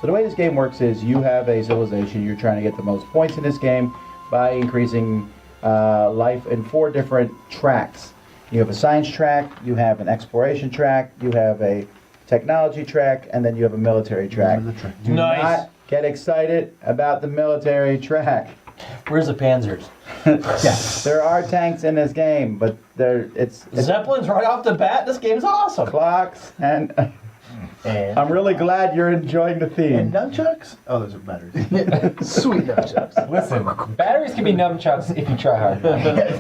So the way this game works is you have a civilization. You're trying to get the most points in this game by increasing life in 4 different tracks. You have a science track, you have an exploration track, you have a technology track, and then you have a military track. Do not get excited about the military track. Where's the Panzers? Yeah, there are tanks in this game, but it's Zeppelins right off the bat. This game's awesome. clocks and I'm really glad you're enjoying the theme. And nunchucks? Oh, those are batteries. Sweet nunchucks. Listen, batteries can be nunchucks if you try hard.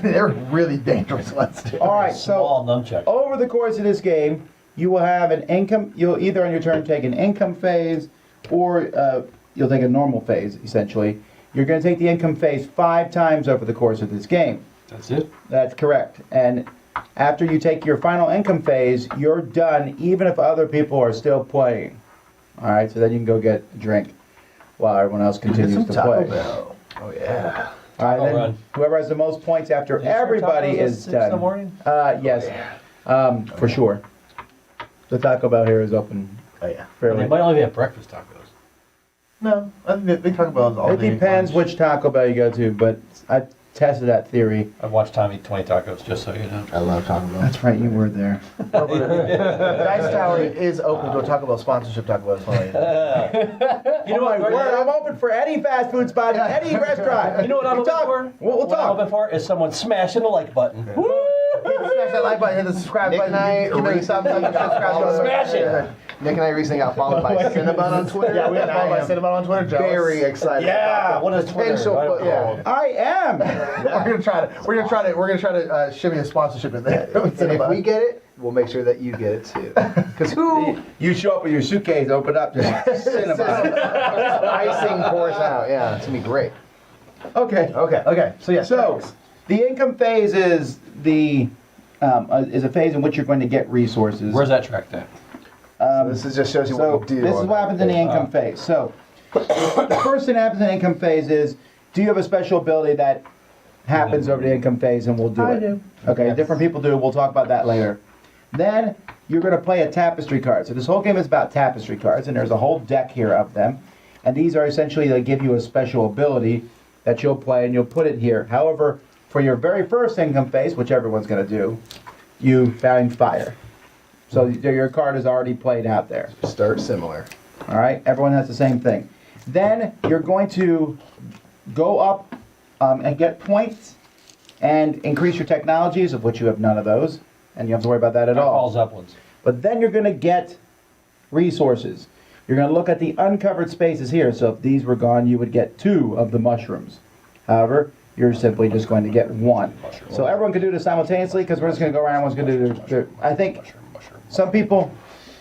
They're really dangerous ones too. All right, Small so nunchuck. over the course of this game, you will have an income. You'll either on your turn take an income phase, or you'll take a normal phase. Essentially, you're going to take the income phase 5 times over the course of this game. That's it? That's correct. And after you take your final income phase, you're done, even if other people are still playing. All right, so then you can go get a drink while everyone else continues to play. Bell. Oh yeah. All right, Taco then run. whoever has the most points after everybody is done. in the morning? Yes, for sure. The Taco Bell here is open Oh yeah. They fairly. might only be at breakfast tacos. No, I think they talk about all It day depends lunch. which Taco Bell you go to, but I tested that theory. I've watched Tom eat 20 tacos, just so you know. I love Taco Bell. That's right, you were there. Dice Tower is open to a Taco Bell sponsorship. Taco Bell. You know what? Word, I'm open for any fast food spot, in any restaurant. You know what I'm open for? We'll What I'm talk. open for is someone smashing the like button. Smash that like button, hit the subscribe button. Give me something. Smash it. Nick and I recently got followed by Cinnabon on Twitter. Yeah, we got followed by Cinnamon on Twitter. Jealous. Very excited. Yeah, about what the is Twitter? potential I don't foothold. I am. We're gonna try to shimmy a sponsorship in there. And if we get it, we'll make sure that you get it too. Because who You show up with your suitcase, open up, just Cinnabon. icing pours out? Yeah, it's gonna be great. Okay. Okay. So yeah. So, the income phase is is a phase in which you're going to get resources. Where's that track at? So this is just shows you So what you do. this is on what that happens in the day. income phase. So the first thing that happens in the income phase is, do you have a special ability that happens over the income phase, and we'll do it. I do. Okay, Yes. different people do. We'll talk about that later. Then you're going to play a tapestry card. So this whole game is about tapestry cards, and there's a whole deck here of them. And these are essentially, they give you a special ability that you'll play, and you'll put it here. However, for your very first income phase, which everyone's going to do, you find fire. So your card is already played out there. Start similar. All right, everyone has the same thing. Then you're going to go up and get points and increase your technologies, of which you have none of those, and you don't have to worry about that at I call all. Zeppelins. But then you're going to get resources. You're going to look at the uncovered spaces here. So if these were gone, you would get 2 of the mushrooms. However, you're simply just going to get 1. So everyone can do this simultaneously, because we're just going to go around. One's going to do their, I think some people,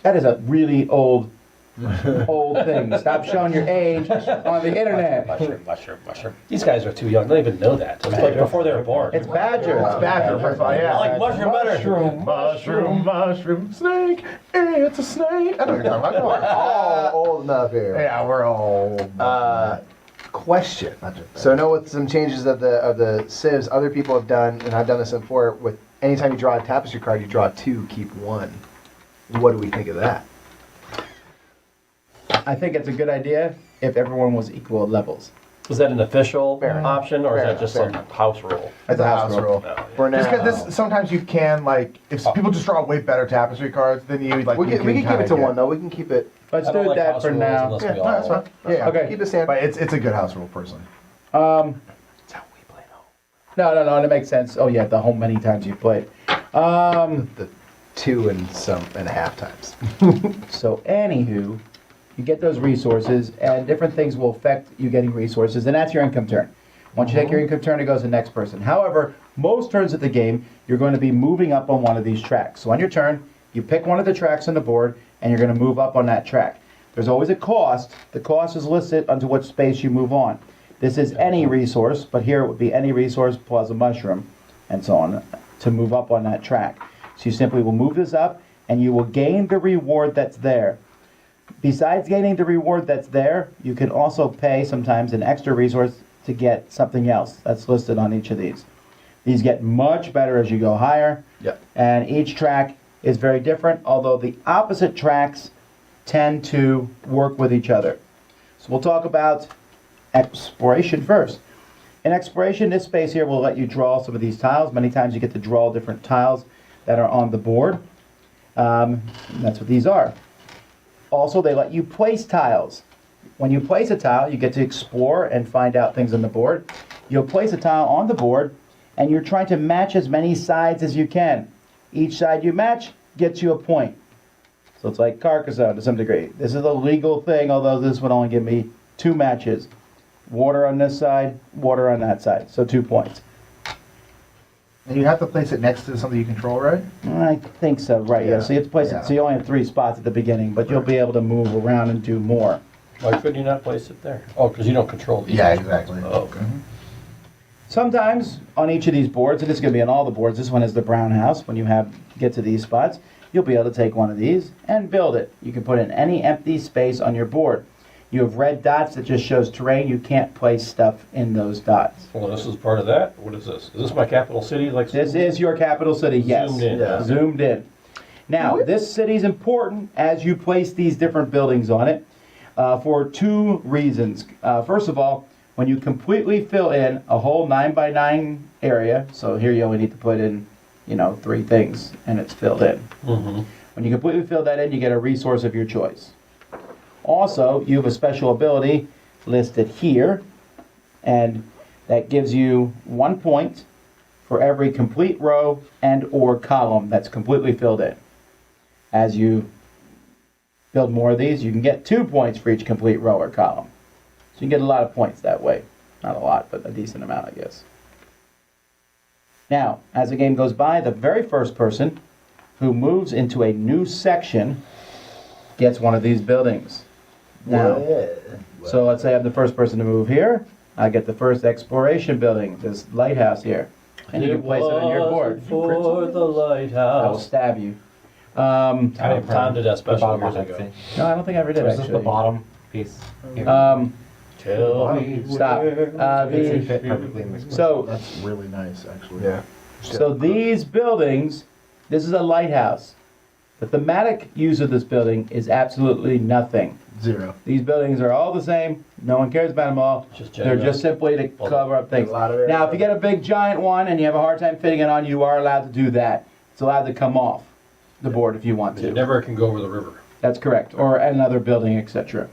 that is a really old thing. Stop showing your age on the internet. Mushroom. These guys are too young. They don't even know that. It's like before they were born. It's Badger. It's Badger, first of all, yeah. I like mushroom better. Mushroom, snake. It's a snake. I don't know what you're talking about. All old enough here. Yeah, we're all. Question. So I know with some changes of the civs, other people have done, and I've done this before. With anytime you draw a tapestry card, you draw 2, keep 1. What do we think of that? I think it's a good idea if everyone was equal levels. Is that an official Fair. option, or is Fair, that just fair. some house rule? It's a house rule. No, yeah. For now, Just because sometimes you can, like, if people just draw way better tapestry cards than you, like, we you can keep it to kinda 1 though. We can keep it. Let's I don't do like that house for rules now. unless Yeah, we no, all- that's fine. Yeah, Okay. keep it standard. But it's a good house rule, personally. Um, That's how we play now. no, that makes sense. Oh yeah, the whole many times you've played. The 2 and a half times. So anywho, you get those resources, and different things will affect you getting resources, and that's your income turn. Once you take your income turn, it goes to the next person. However, most turns of the game, you're going to be moving up on one of these tracks. So on your turn, you pick one of the tracks on the board, and you're going to move up on that track. There's always a cost. The cost is listed onto what space you move on. This is any resource, but here it would be any resource plus a mushroom, and so on, to move up on that track. So you simply will move this up, and you will gain the reward that's there. Besides gaining the reward that's there, you can also pay sometimes an extra resource to get something else that's listed on each of these. These get much better as you go higher, Yep. and each track is very different, although the opposite tracks tend to work with each other. So we'll talk about exploration first. In exploration, this space here will let you draw some of these tiles. Many times you get to draw different tiles that are on the board. That's what these are. Also, they let you place tiles. When you place a tile, you get to explore and find out things on the board. You'll place a tile on the board, and you're trying to match as many sides as you can. Each side you match gets you a point. So it's like Carcassonne to some degree. This is a legal thing, although this would only give me 2 matches. Water on this side, water on that side. So 2 points. And you have to place it next to something you control, right? I think so, right, yeah. Yeah. So you have to place Yeah. it, so you only have 3 spots at the beginning, but you'll be able to move around and do more. Why couldn't you not place it there? Oh, because you don't control these. Yeah, exactly. Oh, okay. Sometimes on each of these boards, and it's going to be on all the boards, this one is the brown house, when you get to these spots, you'll be able to take one of these and build it. You can put in any empty space on your board. You have red dots that just shows terrain. You can't place stuff in those dots. Well, this is part of that? What is this? Is this my capital city? Like This is your capital city, yes. Zoomed in. Yeah. Zoomed in. Now, this city is important as you place these different buildings on it for 2 reasons. First of all, when you completely fill in a whole 9x9 area, so here you only need to put in, 3 things, and it's filled in. Mm-hmm. When you completely fill that in, you get a resource of your choice. Also, you have a special ability listed here, and that gives you 1 point for every complete row and or column that's completely filled in. As you build more of these, you can get 2 points for each complete row or column. So you can get a lot of points that way. Not a lot, but a decent amount, I guess. Now, as the game goes by, the very first person who moves into a new section gets one of these buildings. Now, so let's say I'm the first person to move here. I get the first exploration building, this lighthouse here. And you can place it on your board. For the I will lighthouse. stab you. Tom did that The special bottom years one, I'd ago. say. No, I don't think I ever did, Is this the actually. bottom piece? Here. Tell me Stop. where It The- fit perfectly in this. So, That's really nice, actually. Yeah. so these buildings, this is a lighthouse. The thematic use of this building is absolutely nothing. 0. These buildings are all the same. No one cares about them all. Just They're general. just simply to cover up things. A lot of area. Now, if you get a big giant one and you have a hard time fitting it on, you are allowed to do that. It's allowed to come off the board if you want You to. never can go over the river. That's correct. Or another building, etc.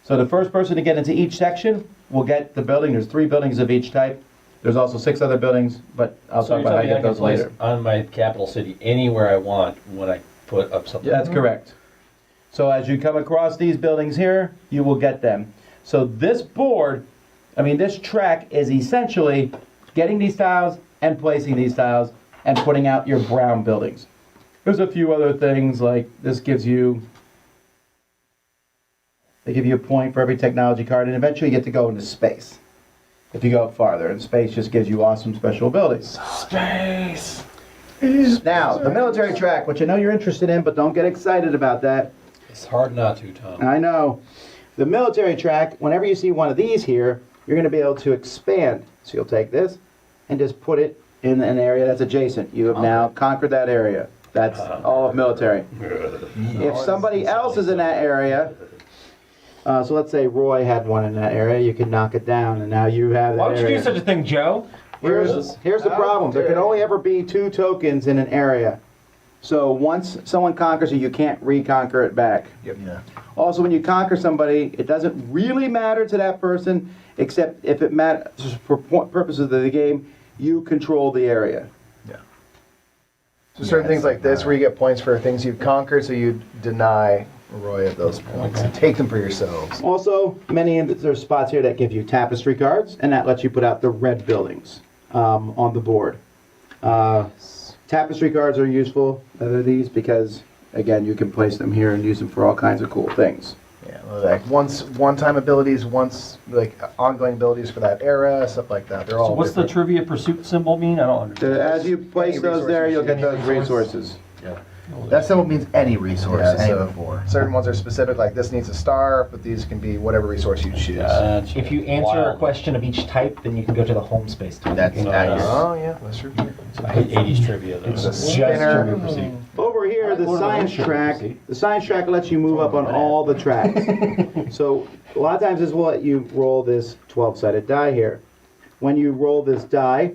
So the first person to get into each section will get the building. There's 3 buildings of each type. There's also 6 other buildings, but I'll So talk you're about how telling you me I get can those place later. on my capital city anywhere I want when I put up something? That's correct. So as you come across these buildings here, you will get them. So this board, this track is essentially getting these tiles and placing these tiles and putting out your brown buildings. There's a few other things, like this gives you, they give you a point for every technology card, and eventually you get to go into space. If you go up farther, and space just gives you awesome special abilities. Space! Now, the military track, which I know you're interested in, but don't get excited about that. It's hard not to, Tom. I know. The military track, whenever you see one of these here, you're going to be able to expand. So you'll take this and just put it in an area that's adjacent. You have now conquered that area. That's all of military. If somebody else is in that area, so let's say Roy had one in that area, you can knock it down, and now you have that Why would you area. do such a thing, Joe? Here's the problem. There can only ever be 2 tokens in an area. So once someone conquers it, you can't reconquer it back. Yeah. Also, when you conquer somebody, it doesn't really matter to that person, except if it matters for purposes of the game, you control the area. So certain things like this, where you get points for things you've conquered, so you deny Roy of those points and take them for yourselves. Also, there's spots here that give you tapestry cards, and that lets you put out the red buildings on the board. Tapestry cards are useful, these, because, again, you can place them here and use them for all kinds of cool things. Yeah, like one-time abilities, like ongoing abilities for that era, stuff like that. They're all. So what's the different. trivia pursuit symbol mean? I don't understand. As you place those there, you'll get those resources. That symbol means any resource, Yeah, any so before. certain ones are specific, like this needs a star, but these can be whatever resource you choose. Gotcha. If you answer a Wild. question of each type, then you can go to the home space type. That's No, nice. Oh yeah, that's true. I hate 80s trivia though. It's a Just spinner. trivia pursuit. Over here, here, the science track, lets you move up on all the tracks. So a lot of times this will let you roll this 12-sided die here. When you roll this die,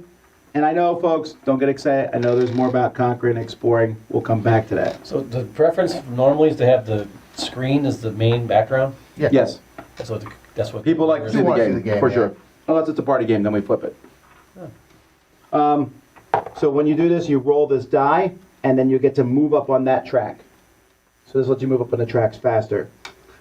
and I know folks, don't get excited, I know there's more about conquering and exploring. We'll come back to that. So the preference normally is to have the screen as the main background? Yeah. Yes, That's what people like to see the wanna see game, the game, for yeah. sure. Unless it's a party game, then we flip it. So when you do this, you roll this die, and then you get to move up on that track. So this lets you move up on the tracks faster.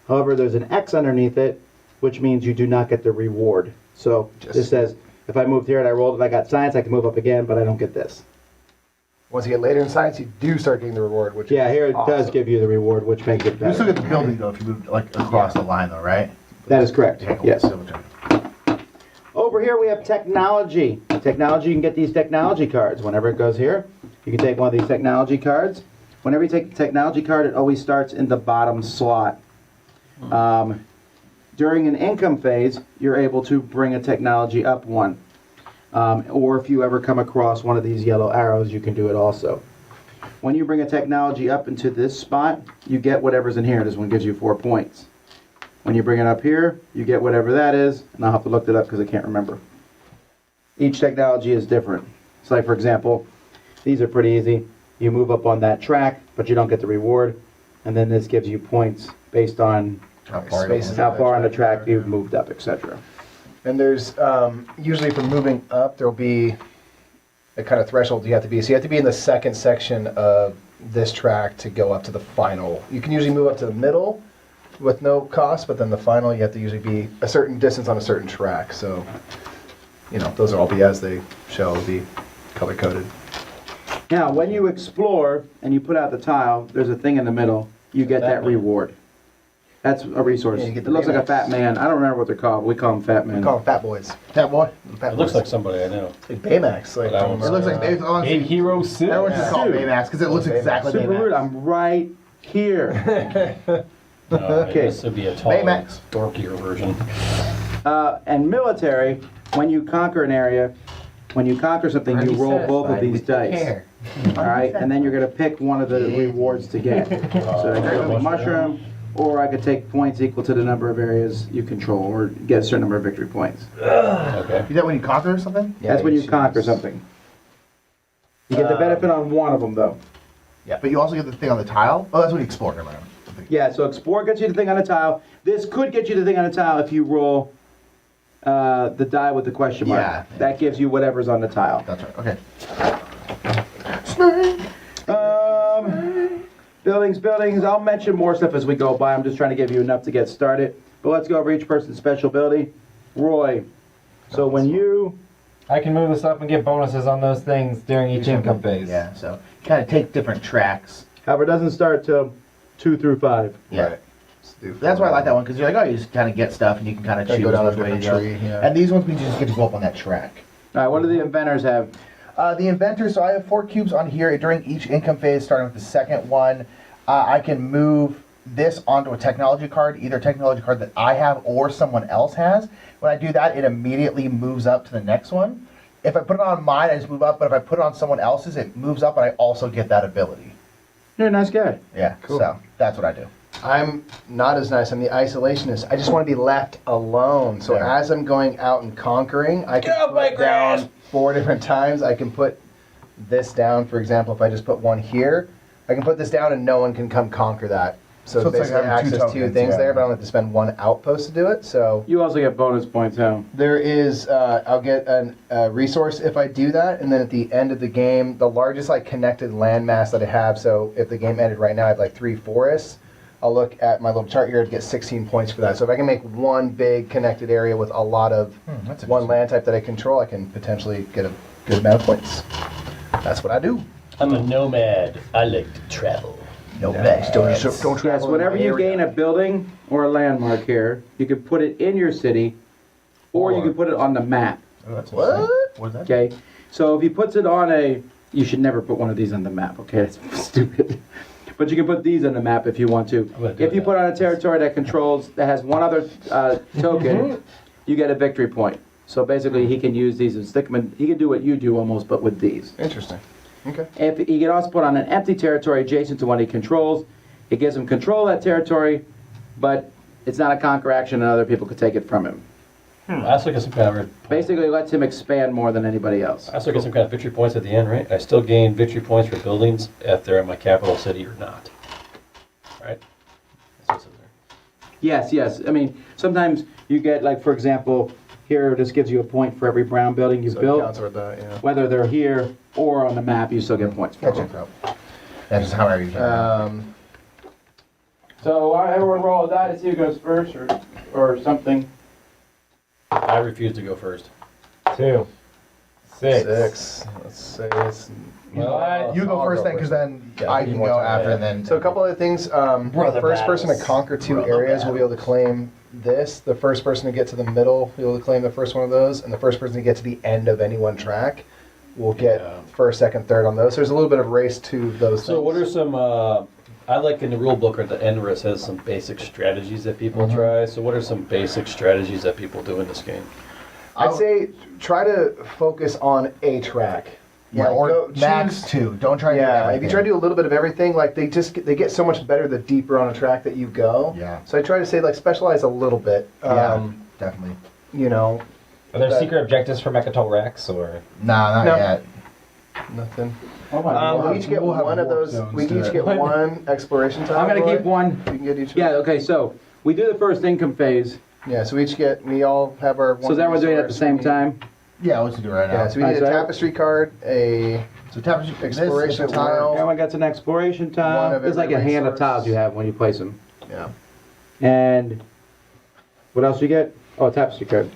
However, there's an X underneath it, which means you do not get the reward. So this says, if I moved here and I rolled and I got science, I can move up again, but I don't get this. Once you get later in science, you do start getting the reward, which Yeah, is here it does awesome. give you the reward, which makes it You still better. get the building though if you move like across the line though, right? That is correct, Yeah, cool. yes. Double check. Over here we have technology. Technology, you can get these technology cards. Whenever it goes here, you can take one of these technology cards. Whenever you take the technology card, it always starts in the bottom slot. During an income phase, you're able to bring a technology up one. Or if you ever come across one of these yellow arrows, you can do it also. When you bring a technology up into this spot, you get whatever's in here. This one gives you 4 points. When you bring it up here, you get whatever that is, and I'll have to look it up because I can't remember. Each technology is different. So like for example, these are pretty easy. You move up on that track, but you don't get the reward, and then this gives you points based on Spaces how on far on the that track you've moved up, etc. And there's usually for moving up, there'll be a kind of threshold you have to be. So you have to be in the second section of this track to go up to the final. You can usually move up to the middle with no cost, but then the final you have to usually be a certain distance on a certain track. So, you know, those will all be as they shall be color coded. Now, when you explore and you put out the tile, there's a thing in the middle. You get that reward. That's a resource. Yeah, you It get the looks like a Baymax. fat man. I don't remember what they're called. We call them fat We men. call them fat boys. That boy. Fat It looks boys. like somebody I know. like Baymax. Like But I won't It looks like they. Dave's honestly. Big Hero 6. Everyone just call it Suit. Baymax because it looks Baymax. exactly Super rude. Baymax. I'm right here. Okay. This would be a taller, Baymax. dorkier version. And military, when you conquer an area, when you conquer something, you roll both of these dice. All right, and then you're going to pick one of the rewards to get. So I could go mushroom, or I could take points equal to the number of areas you control, or get a certain number of victory points. Okay. Is that when you conquer or something? Yeah, That's when you choose. conquer something. You get the benefit on one of them, though. Yeah. But you also get the thing on the tile. Oh, that's when you explore. Never mind. Yeah, so explore gets you the thing on the tile. This could get you the thing on the tile if you roll the die with the question mark. Yeah. That gives you whatever's on the tile. That's right. Okay. Buildings. I'll mention more stuff as we go by. I'm just trying to give you enough to get started. But let's go over each person's special ability. Roy. So when you... I can move this up and get bonuses on those things during each income phase. Yeah. So kind of take different tracks. However, it doesn't start till 2 through 5. Yeah. Right. That's why I like that one because you're like, oh, you just kind of get stuff and you can kind of Gotta choose go down a which way to different go. tree, yeah. And these ones means you just get to go up on that track. All right, what do the inventors have? The inventor, so I have 4 cubes on here during each income phase, starting with the second one. I can move this onto a technology card, either a technology card that I have or someone else has. When I do that, it immediately moves up to the next one. If I put it on mine, I just move up, but if I put it on someone else's, it moves up and I also get that ability. You're a nice guy. Yeah, Cool. so that's what I do. I'm not as nice. I'm the isolationist. I just want to be left alone. So Yeah. as I'm going out and conquering, I can put down 4 different times. I can put this down, for example, if I just put one here, I can put this down and no one can come conquer that. So, So it's like basically having 2 access 2 tokens, things yeah. there, but I don't have to spend 1 outpost to do it. So You also get bonus points, huh? there is, I'll get a resource if I do that, and then at the end of the game, the largest like connected landmass that I have. So if the game ended right now, I have like 3 forests. I'll look at my little chart here to get 16 points for that. So if I can make one big connected area with a lot of That's one interesting. land type that I control, I can potentially get a good amount of points. That's what I do. I'm a nomad. I like to travel. No next. Don't Yes, travel in whenever my you area. gain a building or a landmark here, you can put it in your city, or you can put it on the map, What? What is that? okay? So if he puts it on a... You should never put one of these on the map, okay? That's stupid. But you can put these on the map if you want to. I'm gonna do If you that. put on a territory that controls, that has one other token, you get a victory point. So basically he can use these and stick them in... He can do what you do almost, but with these. Interesting. Okay. If he can also put on an empty territory adjacent to one he controls, it gives him control of that territory, but it's not a conquer action and other people could take it from him. I also get some kind of Basically, it lets him expand more than anybody else. I also get some kind of victory points at the end, right? I still gain victory points for buildings if they're in my capital city or not. Right? That's what it says there. Yes, yes. I mean, sometimes you get, like, for example, here, this gives you a point for every brown building you So it built. counts toward that, yeah. Whether they're here or on the map, you still get points for That them. checks out. That's just how I usually. So, everyone roll a die to see who goes first or something. I refuse to go first. 2, 6. 6. Let's say it's. What? You go I'll first go then, because first. then Yeah, I give you can more go time, after, yeah. and then. So a couple other things. The first person to conquer 2 areas will be able to claim this. The first person to get to the middle will be able to claim the first one of those, and the first person to get to the end of any one track will get Yeah. first, second, third on those. So there's a little bit of race to those. So what are some, I like in the rule book at the end where it says some basic strategies that people try. So what are some basic strategies that people do in this game? I'd say try to focus on a track. Yeah, Like, or go max choose- 2. Don't try to do Yeah, everything. if you try to do a little bit of everything, like they get so much better the deeper on a track that you go. Yeah. So I try to say like specialize a little bit. Yeah, definitely. You know, Are there that- secret objectives for Mechatol Rex, or? Nah, not No. yet. nothing. Oh my We each get we'll have one of warp those. zones We to each it. get one exploration tile. I'm going to Roy. keep one. You can get each. Yeah, okay, so we do the first income phase. Yeah. So we all have our. So is everyone doing it at the same time? Yeah, let's do it right now. Yeah. So we need a Alright, so- tapestry card, a So tapestry Exploration this is a tile. Everyone gets an exploration One tile. of It's like a every hand of resource. tiles you have when you place them. yeah. And what else you get? Oh, a tapestry card.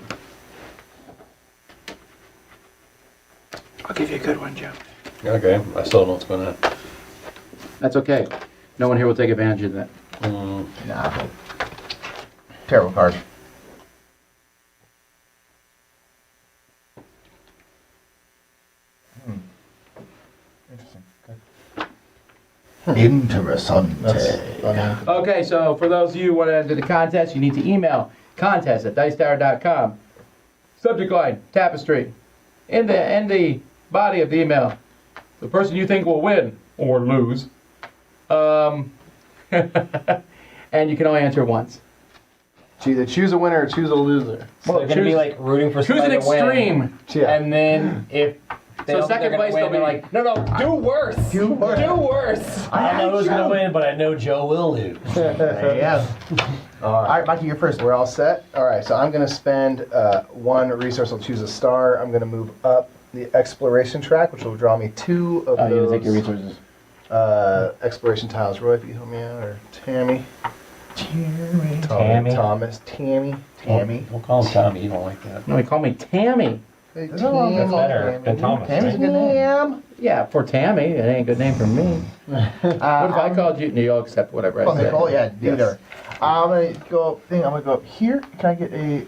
I'll give you a good one, Joe. Okay, I still don't know what's going on. That's okay. No one here will take advantage of that. Nah. Terrible card. Interesting. Interessante. Okay, so for those of you who want to enter the contest, you need to email contest@dicetower.com. Subject line, Tapestry. In the body of the email, the person you think will win or lose. And you can only answer once. So either choose a winner or choose a loser. So they're gonna be like rooting for Choose an somebody to win. extreme. Yeah. And then if they So don't think second they're gonna place, they'll win, be they're like, no, do worse. Do worse. Do worse. I don't know who's going to win, but I know Joe will lose. Yeah. All right, Mikey, you're first. We're all set? All right, so I'm going to spend 1 resource. I'll choose a star. I'm going to move up the exploration track, which will draw me 2 of Oh, you those take your resources. exploration tiles. Roy, if you help me out, or Tammy. Tammy. Thomas. Tammy. Tammy. We'll call him Tommy. You don't like that. No, they call me Tammy. Hey, That's better than Thomas. Tammy's a good name. Tam. Yeah, for Tammy, it ain't a good name for me. What if I called you? No, you'll accept whatever Oh, I say. Nicole, yeah, do Yes. there. I'm gonna go up. I'm gonna go up here. Can I get a?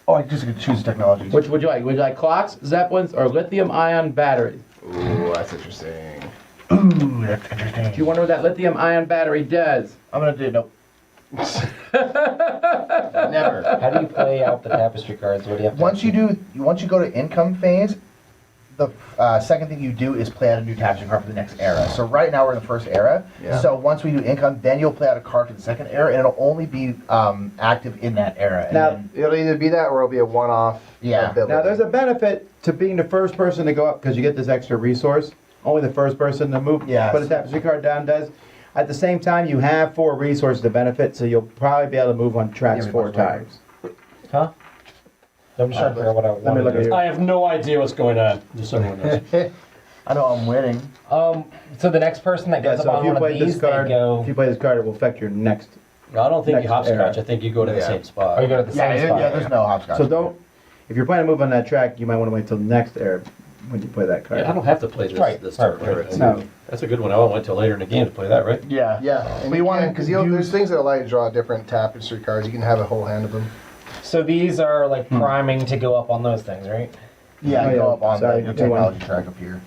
Oh, I just gonna choose technologies. Which would you like? Would you like clocks, zeppelins, or lithium-ion batteries? Ooh, that's interesting. Ooh, that's interesting. Do you wonder what that lithium-ion battery does? I'm gonna do nope. Never. How do you play out the tapestry cards? What do you have to Once you go to income phase, the second thing you do is play out a new tapestry card for the next era. So right now we're in the first era. Yeah. So once we do income, then you'll play out a card for the second era, and it'll only be active in that era. And Now- then- It'll either be that or it'll be a one-off Yeah. ability. Now, there's a benefit to being the first person to go up because you get this extra resource. Only the first person to move, Yes. put a tapestry card down does. At the same time, you have 4 resources to benefit, so you'll probably be able to move on tracks Yeah, 4 much better. times. Huh? I'm just trying to figure out what I want. Let me look at you. I have no idea what's going on. Just so everyone knows. I know I'm winning. So the next person that Yeah, goes so up if on you one of play these, this card, they go. if you play this card, it will affect your next. No, I don't think you Next hopscotch. era. I think you go to the Yeah. same spot. Oh, you go to the Yeah, same spot. yeah. There's no hopscotch. So don't. If you're planning to move on that track, you might want to wait till next era when you play that card. Yeah, I don't have to play this. Right, This right, turn. right. No. That's a good one. I won't wait till later in the game to play that, right? Yeah. Yeah, and We you wanna want because use- there's things that allow you to draw different tapestry cards. You can have a whole hand of them. So these are like priming to go up on those things, right? Yeah, Oh, go yeah. up on Sorry, the do one. technology track up here.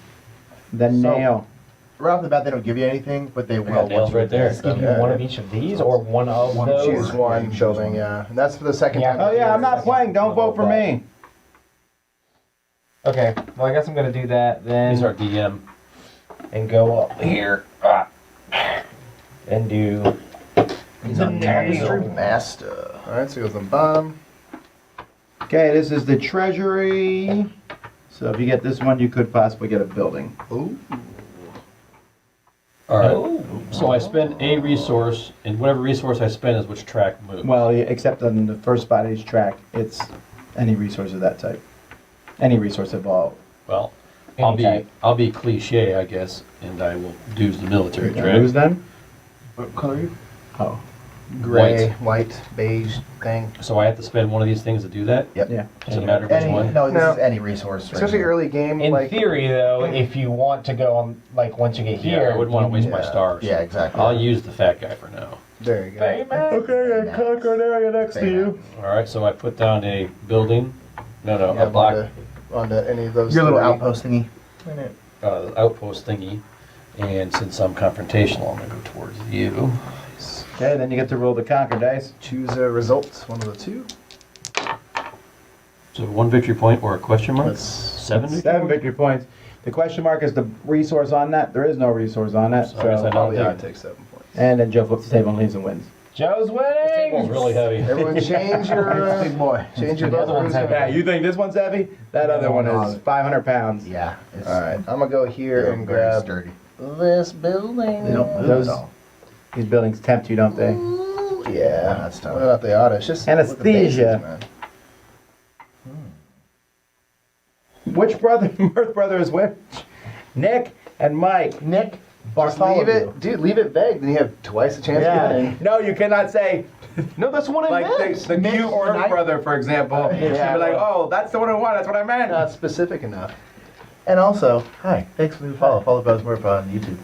Then So- nail. Right off the bat, they don't give you anything, but they will. got nails once you right there. advance Give them. you one of each of these or one of One those. Choose one Yeah, you choose building, one. yeah, and that's for the second Yeah. time. Oh yeah, I'm not playing. Don't vote for me. Okay. Well, I guess I'm gonna do that then. These are DM. and go up here and do. He's on Tapestry Master. All right, so it goes on the bottom. Okay, this is the treasury. So if you get this one, you could possibly get a building. Ooh. All right. Oh. So I spend a resource, and whatever resource I spend is which track moves. Well, except on the first spot of each track, it's any resource of that type. Any resource involved. Well, Any I'll be cliche, I guess, and I will do the military Who's track. then? What color are you? Oh, Gray, white, beige thing. So I have to spend one of these things to do that. Yep. yeah. Does it matter which Any, one? no, this No. is any resource. right Especially here. early game. In like, theory, though, if you want to go on, like once you get here, Yeah, I wouldn't want to waste my Yeah. stars. Yeah, exactly. I'll use the fat guy for now. there you go. Baymax. Okay, I conquer an area next to you. All right, so I put down a building. No, Yeah, a block onto any of those. Your little three. outpost thingy. outpost thingy. And since I'm confrontational, I'm going to go towards you. Okay, then you get to roll the conquer dice. Choose a result, one of the two. So 1 victory point or a question mark? Let's 7 victory 7 points? victory points. The question mark is the resource on that. There is no resource on that. So I guess I So, don't yeah, take take 7 points. and then Joe flips the table and leaves and wins. Joe's This table's winning. really heavy. Everyone change your Big boy. change your The other one's heavy. Yeah, you think this one's heavy? That other one is 500 pounds. Yeah. It's, All right, I'm gonna go here they're and very grab sturdy. this building. They don't move Those- at all. These buildings tempt you, don't they? Yeah, That's tough. What about they oughta? It's just Anesthesia. with the bases, man. Which brother, birth brother is which? Nick and Mike. Nick Just Bartholomew. leave it, dude. Leave it vague. Then you have twice the chance Yeah. of winning. No, you cannot say No, that's what I like meant. the cute or birth Mike. brother, for example. She'd be like, oh, that's the one I want. That's what I meant. Not specific enough. And also, hi, thanks for the follow. Follow Buzz Murph on YouTube.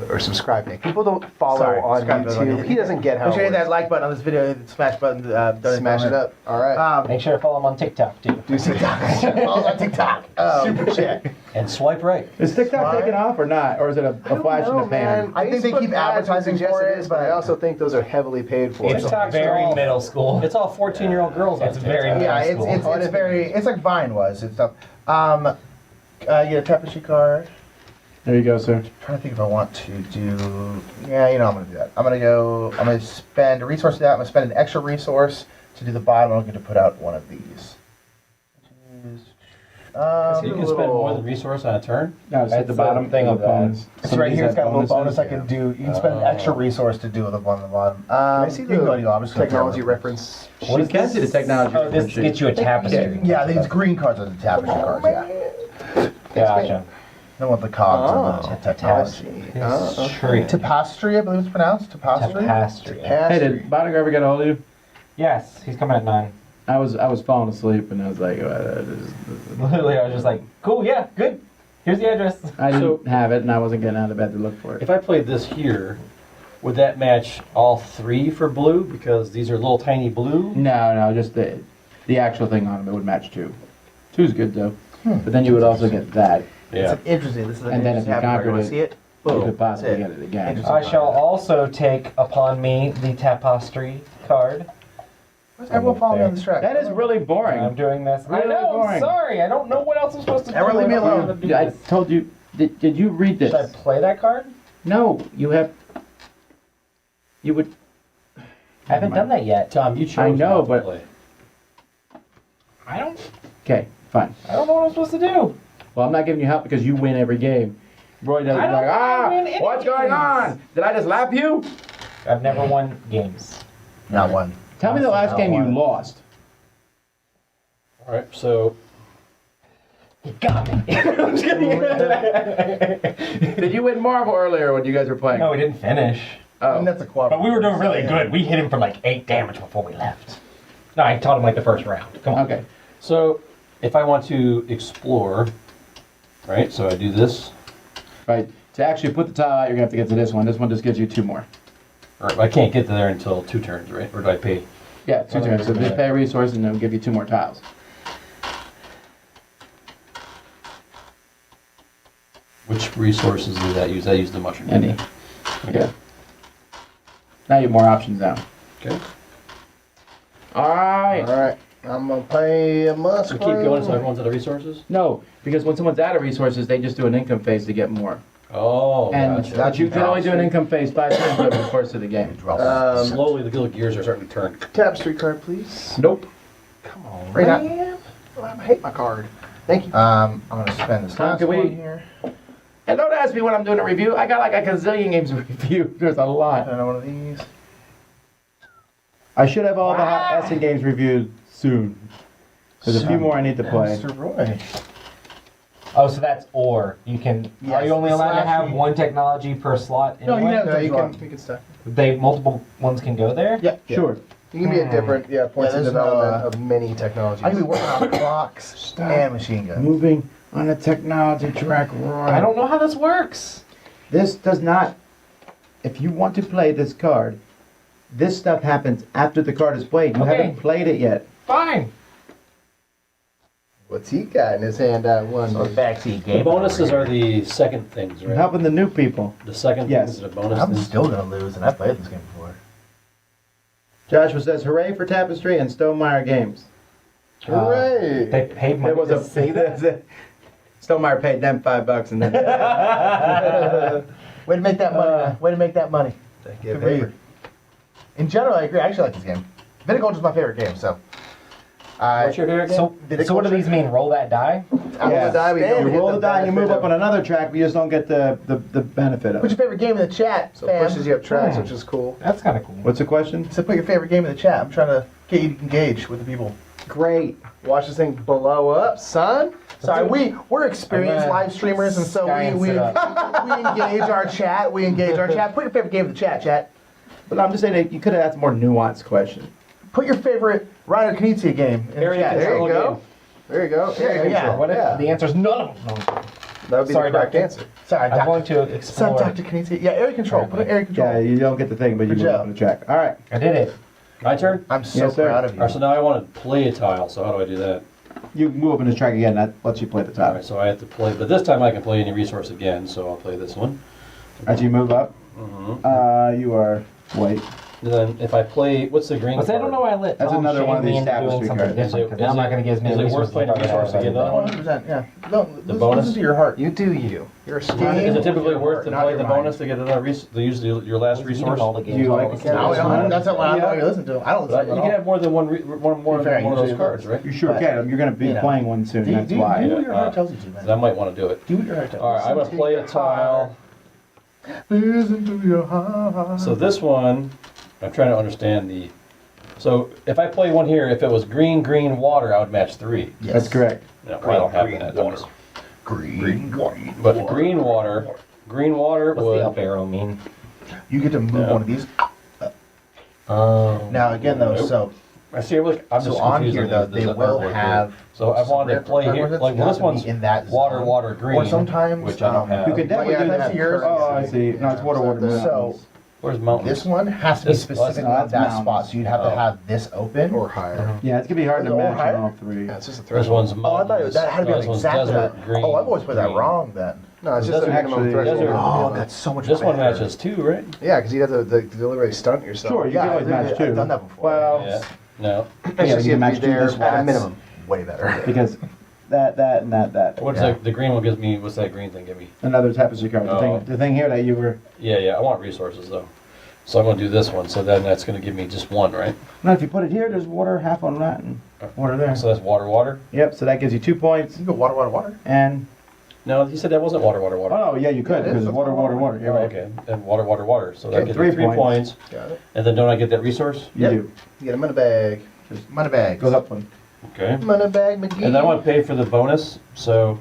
Or subscribe, Nick. People don't follow Sorry, on subscribe to YouTube. it. He doesn't get how Make sure you it hit that works. like button on this video. Hit the smash button. Smash it up. All right. Make sure to follow him on TikTok too. Do some Follow us on TikTok. Super check. And swipe right. Is TikTok Why? taking off or not? Or is it a flash in the pan? I think they keep advertising for it, but I but- also think those are heavily paid for. It's TikTok's very all- middle school. It's all 14-year-old girls. It's on very TikTok. Yeah, Middle school. it's very, it's like Vine was. It's stuff. You get a tapestry card. There you go, sir. Trying to think if I want to do. Yeah, you know, I'm gonna do that. I'm gonna spend a resource to that. I'm gonna spend an extra resource to do the bottom. I'm gonna put out one of these. So you can spend more than resource on a turn? No, it's at the That's bottom the thing thing of of bonus. It's right here. It's got a little bonus I Yeah. can do. You can spend an extra resource to do the one on the bottom. Can I see you can go to the I'm just gonna technology grab it. reference? What is this? See the technology. Oh, this reference sheet. gets you a tapestry. Yeah, these green cards are the tapestry cards. Yeah. Gotcha. I want the cogs on the Oh, technology. Tree. Tapestry, I believe it's pronounced. Tapestry. Tapestry. Hey, did Bonner ever get a hold of you? Yes, he's coming at 9. I was falling asleep and I was like, Literally, I was just like, cool, yeah, good. Here's the address. I didn't So- have it and I wasn't getting out of bed to look for it. If I played this here, would that match all 3 for blue? Because these are little tiny blue? No, just the actual thing on them, it would match 2. 2's good though. But then you would also get that. Yeah. It's interesting. This is an And then if interesting you happening. conquered wanna it, see it? You Boom. could possibly That's get it again. Interesting. I shall also take upon me the tapestry card. Why's everyone following me on this track? That is really I'm boring. doing this. I Really know, boring. I'm sorry. I don't know what else I'm supposed to do. Everyone leave me I don't know alone. how to do Yeah, I this. told you. Did you read this? Should I play that card? No, you have. You would. I haven't done that yet. Tom, you chose I know, not to but- play. Okay, fine. I don't know what I'm supposed to do. Well, I'm not giving you help because you win every game. Roy doesn't I don't like, know how to win any what's going games." on? Did I just lap you? I've never won games. Not one. Tell me the last Not game you one. lost. All right, so You got me. I'm just kidding. Did you win Marvel earlier when you guys were playing? No, we didn't finish. I mean, Oh. that's a quad. But we were doing really good. We hit him for like 8 damage before we left. No, I taught him like the first round. Come on. Okay. So, if I want to explore, right, so I do this, Right. To actually put the tile out, you're gonna have to get to this one. This one just gives you 2 more. or I can't get to there until 2 turns, right? Or do I pay? Yeah, 2 turns. So just pay a resource and it'll give you 2 more tiles. Which resources does that use? I use the mushroom. Any. Okay. Now you have more options now. Okay. Alright. All right. I'm gonna play a We muskrat. keep going so everyone's out of resources? No, because when someone's out of resources, they just do an income phase to get more. Oh, And gotcha. but you can only do an income phase 5 times over the course of the game. Slowly the little gears are starting to turn. Tapestry card, please. Nope. Come on, Right now. man. I hate my card. Thank you. I'm gonna spend this Tom, last can we- one here. And don't ask me when I'm doing a review. I got like a gazillion games to review. There's a lot. Another one of these. I should have all the hot Essen games reviewed soon. There's a few more I need to play. Mr. Roy. Oh, so that's or. You can. Are Yes, you only allowed to have slash- one technology per slot? No, you anyway? have- No, you wrong. can stack. They multiple ones can go there. Yeah. Sure. You can be at different points Yeah, of there's no, development of many technologies. I can be working on clocks and machine guns. Moving on a technology track, Roy. I don't know how this works. This does not. If you want to play this card, this stuff happens after the card is played. You Okay. haven't played it yet. Fine. What's he got in his hand? One. backseat The bonuses are the second things, I'm right? helping the new people. The second Yes. things are the bonus I'm things. still gonna lose, and I played this game before. Joshua says, "Hooray for Tapestry and Stonemeyer Games." Hooray! They paid money It was to a say that. Stonemeyer paid them $5 and then. Way to make that money. Way to make that money. Get Good for you. paid. In general, I agree. I actually like this game. Viticulture is my favorite game, so. What's your favorite game? So what do these mean? Roll that die? Roll the die, we don't You get roll the die and you move benefit up on another track, but you just don't get the benefit of Put your it. favorite game in the chat, So fam. it pushes you up tracks, which is cool. That's kind of cool. What's the question? So put your favorite game in the chat. I'm trying to get you to engage with the people. Great. Watch this thing blow up, son. Sorry, we're experienced I'm gonna live streamers, and so science we it we engage our chat. We engage our chat. Put your favorite game in the chat. But I'm just saying that you could have asked a more nuanced question. Put your favorite Ryan Knizia game in the Area chat. There you Control go. game. There you go. Yeah, Area yeah. control. What if Yeah. the answer's none of them? That would be Sorry, the correct Doctor. answer. Sorry, I'm going Doctor. to Sorry, explore. Dr. Knizia. Yeah, area control. Put an area control. Yeah, you don't get the thing, but you Good move up job. on the track. All right. I did it. My turn? I'm so Yes, sir. proud of you. All right, so now I want to play a tile, so how do I do that? You move up on the track again. That lets you play the All top. right, so I have to play, but this time I can play any resource again, so I'll play this one. As you move up, Mm-hmm. you are white. And then if I play, what's the green I card? don't know why I let That's Tom another one of shame me these into doing tapestry something cards. different, Is 'cause it- now I'm is not it- going to give as many is it worth resources. playing a resource to get another one? 100%, yeah. Don't, The listen bonus? to your heart. You do you. You're a smart. Is it typically Your worth heart, to not play your the mind. bonus to get another use your last resource? All the games you all like the it? time. No, we don't. That's not what I'm Yeah. going to listen to. I don't But listen to you it can at have more than one of Fair, those usually cards, it right? You sure But- can. You're going to be you know. playing one soon. all. That's why. Do what your Yeah, heart tells you to, So I man. might want to do it. Do what your heart tells you. All right, I'm going to play a tile. Listen to your heart. So this one, I'm trying to understand the. So if I play one here, if it was green, water, I would match 3. Yes. That's correct. No, I don't have that. Bonus. Green. But green water What's the up would. arrow mean? You get to move Yeah. one of these. Oh. Now, again, though, Nope. so I see. I'm just on confused here, though, the they will artwork here. have. So I wanted to play some here. rare Like cards this that one's have to be in that water, zone. green. Or sometimes, which I don't have. You can definitely yeah, do that's that. yours. Oh, I see. No, it's water, water. So mountains. Where's mountains? this one has to be This- specifically no, on that's that mountains. spot, so you'd have to Oh. have this open. Or higher. Yeah, it's gonna be hard to Is it all match higher? on all 3. Yeah, it's just a This threshold. one's Oh, I thought that had to be This like one's exactly desert that. green. Oh, I've always put that green. wrong then. No, it's just a Desert- minimum actually- threshold. desert- Oh, that's so much This one better. matches 2, right? Yeah, because you'd have to deliberately stunt yourself. Sure, you Yeah, can always match I've 2. done that before. Well, Yeah. No. It's Yeah, just you you can have match to be 2 there this at one. a minimum. Way better. because that, and that. What's Yeah. that? The green one gives me. What's that green thing give me? Another tapestry card. Oh. The thing here that you were. Yeah. I want resources though. So I'm gonna do this one. So then that's gonna give me just 1, right? No, if you put it here, there's water half on that and water there. So that's water. Yep. So that gives you 2 points. You go water, water, water. And No, you said that wasn't water. oh no, yeah, you could Yeah, it is. because That's water. water. You're Oh, right. okay. And water. So that Okay, gives 3 me 3 points. Got it. And then don't I get that resource? You Yep. do. You get them in a bag. Money bags. Goes up one. Okay. Money bag, McGee. And then I want to pay for the bonus. So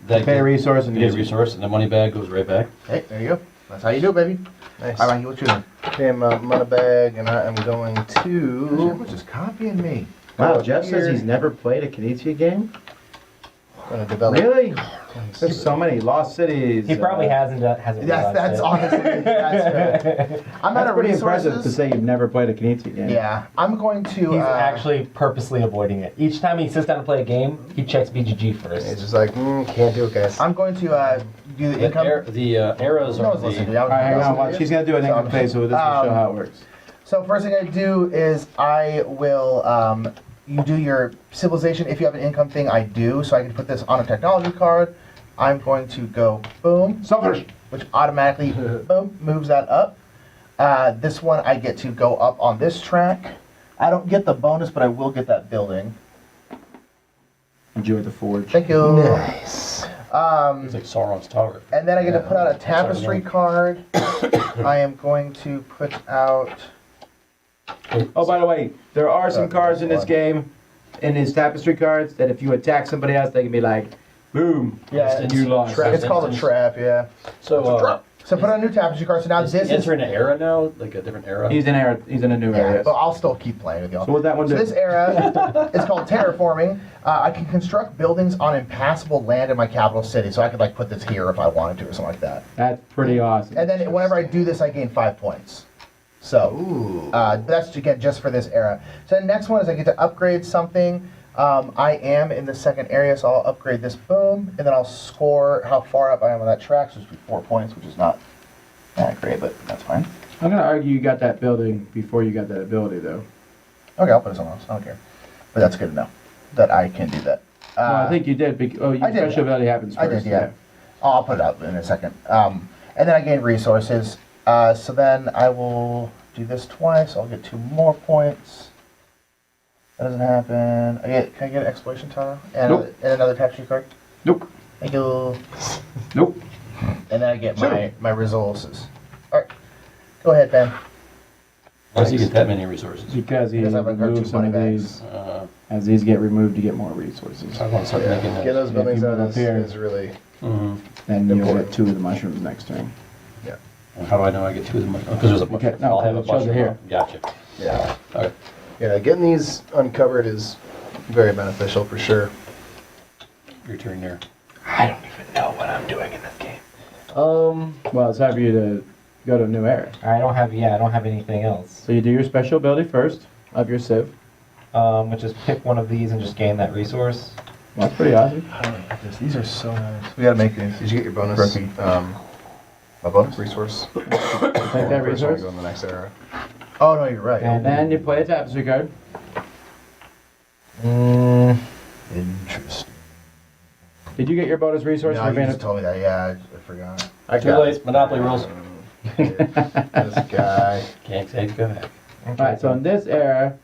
that Pay a resource and you get gives a you. resource, and the money bag goes right back. Hey, there you go. That's how you do it, baby. Nice. All right, you what you doing? Pay him a money bag, and I am going to. Which is copying me. Wow, Go Jeff says here. he's never played a Knizia game. Going to develop. Really? There's so many Lost Cities. He probably hasn't That's realized it. honestly that's fair. I'm That's out of pretty impressive to resources. say you've never played a Knizia game. Yeah, I'm going to. He's actually purposely avoiding it. Each time he sits down to play a game, he checks BGG It's first. just like, can't do it, guys. I'm going to do the income. The arrows No are one's listening. the. I All right, hang was- on. Watch. She's gonna do an income phase, so this will show how it works. So first thing I do is I will you do your civilization. If you have an income thing, I do. So I can put this on a technology card. I'm going to go boom, Selfish. which automatically boom moves that up. This one I get to go up on this track. I don't get the bonus, but I will get that building. Enjoy the forge. Thank you. Nice. It's like Sauron's Tower. And then I get to put out a tapestry card. I am going to put out. Oh, by the way, there are some cards in this game, in these tapestry cards, that if you attack somebody else, they can be like, boom, Yeah, and you lost. It's called a trap, yeah. So, So put on a new tapestry card. So now is this he is. entering an era now? Like a different era? He's in a new Yeah, area. but I'll still keep playing with y'all. So what that one So do? this era is called terraforming. I can construct buildings on impassable land in my capital city, so I could like put this here if I wanted to or something like that. That's pretty awesome. And then whenever I do this, I gain 5 points. So Ooh. that's again just for this era. So the next one is I get to upgrade something. I am in the second area, so I'll upgrade this boom, and then I'll score how far up I am on that track. So it's 4 points, which is not that great, but that's fine. I'm gonna argue you got that building before you got that ability, though. Okay, I'll put it somewhere else. I don't care. But that's good to know that I can do that. Well, I think you did. Your I did, special yeah. ability happens I first. did, yeah. Oh, I'll put it up in a second. And then I gain resources. So then I will do this twice. I'll get 2 more points. That doesn't happen. Can I get an exploration tile? And, Nope. and another tapestry card? Nope. Thank you. Nope. And then I get Sure. my resources. Alright. Go ahead, Ben. Why does he get that many resources? Because he Because I've got removed 2 some money of bags. these. As these get removed, you get more resources. I want to start Yeah. making Get that. those buildings you out move up here. is really. Mhm. Then you'll Important. get 2 of the mushrooms next turn. How do I know I get 2 of them? Because there's a mushroom. Okay, no, I'll have a it shows it mushroom. here. Gotcha. Yeah. Okay. Yeah, getting these uncovered is very beneficial for sure. Your turn there. I don't even know what I'm doing in this game. Well, it's time for you to go to a new area. I don't have anything else. So you do your special ability first of your civ. Which is pick one of these and just gain that resource. Well, that's pretty awesome. These are so nice. We gotta make these. Did you get your bonus? Rookie. My bonus? Resource. Take that First one resource. go in the next era. Oh, no, you're right. And Then you play a tapestry card. Interesting. Did you get your bonus resource No, for you being just told me that. Yeah, I forgot. I Too got late. Monopoly rules. this guy. Can't say go back. Alright, so in this era,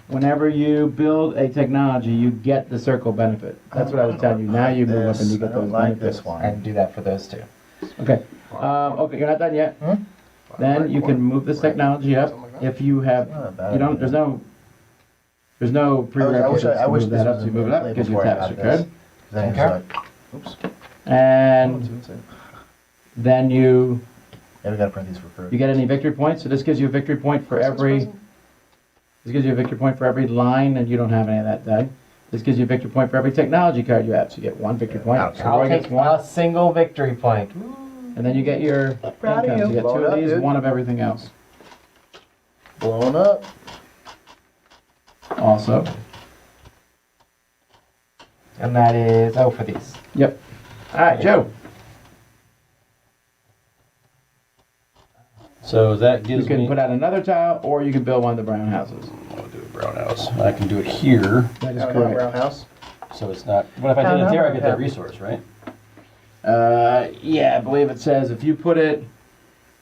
whenever you build a technology, you get the circle benefit. That's what I was telling you. Now you move up and you I get don't those like benefits. this one. I can do that for those 2. Okay. Okay, you're not done yet. Then you can move this technology up if you have. Not a bad You don't. idea. There's no prerequisites I to wish move this that up. was So you move it up, played gives you a before I got tapestry this. card, Then it's Okay. like, oops. and then you Yeah, we gotta print these for fruit. get any victory points. So this gives you a victory point for every. This gives you a victory point for every line, and you don't have any of that die. This gives you a victory point for every technology card you have. So you get 1 victory point. So I'll Roy take gets 1, a single victory point. and then you get your Proud of incomes. you. You get 2 Blow it of up, these, dude. 1 of everything else. Blowing up. Also. And that is for these. Yep. All right, Joe. So that You gives can me. put out another tile, or you can build one of the brown houses. I'll do a brown house. I can do it here. That is Down correct. Brown house. So it's not. But if I did it there, I get that resource, right? Yeah, I believe it says if you put it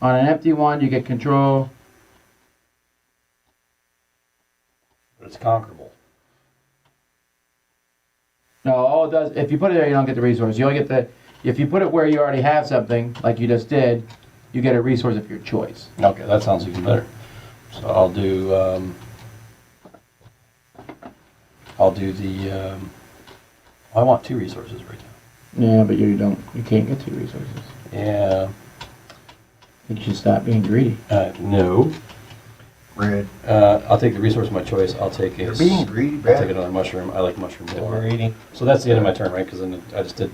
on an empty one, you get control. But it's conquerable. No, all it does, if you put it there, you don't get the resource. You only get the, if you put it where you already have something, like you just did, you get a resource of your choice. Okay, that sounds even better. So I'll do the. I want 2 resources right now. Yeah, but you can't get 2 resources. Yeah. I think you should stop being greedy. No. Red. I'll take the resource of my choice. I'll take a. You're being greedy, I'll Brad. take another mushroom. I like mushrooms a lot. Reading. So that's the end of my turn, right? Because then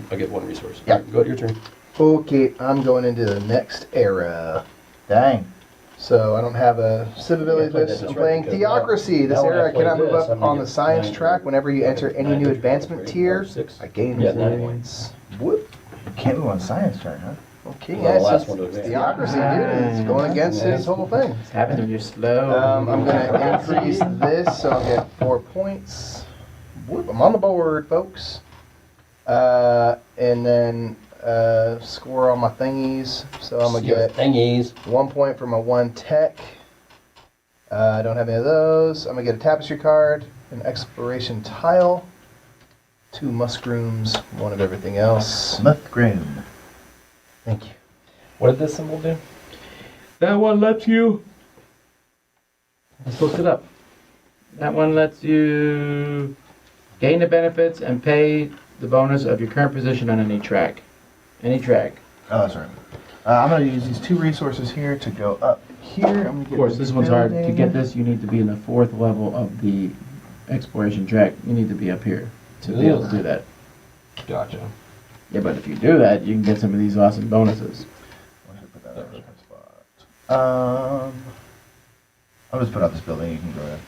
I get 1 resource. Yep. Alright, go to your turn. Okay, I'm going into the next era. Dang. So I don't have a civ ability Yeah, play list. that, I'm that's right, playing because Theocracy. now This when I era play cannot move this, up I'm gonna on the get science 9 track. Whenever you enter any new advancement tier, 6. I gain Yeah, 9 points. Whoop. You can't move on science chart, huh? Okay, Well, yeah, the it's last just one to advance. Theocracy, dude. It's going against his whole thing. It's happening when you're slow. I'm going to increase this, so I'll get 4 points. Whoop, I'm on the board, folks. And then score on my thingies. So I'm gonna Your get thingies. 1 point for my 1 tech. I don't have any of those. I'm gonna get a tapestry card, an exploration tile, 2 mushrooms, 1 of everything else. Muthgroom. Thank you. What did this symbol do? That one lets you. Let's look it up. That one lets you gain the benefits and pay the bonus of your current position on any track. Any track. Oh, that's right. I'm going to use these 2 resources here to go up here. I'm gonna get Of course, the this one's hard. To building. get this, you need to be in the 4th level of the exploration track. You need to be up here to be able to do that. Gotcha. Yeah, but if you do that, you can get some of these awesome bonuses. Why should I put that in a different spot? I'll just put out this building. You can go ahead.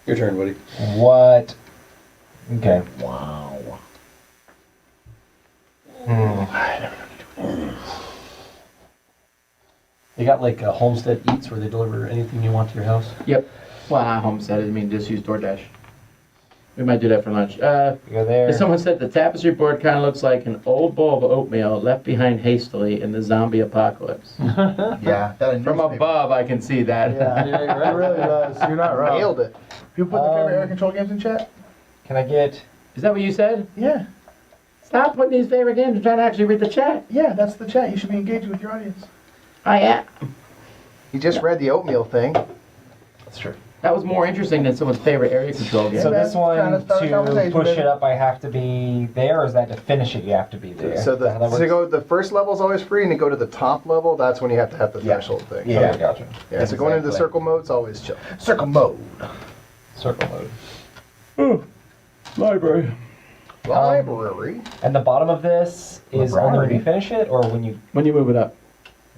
Your turn, Woody. What? Okay. Wow. They got like a Homestead Eats where they deliver anything you want to your house. Yep. Well, not Homestead. I mean, just use DoorDash. We might do that for lunch. You go there. Someone said the tapestry board kind of looks like an old bowl of oatmeal left behind hastily in the zombie apocalypse. Yeah. That in From newspaper. above, I can see that. Yeah, it really does. You're not wrong. Nailed it. People put the favorite area control games in chat? Can I get? Is that what you said? Yeah. Stop putting these favorite games and trying to actually read the chat. Yeah, that's the chat. You should be engaging with your audience. I am. You just read the oatmeal thing. That's true. That was more interesting than someone's favorite area control game. So Yeah, this that's one kinda start a to conversation, push baby. it up, I have to be there, or is that to finish it? You have to be there. So Is that how that to works? go the first level is always free, and to go to the top level, that's when you have to have the Yeah. threshold thing. Yeah. Okay, gotcha. Yeah. So going into the Exactly. circle mode is always chill. Circle mode. Circle mode. Library. Library. And the bottom of this is only when you finish it, or when you When you move it up.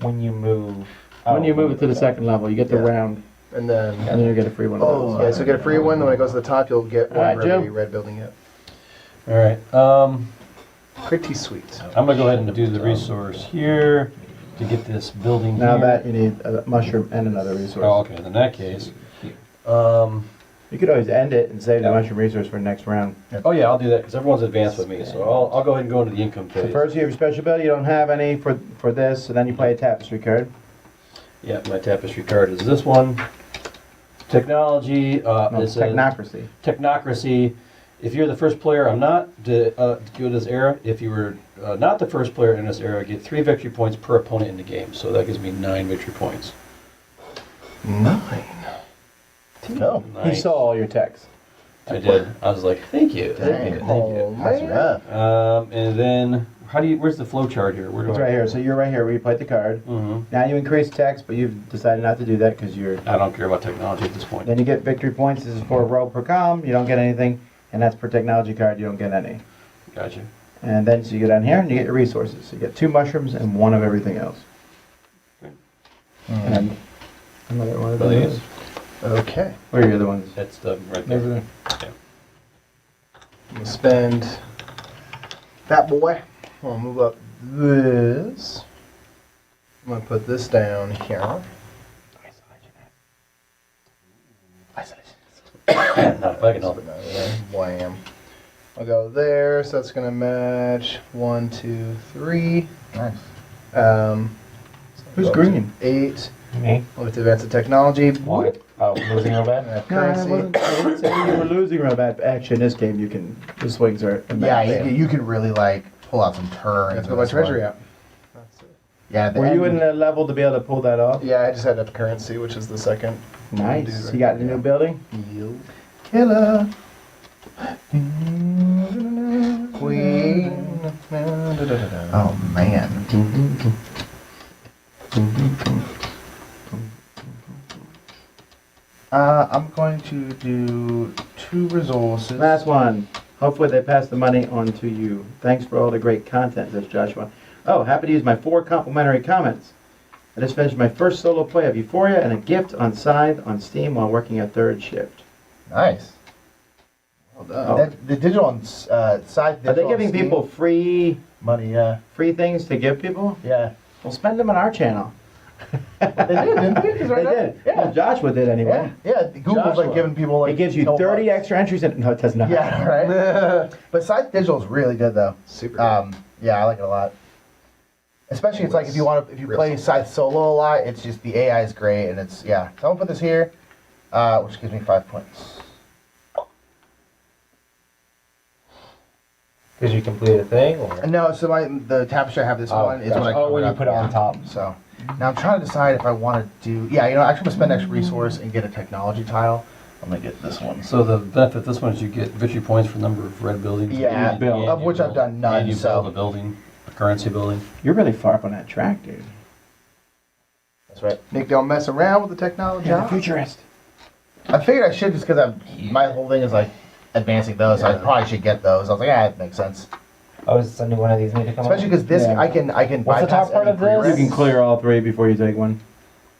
move. When you move it to the second level, you get the Yeah. round, And then and then you get a free one of those. yeah, so get a free one. Then when it goes to the top, you'll get one Alright, for every Joe. red building yet. All right. Pretty sweet. I'm gonna go ahead and do the resource here to get this building Now here. that you need a mushroom and another resource. Oh, okay. In that case, You could always end it and save Yeah. the mushroom resource for next round. oh yeah, I'll do that because everyone's advanced with me. So I'll go ahead and go into the income So phase. first you have your special ability, you don't have any for this, so then you play a tapestry card. Yeah, my tapestry card is this one. Technology No, is technocracy. Technocracy. If you're the first player, I'm not to go to this era. If you were not the first player in this era, get 3 victory points per opponent in the game. So that gives me 9 victory points. 9. No. He Nice. saw all your texts. I did. I was like, thank you, thank you, thank Oh you. That's man. rough. And then, where's the flow chart here? Where do It's I? right here. So you're right here where you played the card. Mm-hmm. Now you increase text, but you've decided not to do that because you're. I don't care about technology at this point. Then you get victory points. This is for a roll per com. You don't get anything, and that's per technology card. You don't get any. Gotcha. And then so you go down here and you get your resources. So you get 2 mushrooms and 1 of everything else. And another one of Really those. is. Okay. Where are your other ones? That's the right Over there. there. I'm gonna spend that boy. I'll move up this. I'm gonna put this down here. Not if I can help it. Wham. I'll go there, so that's gonna match 1, 2, 3. Nice. Who's go green? to 8. Me? With advanced technology. Why? Oh, losing real bad? Have No, I currency. didn't say you were losing real bad. Actually, in this game, you can. The swings are. Yeah, you can really like pull out some turns. Let's in go by this one. treasury out. That's it. Yeah. at the Were you end- in the level to be able to pull that off? Yeah, I just had up currency, which is the second. Nice. Dude, You got the new building? Killer. Queen. Oh man. I'm going to do 2 resources. Last one. Hopefully they pass the money on to you. Thanks for all the great content, says Joshua. Oh, happy to use my 4 complimentary comments. I just finished my first solo play of Euphoria and a gift on Scythe on Steam while working a 3rd shift. Nice. Well done. That, the digital on side. Are they giving people free money? Yeah. free things to give people? Yeah. Well, spend them on our channel. They did, didn't they? It's right They now. did. Yeah. Well, Joshua did anyway. Yeah. Google's like Joshua. giving people like. It gives you 30 $12. extra entries. No, it does not. Yeah, right. But Scythe Digital is really good though. Super. Good. Yeah, I like it a lot. Especially, it's like if you play Scythe solo a lot, it's just the AI is great, and it's yeah. So I'm gonna put this here, which gives me 5 points. Because you completed a thing, or? No, so the tapestry I have this one is gotcha. what I Oh, when covered you up, put it on yeah. top. So now I'm trying to decide if I want to do. Yeah, you know, actually, I'm gonna spend extra resource and get a technology tile. I'm gonna get this one. So the benefit of this one is you get victory points for the number of red buildings. Yeah, And you of which I've done none, And you so- build a building, a currency building. You're really far up on that track, dude. That's right. Nick, don't mess around with the technology. You're a futurist. I figured I should just because my whole thing is like advancing those. So I probably should get those. I was like, it makes sense. Oh, does any one of these need to come Especially on? because this Yeah. I can What's the bypass top part any of this? prereqs. You can clear all 3 before you take one.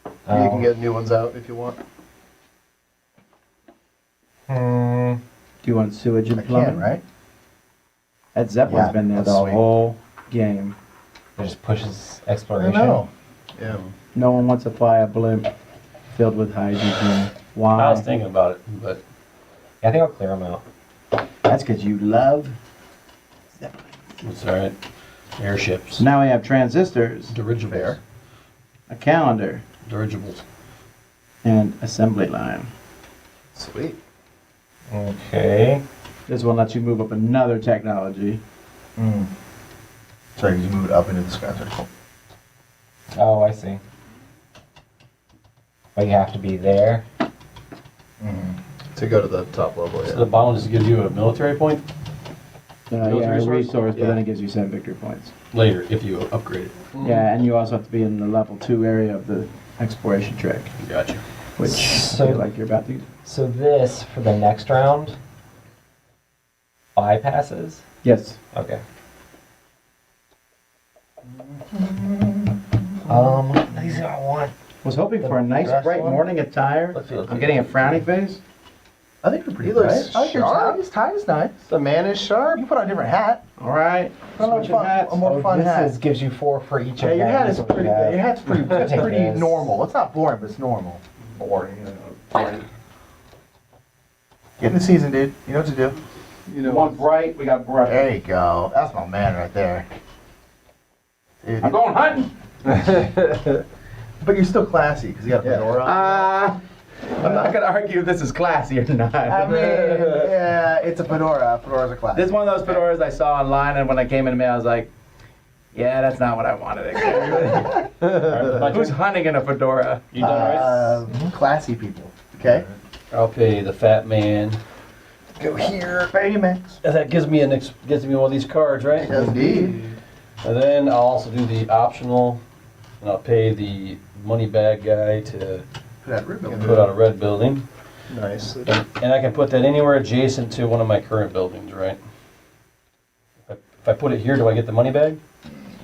You can get new ones out if you want. Hmm. Do you want sewage and I plumbing? can, right? That Zeppelin's Yeah, been there the that's sweet. whole game. It just pushes I exploration. know. Yeah. No one wants to fly a blimp filled with hydrogen. Why? I was thinking about it, but Yeah, I think I'll clear them out. That's because you love Zeppelin. it's all right. Airships, So now we have transistors, dirigibles, a calendar, dirigibles. and assembly line. Sweet. Okay. This one lets you move up another technology. Mm. Sorry, you move it up into the scrap circle. Oh, I see. But you have to be there. To go to the top level, So yeah. the bottom just gives you a military point Yeah, Those a resources? resource, but Yeah. then it gives you 7 victory points. later if you upgrade it. Yeah, and you also have to be in the level 2 area of the exploration trick, Gotcha. which So- I feel like you're about to. So this, for the next round, bypasses? Yes. Okay. These are I want. Was hoping for a nice Last bright one? morning attire. Let's see, let's I'm see. getting a frowny face. I think you're pretty He looks bright. I like your sharp. tie. His tie is nice. The man is sharp. You put on a different hat. All right. Put on Switching hats. a more fun this hat. gives you 4 for each Yeah, of your them. hat That's is what we pretty. have. Your hat's pretty. It's Take pretty this. normal. It's not boring, but it's normal. Boring. Get in the season, dude. You know what to do. You know, One bright, we got bright. There you go. That's my man right there. Dude, I'm going hunting. but you're still classy because you got a fedora on. I'm not gonna argue if this is classy or not. I mean, yeah, it's a fedora. Fedoras are classy. This is one of those fedoras I saw online, and when I came in the mail, I was like, "Yeah, that's not what I wanted." Alright, Who's hunting in a fedora? You done right? Classy people. Okay. I'll pay the fat man. Go here. Pay Max. And that gives me gives me one of these cards, right? Indeed. And then I'll also do the optional, and I'll pay the money bag guy to put out a red building. nice. And I can put that anywhere adjacent to one of my current buildings, right? If I put it here, do I get the money bag?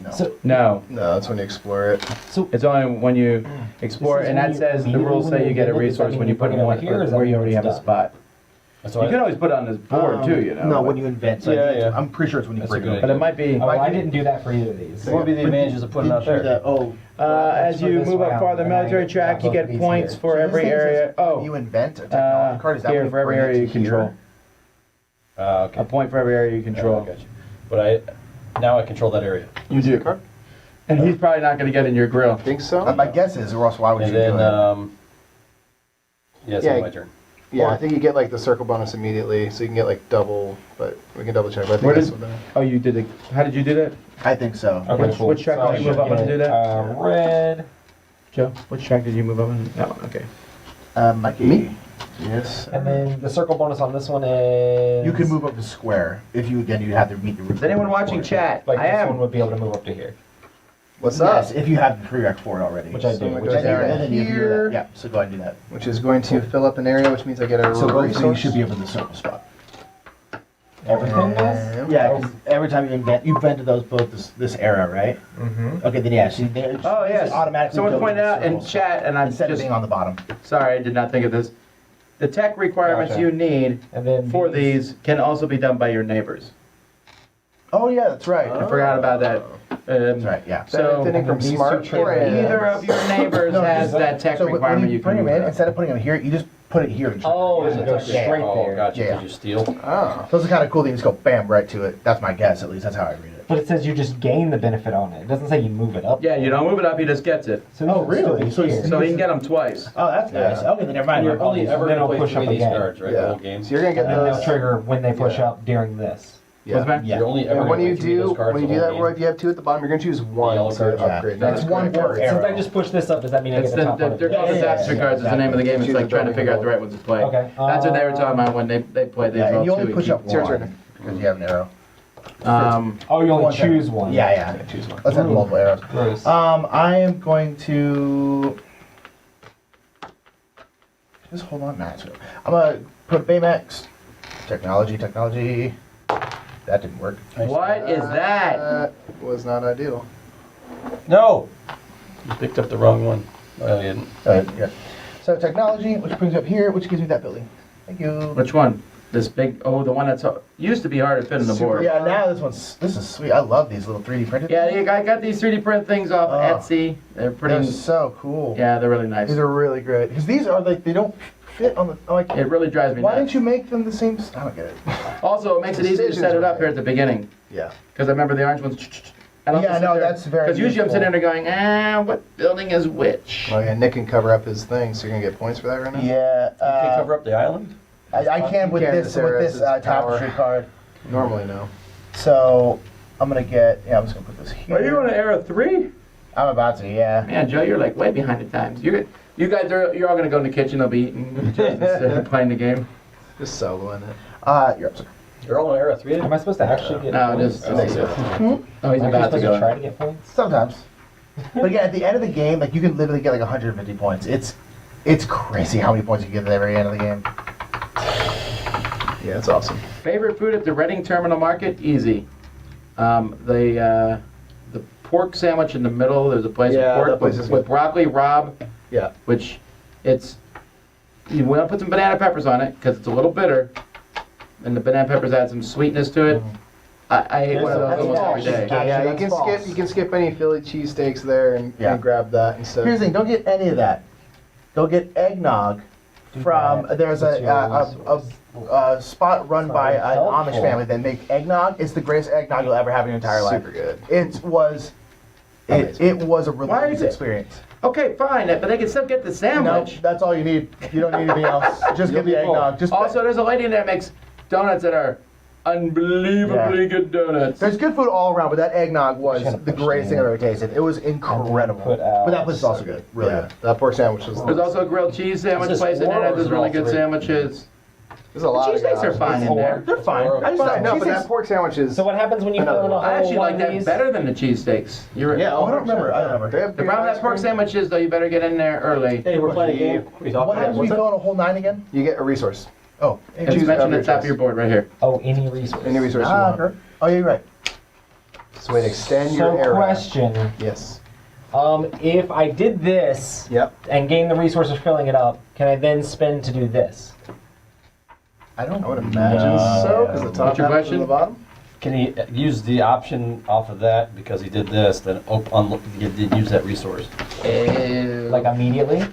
No. So, No, No, that's when you explore it. it's only when you explore, This is and when that you says the rules say you get a resource when you put in one Here, is that where you when already it's have a done? spot. So You can always put it on this board too, you know. No, but- when you invent. So Yeah, I think yeah. I'm pretty sure it's when you That's bring a it good up. But it might be. oh, I didn't do that for either of these. What would be the advantages of putting it out there? As you move up farther military track, you get points for every area. You invent a technology card. Is that when here you for every bring it area to you control. Okay. A point for every area you control. Gotcha. But now I control that area. You do. Card? And he's probably not going to get in your grill. Think so? My guess is, or else why would And you do then, it? yeah, it's Yeah. my turn. Yeah, I think you get like the circle bonus immediately, so you can get like double, but we can double check. But I think Where that's did- what Oh, you did it. How did you do that? I think so. Okay, cool. Which track So did I you move should up on to get, do that? Red. Joe, which track did you move up on? That one, okay. Mikey. Me? Yes. And then the circle bonus on this one is. You can move up to square. If you again, you'd have to meet the rules. Is anyone watching chat? Like I this am. one would be able to move up to here. What's up? Yes, if you have the prereq for it already. Which I do. So I'm Which gonna is go there, down and then you can do here, that. Yeah, so go ahead and do that. which is going to fill up an area, which means I get a So both of you resource. should be able to circle spot. Everything is? And- Yeah, 'cause every time you invented those both this era, right? Mm-hmm. Okay, then yeah, see, they Oh yes. automatically. Someone build pointed out in circles chat, and I'm instead of just being on the bottom. sorry, I did not think of this. The tech requirements Gotcha. you need And then for these can also be done by your neighbors. Oh yeah, that's right. I forgot about that. That's right, yeah. So Benefiting from these two smart triggers. friends. either of your neighbors No, has that tech So when requirement. you You bring can them in, move instead of putting them here, you just put it here. And trigger Oh, it. it goes straight Oh, there. gotcha. Yeah. Did you steal? Oh. So it's kind of cool that you just go bam right to it. That's my guess, at least. That's how I read it. But it says you just gain the benefit on it. It doesn't say you move it up. Yeah, you don't move it up, he just gets it. So Oh, this is really? still So here. So he can get them twice. Oh, that's nice. Okay, then never mind. You're only ever then going to it'll play push 3 up of these again. cards, right? Yeah. The whole game. So you're gonna get And then they'll those. trigger when they push Yeah. up during this. Yeah. What's that? Yeah. You're only ever And when gonna you play 3 of do those cards when you the do whole that, game. Roy, if you have 2 at the bottom, you're gonna choose 1 yellow to cards. upgrade. That's that. one per Since arrow. I just pushed this up, does that mean I It's get the top one? they're called the Yeah, tapestry yeah, cards. Is the name of the game. It's Choose like the trying to figure out the right ones to play. Okay. That's what they were talking about when they played. They Yeah, and rolled you only two push and up It's your one turn. because you have an arrow. Oh, you only One turn. choose one. Yeah, yeah. Choose one. Let's have multiple arrows. Gross. I am going to just hold on, Max. I'm gonna put Baymax. Technology. That didn't work. What is that? That was not ideal. No! You picked up the wrong one. Oh, you didn't. Yeah. So technology, which brings me up here, which gives me that building. Thank you. Which one? This big? Oh, the one that's used to be hard to fit in the board. Yeah, now this is sweet. I love these little 3D printed. Yeah, things. I got these 3D print things off Oh. Etsy. They're They're pretty. so cool. Yeah, they're really nice. These are really great because these are like they don't fit on the like. It really drives me Why nuts. didn't you make them the same? I don't get it. Also, it makes it easy to Decisions set it were up here made. at the beginning. Yeah. Because I remember the orange ones. Yeah, no, that's very Because usually I'm useful. sitting there going, what building is which? Oh yeah, Nick can cover up his thing, so you're gonna get points for that right now. Yeah. You can cover up the island? I can with You can this with Sarah's tapestry power. card. Normally no. So I'm gonna get. Yeah, I'm just gonna put this here. Are you on Era 3? I'm about to. Yeah. Man, Joe, you're like way behind the times. You guys you're all gonna go in the kitchen. They'll be eating, just playing the game. Just soloing it. You're up, sir. You're all in Era 3? Am I supposed to actually get No, points? just. I think so. Oh, he's Am I about to supposed to try go. to get points? Sometimes. But again, at the end of the game, like you can literally get like 150 points. It's crazy how many points you get at the very end of the game. Yeah, it's awesome. Favorite food at the Reading Terminal Market? Easy. The pork sandwich in the middle. There's a place Yeah, with that pork place with, is with good. broccoli rabe, Yeah. which you want to put some banana peppers on it because it's a little bitter, and the banana peppers add some sweetness to it. I eat one of those That's almost every false. day. Yeah, Yeah, you that's can false. skip any Philly cheesesteaks there and grab that instead. Here's the thing: don't get any of that. Go get eggnog from. There's a spot run by an helpful. Amish family that make eggnog. It's the greatest eggnog you'll ever have in your entire life. Super good. It was a Why religious is it- experience. Okay, fine, but they can still get the No, sandwich. that's all you need. You don't need anything else. Just get the eggnog. Just Also, there's a lady in there that makes donuts that are unbelievably good donuts. there's good food all around, but that eggnog was Just gonna the push greatest it thing in. I've ever tasted. It was incredible. put out But that place is also good. Really Yeah, good. that pork sandwich was. There's also a grilled cheese sandwich Is this place in there four that or does is it really all good three? sandwiches. There's a lot of Cheesesteaks are options. fine in there. They're fine. I just No, but cheesesteaks- that pork sandwich is. So what happens when you Another fill in a one. whole I actually one like of that these? better than the cheesesteaks. Yeah, I don't remember. I don't remember. They have The good problem with ice that pork cream. sandwich is, though, you better get in there early. Hey, we're playing a game. We thought What happens when you fill in a whole 9 again? You get a resource. Oh, It's Choose mentioned of at the top of your your board right here. Oh, any resource. Any resource you ah, want. okay. Oh, yeah, you're right. It's a way to extend your So area. question, Yes. if I did this Yep. and gain the resource of filling it up, can I then spend to do this? I don't. I would imagine so, because the top What's your half and question? the bottom. Can he use the option off of that because he did this, then you did use that resource? Like immediately?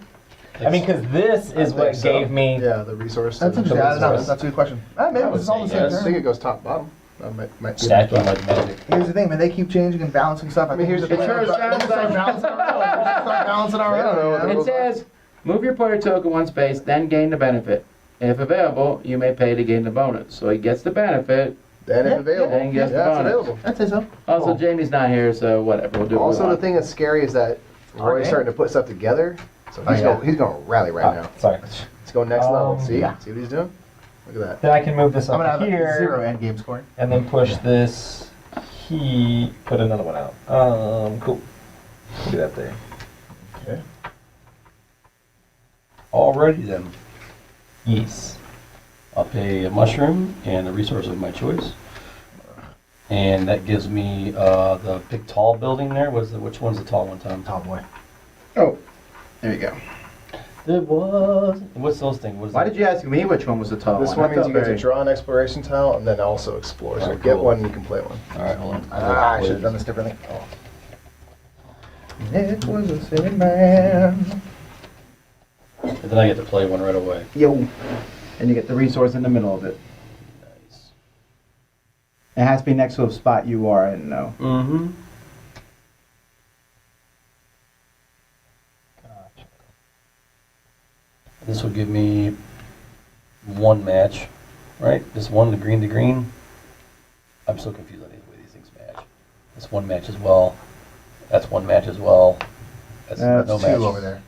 I mean, because this is I what think so. gave me. Yeah, the resource. That's and interesting. the I don't know. resource. That's a good question. Maybe I would it's all the say same yes. I turn. think it goes top bottom. That might be Stacking like magic. Here's the thing, man. They keep changing and balancing stuff. I mean, think here's we the should thing. start It sure sounds balancing our own. We should start balancing our I don't know own. what you know? It says, move your player token one space, then gain the benefit. If available, you may pay to gain the bonus. So he gets the benefit. Then Yeah, if available. yeah, and Yeah, gets the it's bonus. available. I'd say so. Also, Cool. Jamie's not here, so whatever. We'll do what we Also, the want. thing that's scary is that Roy's Okay. starting to put stuff together. So Oh, he's yeah. going to rally right now. Sorry. He's going next level. See? yeah. See what he's doing? Look at that. Then I can move this I'm gonna up have here. 0 end game scoring. And then push this. Put another one out. Cool. Do that there. Okay. Alrighty then. Yes. I'll pay a mushroom and a resource of my choice. And that gives me the big tall building there. Which one's the tall one, Tom? Oh boy. Oh, there you go. There was. What's those things? What is Why that? did you ask me which one was the tall This one? one means I you felt get to very- draw an exploration tile and then also explore. So Oh, get cool. one, you can play one. All right, hold on. I should have done this differently. Oh. It was a silly man. And then I get to play one right away. Yo. And you get the resource in the middle of it. Nice. It has to be next to a spot you are in, though. Mm-hmm. Gotcha. This will give me one match, right? This one, the green to green. I'm so confused on the way these things match. This one match as well. That's one match as well. That's That's no Two match. over there.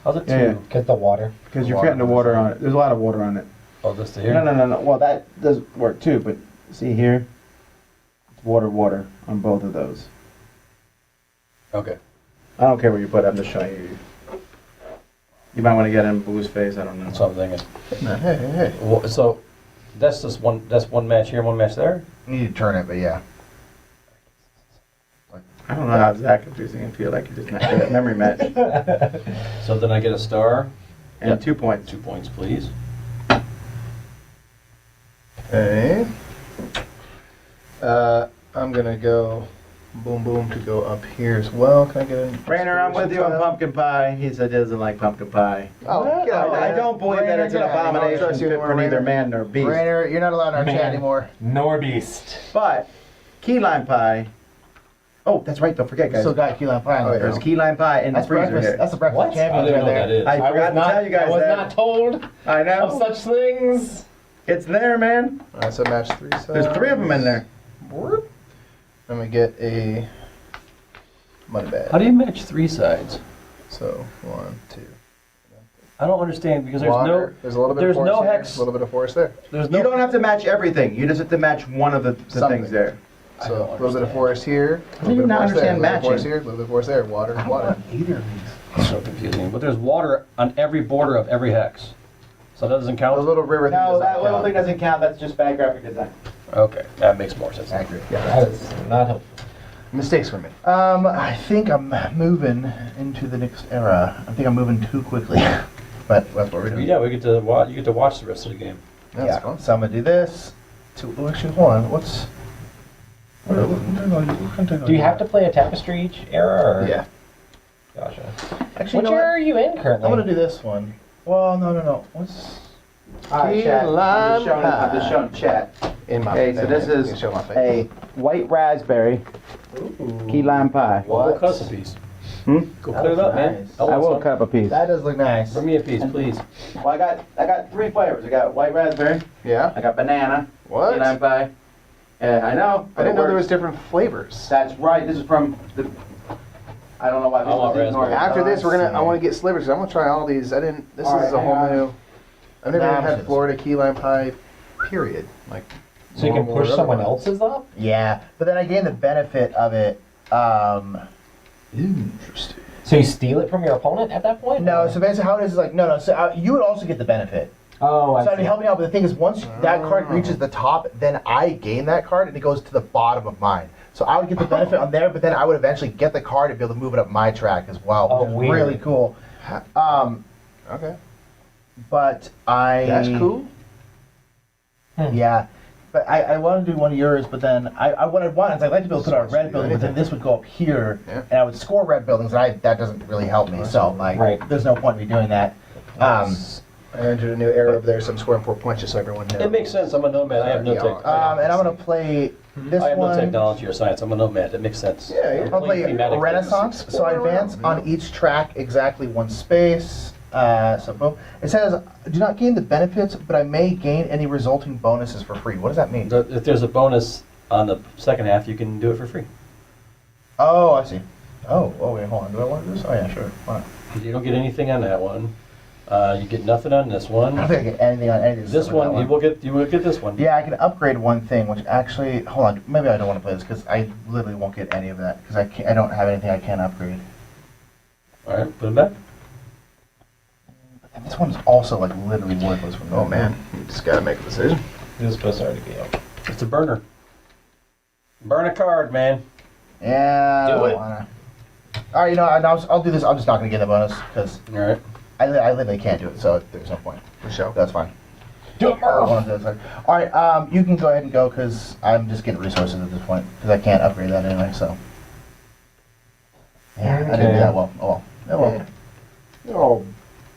How's it two? Yeah, yeah. Get the water. Because you're getting the water on it. There's a lot of water on it. Oh, this to here? No. Well, that does work too, but see here? It's water on both of those. Okay. I don't care what you put, I'm just showing you. You might want to get in Boo's face, I don't know. That's what I'm thinking. Hey. Well, so that's just one. That's one match here, one match there. You need to turn it, but yeah. I don't know how it's that confusing. I feel like you just a memory match. So then I get a star. And Yep. 2 points. 2 points, please. Okay. I'm gonna go boom boom to go up here as well. Can I get a Rainer, I'm with you on pumpkin pie. He said he doesn't like pumpkin pie. Oh, get out of I there. don't believe that Rainer, it's an get out of here. I don't abomination trust you fit anymore, for neither Rainer. man nor beast. Rainer, you're not allowed in our chat Man. anymore. Nor beast. But key lime pie. Oh, that's right. Don't forget, guys. Still got key lime pie on Oh, there. yeah. There's key lime pie in the That's freezer breakfast. here. That's the breakfast What? I champions don't right know what that there. is. I forgot to tell you guys I was that. not told I know. of such things. It's there, man. Alright, so match 3 sides. There's 3 of them in there. Whoop. Then we get a money bag. How do you match 3 sides? So 1, 2. I don't understand because there's Water. There's a little bit there's of forest no here, hex. A little bit of forest there. There's no. You don't have to match everything. You just have to match one of the Something. things there. I So don't a little bit of understand. forest here. I do not understand A little bit of forest matching. here. A little bit of forest there. Water. Water. Either of these. It's so confusing. But there's water on every border of every hex. So that doesn't The count? little river thing. No, does that not little count. thing doesn't count. That's just bad graphic design. Okay, that makes more sense. Accurate. That is not helpful. Mistakes for me. I think I'm moving into the next era. I think I'm moving too quickly. But that's what we're doing. Yeah, we get to watch. You get to watch the rest of the game. That's yeah. fun. So I'm gonna do this. Oh, actually, hold on. What's? Do you have to play a tapestry each era? Or? Yeah. Gotcha. Actually, Which you know era what? are you in currently? I'm gonna do this one. Well, no. What's? Alright, chat. I'm just showing chat. In my Okay, so this You is can show my face. a white raspberry key lime pie. Well, go cut us a piece. Hmm? Go That cut it was up, man. nice. I I want will some. cut up a piece. That does look nice. Bring me a piece, please. Well, I got 3 flavors. I got white raspberry. Yeah. I got banana. What? Key lime pie. I know. I didn't know there was was. different flavors. That's right. This is from the. I don't know why I want this is ignored. raspberry. After this, we're gonna. I see. want to get slivers. 'Cause I want to try all these. I didn't. This All is right, a whole hang on. new. I've never Nah, had shit. Florida key lime pie. Period. Like. So you can normal push or someone otherwise. else's up? Yeah, but then I gain the benefit of it. Interesting. So you steal it from your opponent at that point? No, Or- so basically how it is like no. So you would also get the benefit. Oh, I So I'd see. be helping out, but the thing is, once that card reaches the top, then I gain that card and it goes to the bottom of mine. So I would get the benefit on there, but then I would eventually get the card and be able to move it up my track as well, Oh, which is weird. really cool. Okay. But I That's cool. Yeah, but I want to do one of yours, but then what I want is I'd like to be able to put out a red building, but then this would go up here, Yeah. and I would score red buildings, and that doesn't really help me. So like, Right. there's no point in me doing that. I entered a new era over there, so I'm scoring 4 points just so everyone knows. It makes sense. I'm a nomad. I have no Yeah. tech. And I'm gonna play this I have no one. technology or science. I'm a nomad. That makes sense. Yeah, you're I'll play Thematic Renaissance, things. so I advance on each track exactly 1 space. So boom. It says, do not gain the benefits, but I may gain any resulting bonuses for free. What does that mean? If there's a bonus on the second half, you can do it for free. Oh, I see. Oh, wait, hold on. Do I want to do this? Oh, yeah, sure. Why not? You don't get anything on that one. You get nothing on this I don't one. think I get anything on any of This stuff like one, that you will get this one. Yeah, I can upgrade one thing, which actually, hold on, maybe I don't want to play this because I literally won't get any of that because I don't have anything I can upgrade. All right, put it back. And this one's also like literally worthless for me. Oh man, you just gotta make a decision. This is supposed to already be out. It's a burner. Burn a card, man. Yeah. I Do don't it. wanna. All right, I'll do this. I'm just not gonna get the bonus because All right. I literally can't do it, so there's no point. For sure. That's fine. Do it, I Murph! wanna do this. All right, you can go ahead and go because I'm just getting resources at this point because I can't upgrade that anyway. So. Yeah, I didn't do that well. Oh well. Oh well. They'll all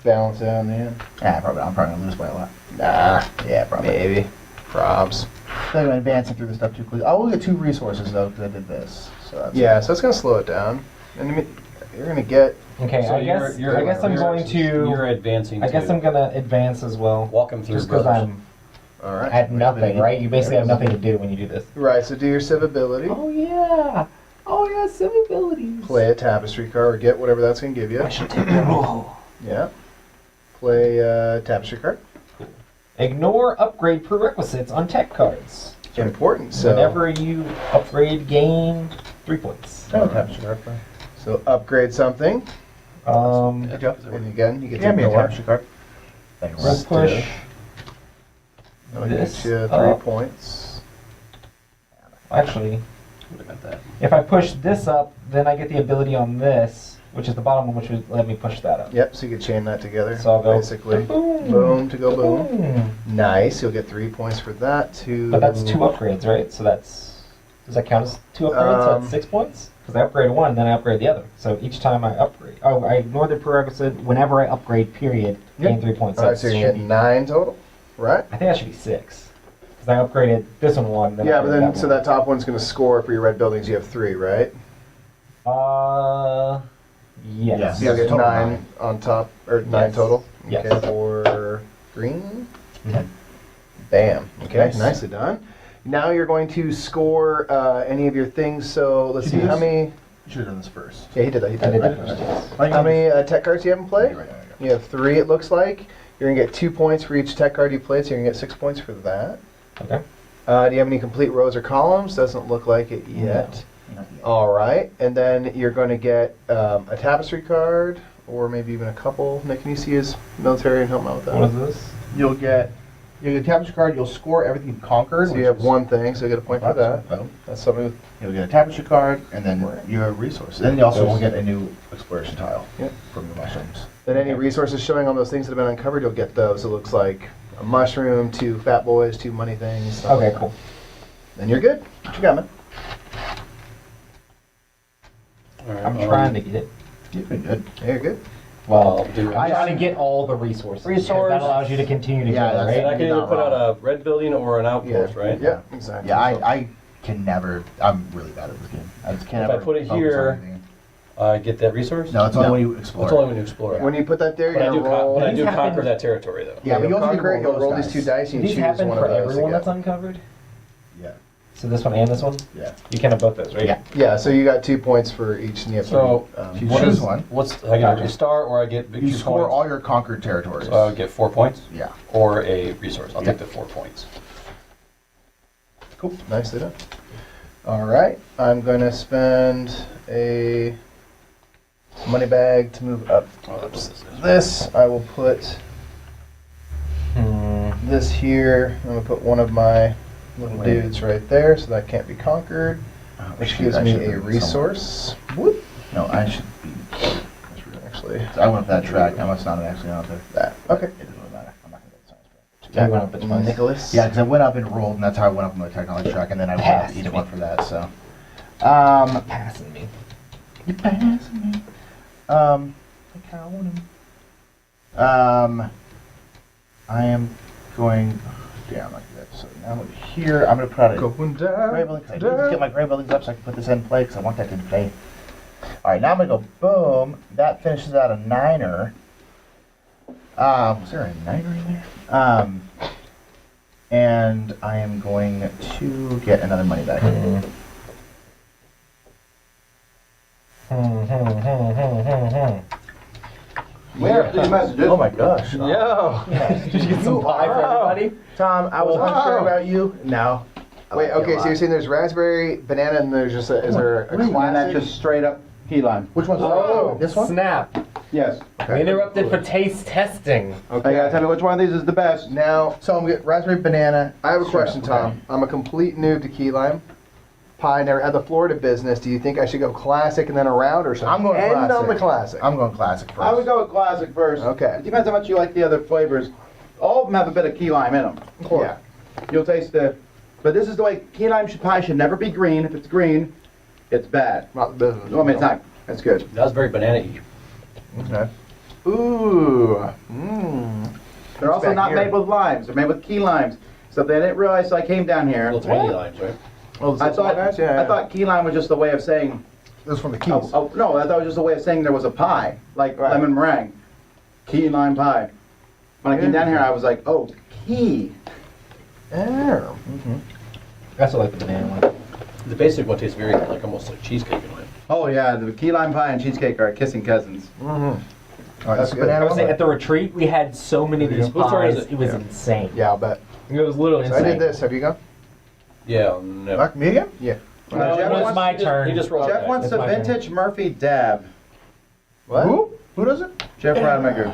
balance out in the end. Yeah, I'm probably gonna lose by a lot. Nah, Yeah, probably. maybe. Probs. I think I'm advancing through this stuff too quickly. I will get 2 resources though because I did this. So that's Yeah, so it's gonna slow it down. And I mean, you're gonna get. Okay, So I guess I'm going You're to. advancing. I guess to I'm gonna advance as well. walk him through. Just because brothers. I'm All right. at nothing, right? You basically have nothing to do when you do this. Right. So do your civ ability. yeah. Oh yeah, civ abilities. Play a tapestry card or get whatever that's gonna give you. I should take the roll. Yeah. Play a tapestry card. Ignore upgrade prerequisites on tech cards. Important. So. Whenever you upgrade, gain 3 points. Oh, tapestry card. So upgrade something. Yeah, job. is it And again, you get Give to me a ignore. tapestry card. Thanks. Roll push. That'll This get you 3 up. points. Actually, Would have meant that. if I push this up, then I get the ability on this, which is the bottom one, which would let me push that up. Yep. So you can chain that together. So I'll go basically. boom. Boom to go boom. Boom. Nice. You'll get 3 points for that too. But that's 2 upgrades, right? So that's, does that count as 2 upgrades? So that's 6 points? Because I upgrade one, then I upgrade the other. So each time I upgrade, I ignore the prerequisite. Whenever I upgrade, period, gain 3 points. All right. So that you should get be- 9 total. Right. I think that should be 6. Because I upgraded this one. Then Yeah, but then so one. that top one's going to score for your red buildings. You have 3, right? Yes. So you'll get Total 9 9. on top, or 9 Yes. total. Yes. Okay, for green. Mhm. Bam. Okay, Nice. nicely done. Now you're going to score any of your things. So let's Did see you do how this? many. You should have done this first. Yeah, he did that. He I did did that. that first. How many tech cards do you have in play? Right. You have 3, it looks like. You're going to get 2 points for each tech card you played, so you're going to get 6 points for that. Okay. Do you have any complete rows or columns? Doesn't look like it yet. Not yet. All right, and then you're going to get a tapestry card, or maybe even a couple. Nick, can you see his military and help him out with that? What is this? You'll get a tapestry card. You'll score everything you've conquered. So which you have is- 1 thing, so you get a point for that. Boom. That's something with, You'll get a tapestry card, and then Right. your resources. Then you also Those- will get a new exploration tile Yep. from the mushrooms. then any resources showing on those things that have been uncovered, you'll get those. It looks like a mushroom, 2 fat boys, 2 money things. stuff Okay, like that. cool. Then you're good. What you got, man? All right, I'm trying to get it. You've been good. Yeah, you're good. Well, I'm trying to get all the resources. because Resource. That allows you to continue to Yeah, go, that's- And I right? can You're either not put out wrong. a red building or an outpost, right? Yeah, exactly. Yeah, So- I can never. I'm really bad at this game. I just can't If I ever put it focus on here- anything. Get that resource? No, it's only No. when you explore. It's only when you explore it. When you put that there, But I you're do, going to roll. but I These do happen- conquer that territory, though. Yeah, but you'll you also conquer it, can you'll roll roll those these 2 dice. dice Do and you these choose happen one for of those. to everyone get. that's uncovered? Yeah. So this one and this one? Yeah. You can have both those, right? Yeah. Yeah, so you got 2 points for each, and you have So, 3. You choose one. What's I get Gotcha. a star or I get You victory score points? all your conquered territories. So I would get 4 points Yeah. or a resource. I'll Yeah. take the 4 points. Cool. Nicely done. All right, I'm going to spend a money bag to move up. This I will put this here. I'm going to put one of my little Wait. dudes right there, so that can't be conquered, Oh, which shoot, gives I me should a have been resource. somewhere. No, I should be. Actually, I went up that track. I must not have actually gone up there. that. Okay. It doesn't really matter. I'm not gonna get the science Yeah, you went up it twice. Nicholas. Yeah, because I went up and rolled, and that's how I went up on my technology track, and then I went up Passed each me. one for that. So, Passing me. you're passing me. I count 'em. I am going. Yeah, I'm not gonna do that. So now here, I'm gonna put out a Going gray down. building. I need to get my gray buildings up so I can put this in play because I want that in play. All right, now I'm gonna go boom. That finishes out a 9er. Was there a 9er in there? And I am going to get another money back. Where? These messages. Oh my gosh. Yo. Did you get some pie for everybody? Tom, I was Wow. unsure about you. No. I Wait, like you a okay, so lot. you're saying there's raspberry, banana, and there's just a, is there a And that's classic? just straight up key lime. Which one's Oh, this one? Snap. Yes. We interrupted for taste testing. I gotta tell me which one of these is the best. Now, So I'm gonna get raspberry banana. I have a Sure, question, okay. Tom. I'm a complete noob to key lime pie. Never had the Florida business. Do you think I should go classic and then around, or should I I'm going end classic. on the classic? I'm going classic first. I would go with classic first. Okay. It depends how much you like the other flavors. All of them have a bit of key lime in them. Yeah. You'll taste the, but this is the way key lime pie should never be green. If it's green, it's bad. Not the business. Well, I mean, it's not. That's good. That was very banana-y. Okay. Ooh. They're also back not here. made with limes. They're made with key limes. So they didn't realize. So I came down here. Little tiny limes, right? Oh, I thought yeah. I thought key lime was just a way of saying. This is from the keys. Oh, no, I thought it was just a way of saying there was a pie, like Right. lemon meringue, key lime pie. When I came down here, I was like, oh, key. Oh. I also like the banana one. The basic one tastes very like almost like cheesecake in a way. Oh yeah, the key lime pie and cheesecake are kissing cousins. All right, That's that's good. I banana was saying, one. at the retreat, we had so many of these Whose turn is pies. it? It was Yeah. insane. Yeah, I'll bet. It was literally So I insane. did this. Have you gone? Yeah, no. Back me again? Yeah. No, Jeff it's wants- my he just- turn. He just rolled Jeff back. wants It's the my turn. vintage Murphy dab. What? Who does it? Jeff Rademacher.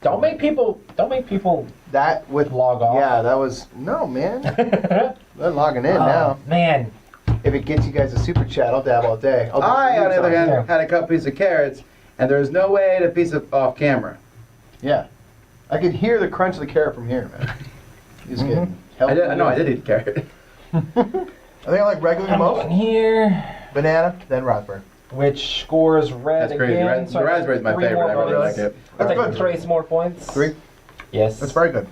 Don't make people That with log off. Yeah, that was no man. They're logging in now. Man, If it gets you guys a super chat, I'll dab all day. I'll I, on the other hand, Yeah. had a couple pieces of carrots, and there's no way to piece it off camera. Yeah, I could hear the crunch of the carrot from here, man. He's getting I healthy. did eat carrot. I think I like regular I'm most. going here, Banana, then raspberry. which scores red That's crazy. again. The raspberry's my favorite. I really like it. I'll take That's good. 3 more points. 3? Yes. That's very good.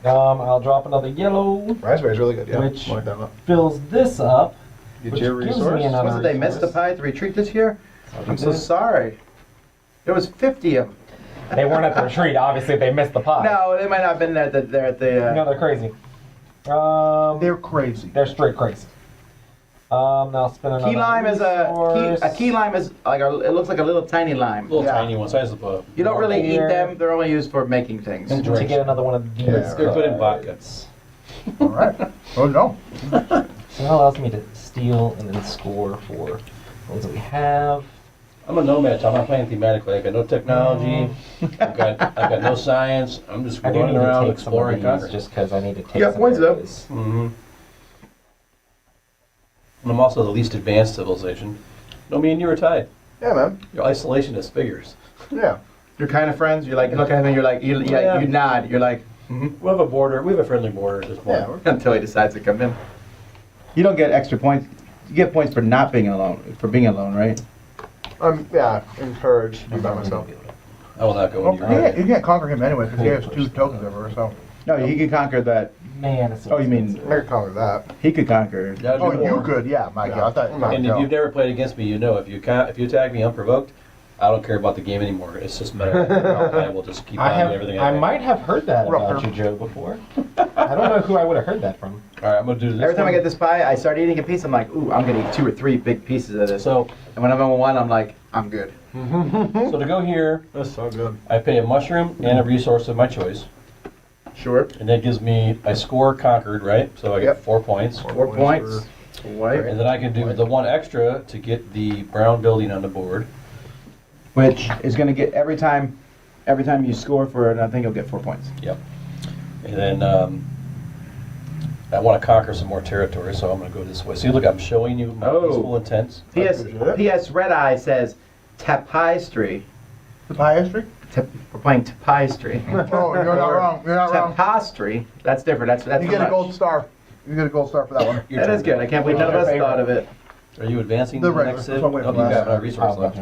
I'll drop another yellow, Raspberry's really good. Yeah, Which- like that one. fills this up. Get which your gives me resource. another- Was it they missed the pie at the retreat this year? I'll do I'm so this. sorry. There was 50 of them. They weren't at the retreat. Obviously, they missed the pie. No, they might not have been there at the. No, they're crazy. They're crazy. They're straight crazy. Now I'll spin another Key lime is resource. a key lime is like it looks like a little tiny lime. Little Yeah. tiny one, size of a. You don't really eat Here. them. They're only used for making things. And to get another one of these. Yeah. They're good in vodka. All right. Oh, no. So that allows me to steal and then score for ones that we have. I'm a nomad, so I'm not playing thematically. I've got no technology. I've got no science. I'm just I do need running to around take some of exploring these countries. just because I need to take You got some points, of though. those. Mm-hmm. And I'm also the least advanced civilization. No, me and you are tied. Yeah, man. Your isolationist figures. Yeah. You're kind of friends. You look at him. You're like you nod. You're like We have a border. We have a friendly border at this point. Yeah. We're, until he decides to come in. You don't get extra points. You get points for not being alone. For being alone, right? yeah, encouraged to be by myself. I will not go Well, into your you can't conquer him anyway because he has 2 tokens of her. So. No, he could conquer that. Man, it's so Oh, you mean- expensive. I could conquer that. He could conquer. Gotta do Oh, you more. could, yeah, Mike. Yeah. I thought. And if you've never played against me, you know if you attack me unprovoked, I don't care about the game anymore. It's just meta. I will just keep on doing everything I do. might have heard that about Rocker. you, Joe, before. I don't know who I would have heard that from. All right, I'm gonna do this. Every time I one. get this pie, I start eating a piece. I'm like, ooh, I'm gonna eat 2 or 3 big pieces of this. So, And when I'm on one, I'm like, I'm good. so to go here, That's so good. I pay a mushroom and a resource of my choice, Sure. and that gives me I score conquered, right? So I get Yep. 4 points, 4 points. White. and then I can do the 1 extra to get the brown building on the board. Which is gonna get every time you score for it, I think you'll get 4 points. Yep. And then I want to conquer some more territory, so I'm going to go this way. See, look, I'm showing you my Oh. peaceful intents. P.S. Red Eye says tapestry. The pie history? We're playing tapestry. Oh, you're not wrong. You're not wrong. Tapestry. That's different. That's You get a much. gold star. You get a gold star for that one. Your That turn. is good. I can't believe none of us thought of it. Are you advancing The to the regular, next that's civ? what I'm waiting Oh, for you last got a time. resource left.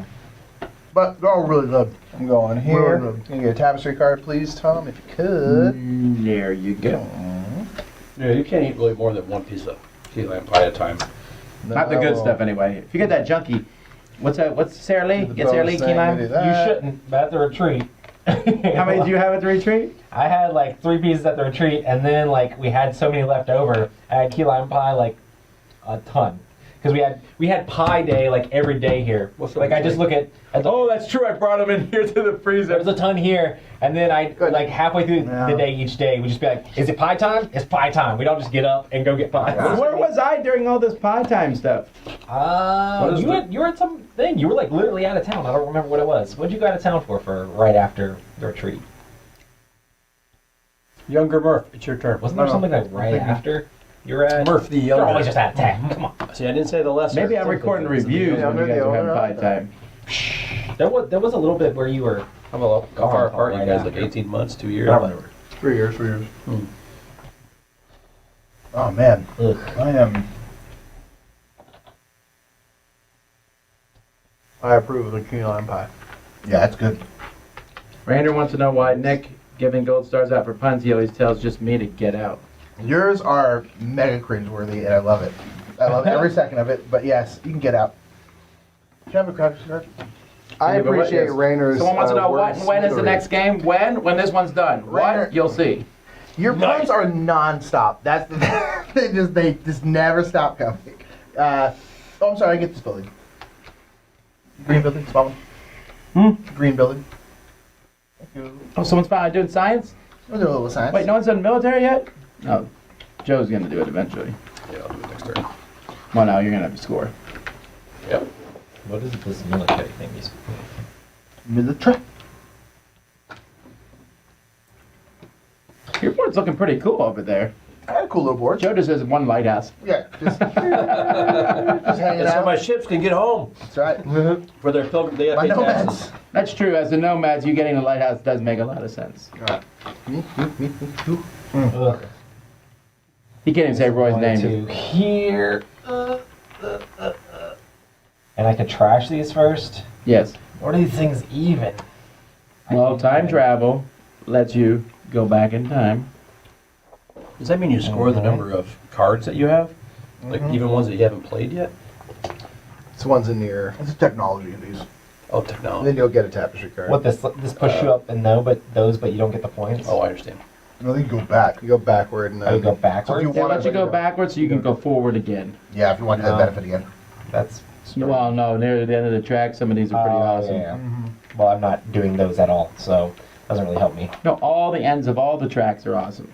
But they're all really good. I'm going here. Really good. Can you get a tapestry card, please, Tom, if you could? There you go. Yeah, you can't eat really more than 1 piece of key lime pie at a time. Not the good stuff, anyway. If you get that junky, what's that? What's Sarah Lee? Get Sarah Lee key lime? You shouldn't, but at the retreat. How many do you have at the retreat? I had like 3 pieces at the retreat, and then like we had so many left over. I had key lime pie like a ton because we had pie day like every day here. What's the Like I just look at Oh, that's true. I brought them in here to the freezer. there's a ton here, and then I Good. like halfway through Yeah. the day each day we just be like, is it pie time? It's pie time. We don't just get up and go get pie. Where was I during all this pie time stuff? What is You were at some thing. You were like literally out of town. I don't remember what it was. What'd you go out of town for right after the retreat? Younger Murph, it's your turn. Wasn't there No, no. something like right after you were at? Murph the You're younger. always just out of town. Come on. See, I didn't say the lesser. Maybe I'm recording reviews when you guys are having pie time. There was a little bit where you were. How far Oh, apart are you right guys? after. Like 18 months, 2 years? Whatever. 3 years, 3 years. Oh, man. Ugh. I am. I approve of the key lime pie. Yeah, that's good. Rainer wants to know why Nick giving gold stars out for puns. He always tells just me to get out. Yours are mega cringeworthy, and I love it. I love every second of it. But yes, you can get out. Can I have a craft card? I Yeah, but what- appreciate yes. Rainer's. Someone wants to know what and when is the wordsmithery. next game? When this one's done. Rainer- What? You'll see. Your puns are non-stop. That's the, they just never stop coming. Oh, I'm sorry. I get this building. Green building, small one. Green building. Thank you. Oh, someone's finally doing science? We'll do a little science. Wait, no one's done military yet? No. Joe's gonna do it eventually. Yeah, I'll do it next turn. Well, now you're gonna have to score. Yep. What is this military thing you speak of? Military. Your board's looking pretty cool over there. I had a cool little board. Joe just has one lighthouse. Yeah, just hanging That's so out. my ships can get home That's right. for their pilgrim. They have My to pay taxes. nomads. That's true. As the nomads, you getting a lighthouse does make a lot of sense. Ugh. He can't even say Roy's One, name. two, here. And I could trash these first? Yes. What are these things even? Well, time travel lets you go back in time. Does that mean you score the number of cards that you have? Like even ones that you haven't played yet? It's one's in your. This is technology in these. Oh, Then technology. you'll get a tapestry card. What this push you up and no, but those, but you don't get the points. Oh, I understand. No, they can go back. You go backward and then. I would go backwards. So if you They want let you go backwards so you can go forward again. Yeah, if you want to do that No. benefit again. That's Well, no, near the end of the track, some of these are pretty awesome. Yeah. Well, I'm not doing those at all, so it doesn't really help me. No, all the ends of all the tracks are awesome.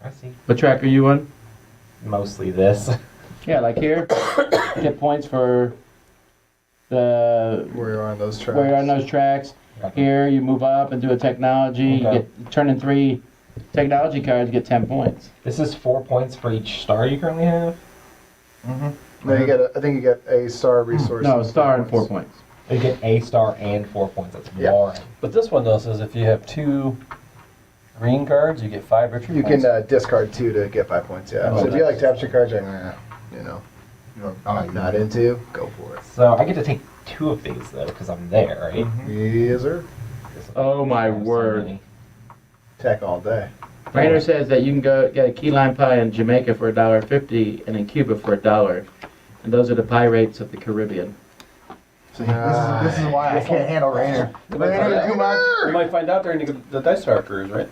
I see. What track are you on? Mostly this. Yeah, like here, get points for the Where you're on those tracks. where you're on those tracks. Here, you move up and do a technology. You Okay. get turn in 3 technology cards, you get 10 points. This is 4 points for each star you currently have. No, you get. I think you get a star resource. No, star and 4 points. You get a star and 4 points. That's Yeah. boring. But this one though says if you have 2 green cards, you get 5 victory You points. can discard 2 to get 5 points. Yeah. Oh, So if you nice. like tapestry cards, you're like, you know, not into, go for it. So I get to take 2 of these though, because I'm there, right? Yes, sir. Oh my So word. many. Tech all day. Rainer says that you can go get a key lime pie in Jamaica for $1.50 and in Cuba for $1. And those are the pie rates of the Caribbean. See, this is why I can't handle Rainer. Rainer too much. You might find out during the Dice Tower cruise, right?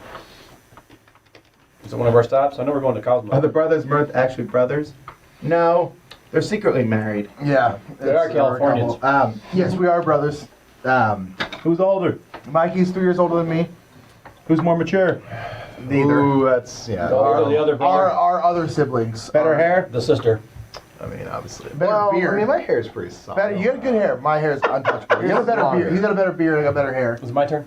Is it one of our stops? I know we're going to Cosmo. Are the brothers Mirth actually brothers? No, they're secretly married. Yeah. They are it's- Californians. Yes, we are brothers. Who's older? Mikey's 3 years older than me. Who's more mature? Neither. Ooh, that's The older the other brother. Our other siblings. Better are- hair? The sister. I mean, obviously. Better well, beard. I mean, my hair's pretty solid. Better, you got good hair. My hair is untouchable. You got a better Longer. beard. He's got a better beard. I got better hair. Is it my turn?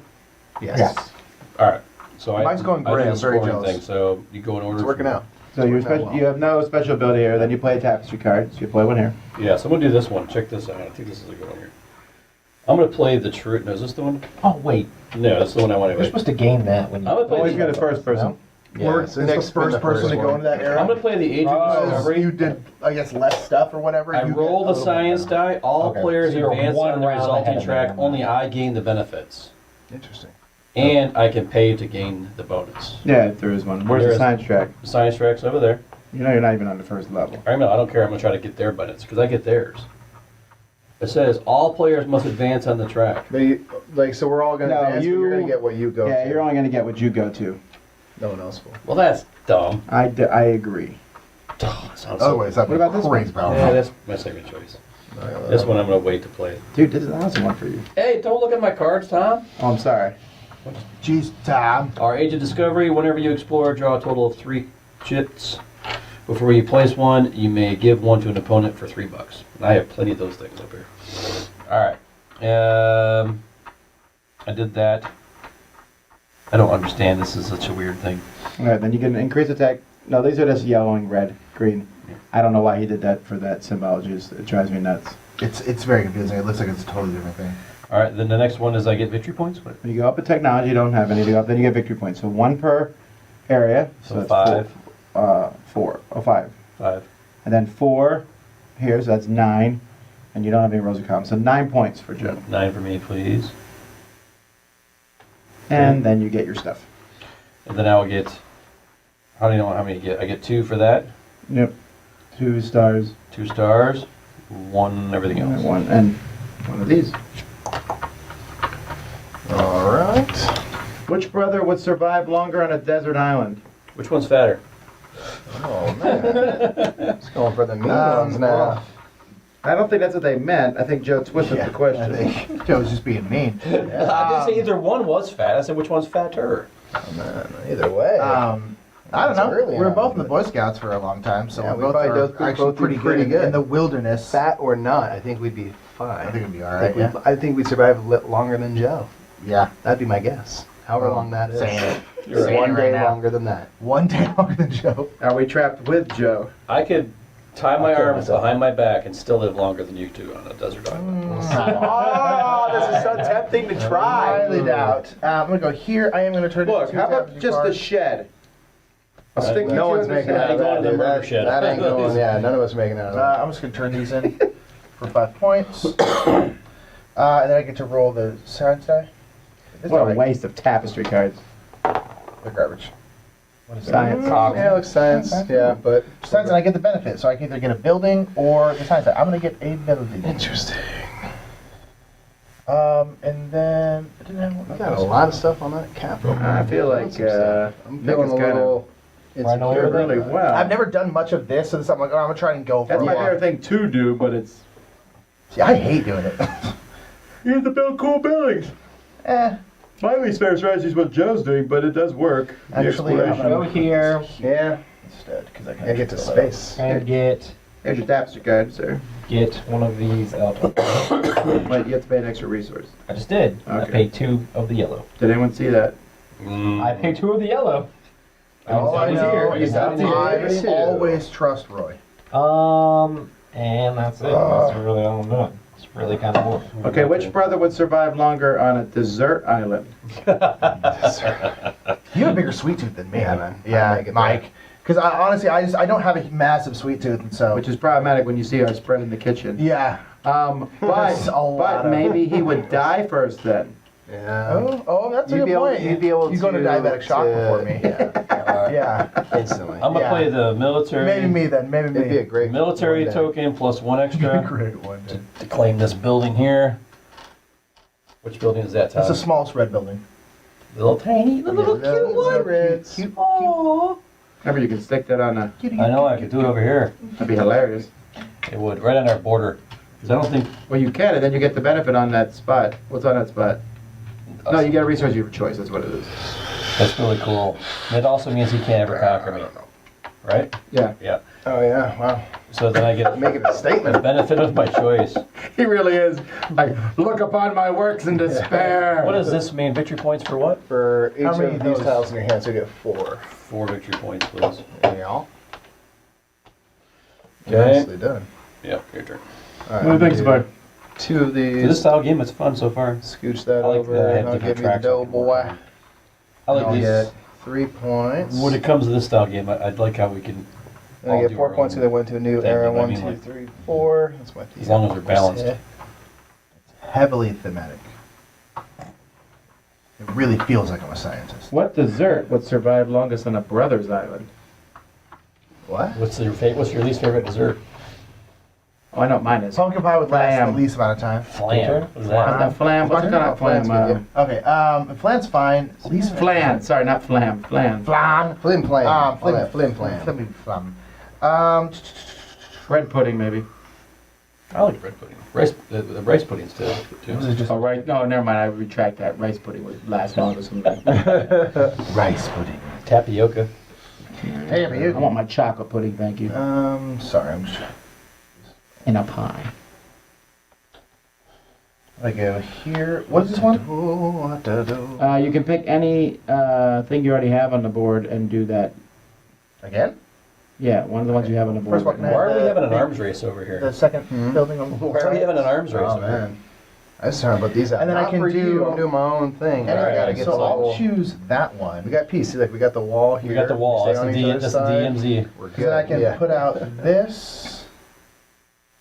Yes. All right. So Mine's going I do gray, the I'm very scoring jealous. thing. So you go in order. It's working from- out. So you're Working out well. you have no special ability here, then you play a tapestry card, so you play one here. Yeah. So I'm gonna do this one. Check this out. I think this is a good one here. I'm gonna play the true. No, is this the one? Oh wait, No, that's the one I want to you're play. supposed to gain that when you. I'm gonna play Always the. get a first person. We're so it's Nick's the first been the person to first go one. into that era. I'm gonna play the Age of Oh, Discovery. You did, I guess, less stuff or whatever. I You roll get- the science die. All Okay, players so you're advance one on the round ahead resulting of me track. on that. Only I gain the benefits, Interesting. and I can pay to gain the bonus. Yeah, there is one. Where's There the is. science track? The science track's over there. You know you're not even on the first level. I don't care. I'm gonna try to get their benefits because I get theirs. It says all players must advance on the track. So we're all gonna No, advance, but you're gonna you- get what you go Yeah, to. you're only going to get what you go to. No one else will. Well, that's dumb. I agree. Oh, it sounds so. Otherwise, that'd What be about this crazy one? powerful. Yeah, that's my second choice. This one I'm gonna wait to play. Dude, this is an awesome one for you. Hey, don't look at my cards, Tom. Oh, I'm sorry. Jeez, Tom. Our Age of Discovery. Whenever you explore, draw a total of 3 chits. Before you place one, you may give one to an opponent for $3. And I have plenty of those things up here. All right. I did that. I don't understand. This is such a weird thing. All right, then you can increase attack. No, these are just yellow and red, green. I don't know why he did that for that symbology. It drives me nuts. It's very confusing. It looks like it's a totally different thing. All right. Then the next one is I get victory points. What? When you go up in technology, you don't have any. You go up, then you get victory points. So 1 per area. So that's 5. 4. Oh, 5. 5. And then 4 here, so that's 9. And you don't have any rows of columns. So 9 points for Joe. 9 for me, please. And then you get your stuff. And then I will get. How do you know how many you get? I get 2 for that. Yep. 2 stars. 2 stars. 1 everything else. And one of these. All right. Which brother would survive longer on a desert island? Which one's fatter? Oh man, it's going for the mean ones now. well, I don't think that's what they meant. I think Joe twisted the question. I think Joe's just being mean. I didn't say either one was fat. I said which one's fatter. Oh, man, either way. I don't That's know. early We were on, both in the but- Boy Scouts for a long time, so Yeah, we we both probably are both actually did pretty pretty good good. in the wilderness. Fat or not, I think we'd be fine. I think it'd be all I right. think Yeah. I think we'd survive a little longer than Joe. Yeah. That'd be my guess. However long that is. Saying it. You're Saying right. it One right day now. longer than that. One day longer than Joe. Are we trapped with Joe? I could tie my I'll kill arms myself. behind my back and still live longer than you two on a desert island. Oh, this is so tempting to try. Highly doubt. I'm gonna go here. I am gonna turn. Look, into how about tapestry just the cards. shed? I'll stick No you one's two in the making shed. out of Going that, to the dude. murder That, shed. that ain't going. Yeah, none of us are making out of that. I'm just gonna turn these in for 5 points. And then I get to roll the science die. It's What a alright. waste of tapestry cards. They're garbage. What is Science. Yeah, it looks science. Yeah, but Science, and I get the benefit, so I can either get a building or the science die. I'm gonna get a building. interesting. And then I didn't have We got a lot of stuff on that capital. I feel like I'm Nick feeling is a kind little. Right now, You're insecure. really well. I've never done much of this, so this, I'm like, oh, I'm gonna try and go for That's a my while. favorite thing to do, but it's See, I hate doing it. you have to build cool buildings. My least favorite strategy is what Joe's doing, but it does work. The Actually, I'm exploration. gonna Go here Yeah, instead because I can and get to space. and get Here's your tapestry card, sir. one of these out. But you have to pay an extra resource. I just did. I Okay. paid 2 of the yellow. Did anyone see that? I paid 2 of the yellow. All I It's know here. is It's that here. I always trust Roy. And that's it. That's really all I'm doing. It's really kind of boring. Okay, which brother would survive longer on a desert island? You have a bigger sweet tooth than me. Yeah, man. Yeah, I'll make it Mike. Because honestly, I don't have a massive sweet tooth, and so Which is problematic when you see our spread in the kitchen. yeah. But A lot of- maybe he would die first then. Yeah. Oh, that's a good point. You'd be able you go to diabetic shock before me. Yeah, Yeah. instantly. I'm gonna Yeah. play the military. Maybe me then. Maybe me. It'd be a great Military one day. token plus 1 extra Great one. Day. to claim this building here. Which building is that, Tom? That's the smallest red building. The little tiny, the little Yeah, cute one. Reds. Cute. Aww. Remember, you can stick that on a. I know, I could do it over here. That'd be hilarious. It would, right on our border. Because I don't think. Well, you can, and then you get the benefit on that spot. What's on that spot? No, you get a resource of your choice. That's what it is. That's really cool. And it also means he can't ever conquer me. Right? Yeah. Yeah. Oh yeah, wow. So then I get Making a the statement. benefit of my choice. He really is. I look upon my works in despair. What does this mean? Victory points for what? For each How many of of these those? tiles in your hand, so you get 4. 4 victory points, please. Yeah. Okay. Nicely done. Yeah, your turn. All right, What do you think, do Spike? 2 of For this these. style game, it's fun so far. Scooch that I like over. that I have and I'll different give you the tracks I dough can work boy. on. I like I'll these. get 3 points. When it comes to this style game, I'd like how we can, And I all get do 4 our points own because I went to a new thing, era. but I 1, mean, 2, like, 3, 4. That's my as long as they're balanced. Yeah. Heavily thematic. It really feels like I'm a scientist. What dessert would survive longest on a brother's island? What? What's your least favorite dessert? Oh, I know what mine is. Pumpkin pie would last Flam. the least amount of time. Flan. What is What's that? that flam? What's it called? Flam's Flam. good, Okay, flan's fine. Least Flan. Sorry, not flam. Flan. Flan. Flim Flam. Flim Flim Flam. Flam. Bread pudding, maybe. I like bread pudding. The rice pudding's too. Oh, right. No, never mind. I retract that. Rice pudding would last longest. Rice pudding. Tapioca. Hey, for I you. want my chocolate pudding, thank you. Sorry, I'm just. In a pie. I go here. What is this one? You can pick any thing you already have on the board and do that. Again? Yeah, one of the ones you have on the board. First one, Why are we The- having an arms race over The here? second building on Why are we having an arms race Oh over here? man. I just heard about these out. And then I Not can for do- you. I'm doing my own thing. And Alright, gotta get so the I'll whole. choose that one. We got peace. See, like we got the wall here. We got the wall. Stay That's on the, each other's that's the side. DMZ. We're Because then I good. can Yeah. put out this.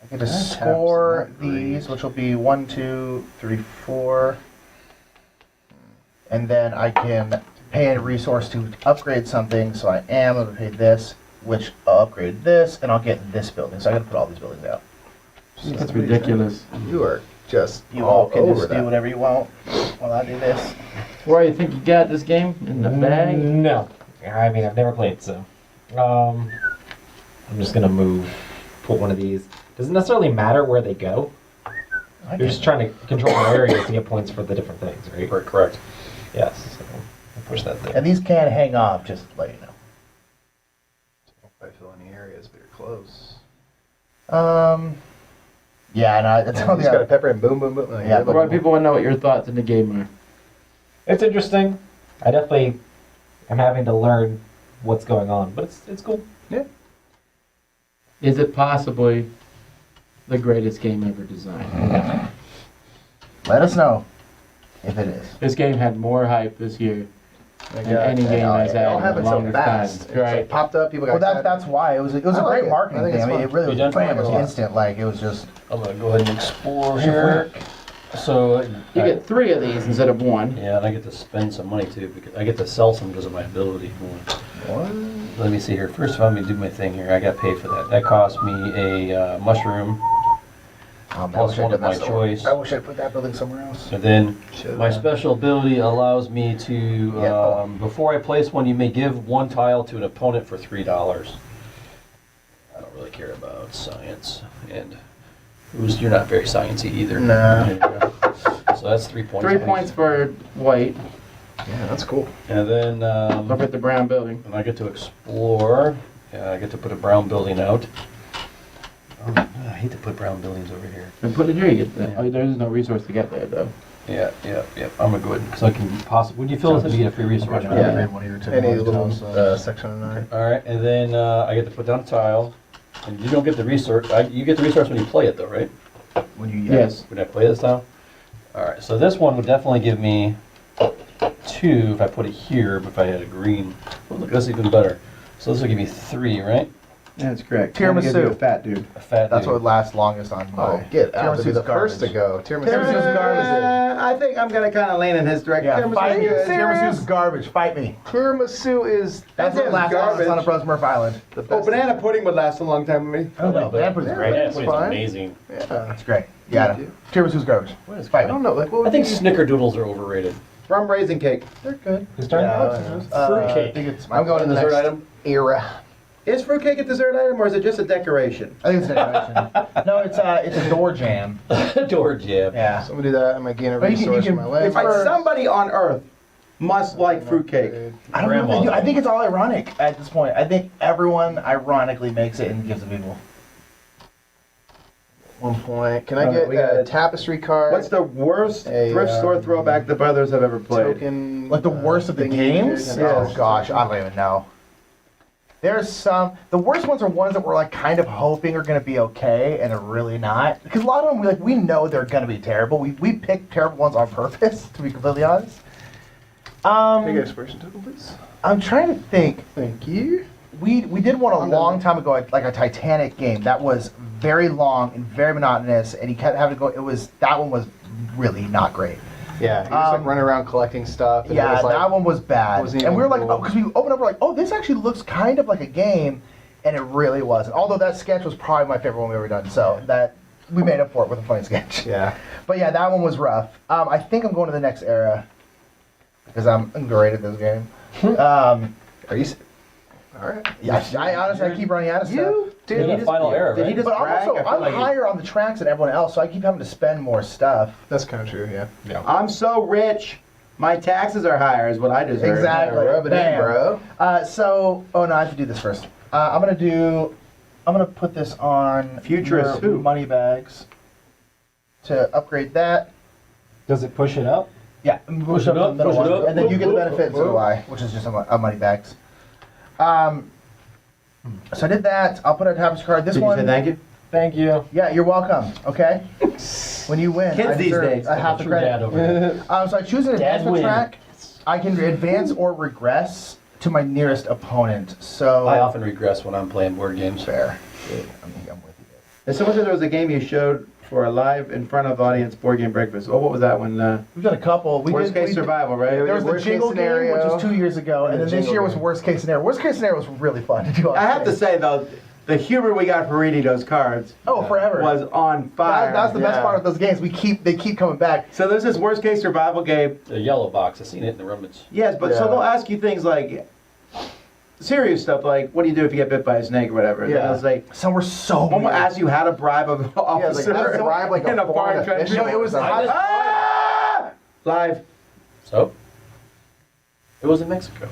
I get to That score tab's not great. these, which will be 1, 2, 3, 4. And then I can pay a resource to upgrade something, so I am going to pay this, which I'll upgrade this, and I'll get this building. So I got to put all these buildings out. That's ridiculous. You are just You all can over just do that. whatever you want while I do this. Where you think you got this game in the bag? No. I mean, I've never played, so. I'm just gonna put one of these. Doesn't necessarily matter where they go. You're just trying to control the areas to get points for the different things, right? Correct. Yes. So I'll push that there. And these can hang off, just to let you know. Don't quite fill any areas, but you're close. Yeah, and I You tell just got to you, pepper and boom, boom, boom. Like, Yeah, you're but Why looking- people want to know what your thoughts in the game are. It's interesting. I definitely am having to learn what's going on, but it's cool. Is it possibly the greatest game ever designed? let us know if it is. This game had more hype this year They than got- any game has They had all in the happen so longest fast. time. It's like popped up, people got Well, excited. that's why. It was a I like great it. marketing I think thing. it's I mean, fun. it really You was, done? bam, it was Yeah. instant. Like, it was just... I'm gonna go ahead and explore here. So You get 3 of these instead of 1. yeah, and I get to spend some money too because I get to sell some because of my ability. What? Let me see here. First, let me do my thing here. I got paid for that. That cost me a mushroom, Oh, man, I Plus wish I'd one of done my that somewhere. choice. I wish I'd put that building somewhere else. and then Should've my done. special ability allows me to Yeah. before I place one, you may give one tile to an opponent for $3. I don't really care about science, and you're not very sciencey either. Nah. There you go. So that's 3 points. 3 points for white. Yeah, that's cool. And then Look at the brown building. and I get to explore. Yeah, I get to put a brown building out. Oh, I hate to put brown buildings over here. And put it here, you get that. Yeah. Oh, there's no resource to get there, though. Yeah. I'm gonna go ahead. So I can possibly. Would you fill this if you get a free resource? Yeah. Yeah. Grade one of your Any technology little tiles, so- section of 9. All right, and then I get to put down a tile, and you don't get the resource. You get the resource when you play it, though, right? When you Yes. When I play this tile. All right, so this one would definitely give me 2 if I put it here. But if I had a green, oh, look, that's even better. So this will give me 3, right? That's correct. Tiramisu. And it gives you a fat dude. A fat. That's dude. what lasts longest on my... Oh, get out. To be Tiramisu's the first to garbage. go. Tiramisu's garbage. I think I'm gonna kind of lean in his direction. Yeah, fight me. you serious? Tiramisu's garbage. Fight me. Tiramisu is That's what lasts longest on a Bros Murph Island. the best. Oh, banana pudding would last a long time with me. Oh, no, that was Yeah, great. Yeah, It's it's fine. amazing. Yeah. That's great. Yeah, Thank you. Tiramisu's garbage. I Fight me. don't know. Like, what would I think you- snickerdoodles are overrated. Rum raisin cake. They're good. Who's turn? Fruitcake. I think it's I'm going to the Dessert next item. era. Is fruitcake a dessert item or is it just a decoration? I think it's decoration. No, it's a door jam. Door jab. Yeah. So I'm gonna do that. I'm gonna gain a But you can- resource you for can- my land. it's like Somebody on Earth must like fruitcake. I don't know. If they Grandma. do. I think it's all ironic at this point. I think everyone ironically makes it and gives it to people. 1 point. Can I Alright, get we got a tapestry card? What's the worst A, thrift store throwback the brothers have ever played? token? Like the worst of the thingy games? majors? Oh gosh, I don't even know. There's some. The worst ones are ones that we're like kind of hoping are going to be okay, and they're really not. Because a lot of them, we know they're going to be terrible. We pick terrible ones on purpose, to be completely honest. Take expiration token, please. I'm trying to think. Thank you. We did one a I'm long done. time ago, like a Titanic game that was very long and very monotonous, and you kept having to go. That one was really not great. Yeah, you just like running around collecting stuff. And it Yeah, was like, that one was bad. wasn't And we were even like, cool. because we opened up, we're like, oh, this actually looks kind of like a game, and it really wasn't. Although that sketch was probably my favorite one we've ever done, so that we made up for it with a funny sketch. Yeah. But yeah, that one was rough. I think I'm going to the next era because I'm great at this game. Are you? All right. Yeah, I honestly I keep running out of stuff. You, You're dude. in the final era, did he right? just But I'm brag? also I feel I'm like higher on the tracks than everyone else, so I keep having to spend more stuff. That's kind of true. Yeah. I'm so rich. My taxes are higher, is what I deserve. Exactly. Rub it in, Bam. bro. Oh no, I have to do this first. I'm gonna put this on Futurist your who? money bags to upgrade that. Does it push it up? Yeah, push up it to the up, middle push it one, up. and then you get the benefit, so do I, which is just a money bags. So I did that. I'll put a tapestry card. This Did you one. say thank you? Thank you. Yeah, you're welcome. Okay. When you win, Kids I these deserve days. half the True dad credit. over here. So I choose an advancement win. track. I can advance or regress to my nearest opponent. So I often regress when I'm playing board games. fair. Good. I'm with you. And someone said there was a game you showed for a live in front of audience board game breakfast. Oh, what was that one? We've done a couple. Worst case survival, right? There was the Worst case jingle game, scenario, which was 2 years ago, and and then the this jingle year was game. worst case scenario. Worst case scenario was really fun to do. On I have to stage. say though, the humor we got for reading those cards Oh, forever. was on fire. That's the best Yeah. part of those games. They keep coming back. So there's this worst case survival game. The yellow box. I've seen it in the rummage. Yes, but so Yeah. they'll ask you things like serious stuff like, what do you do if you get bit by a snake or whatever? And then Yeah. they'll say, Some were so. one will weird. ask you how to bribe an officer how to bribe, like, a in a foreign foreign country. official No, it was or something. Ah! Live. So, it was in Mexico.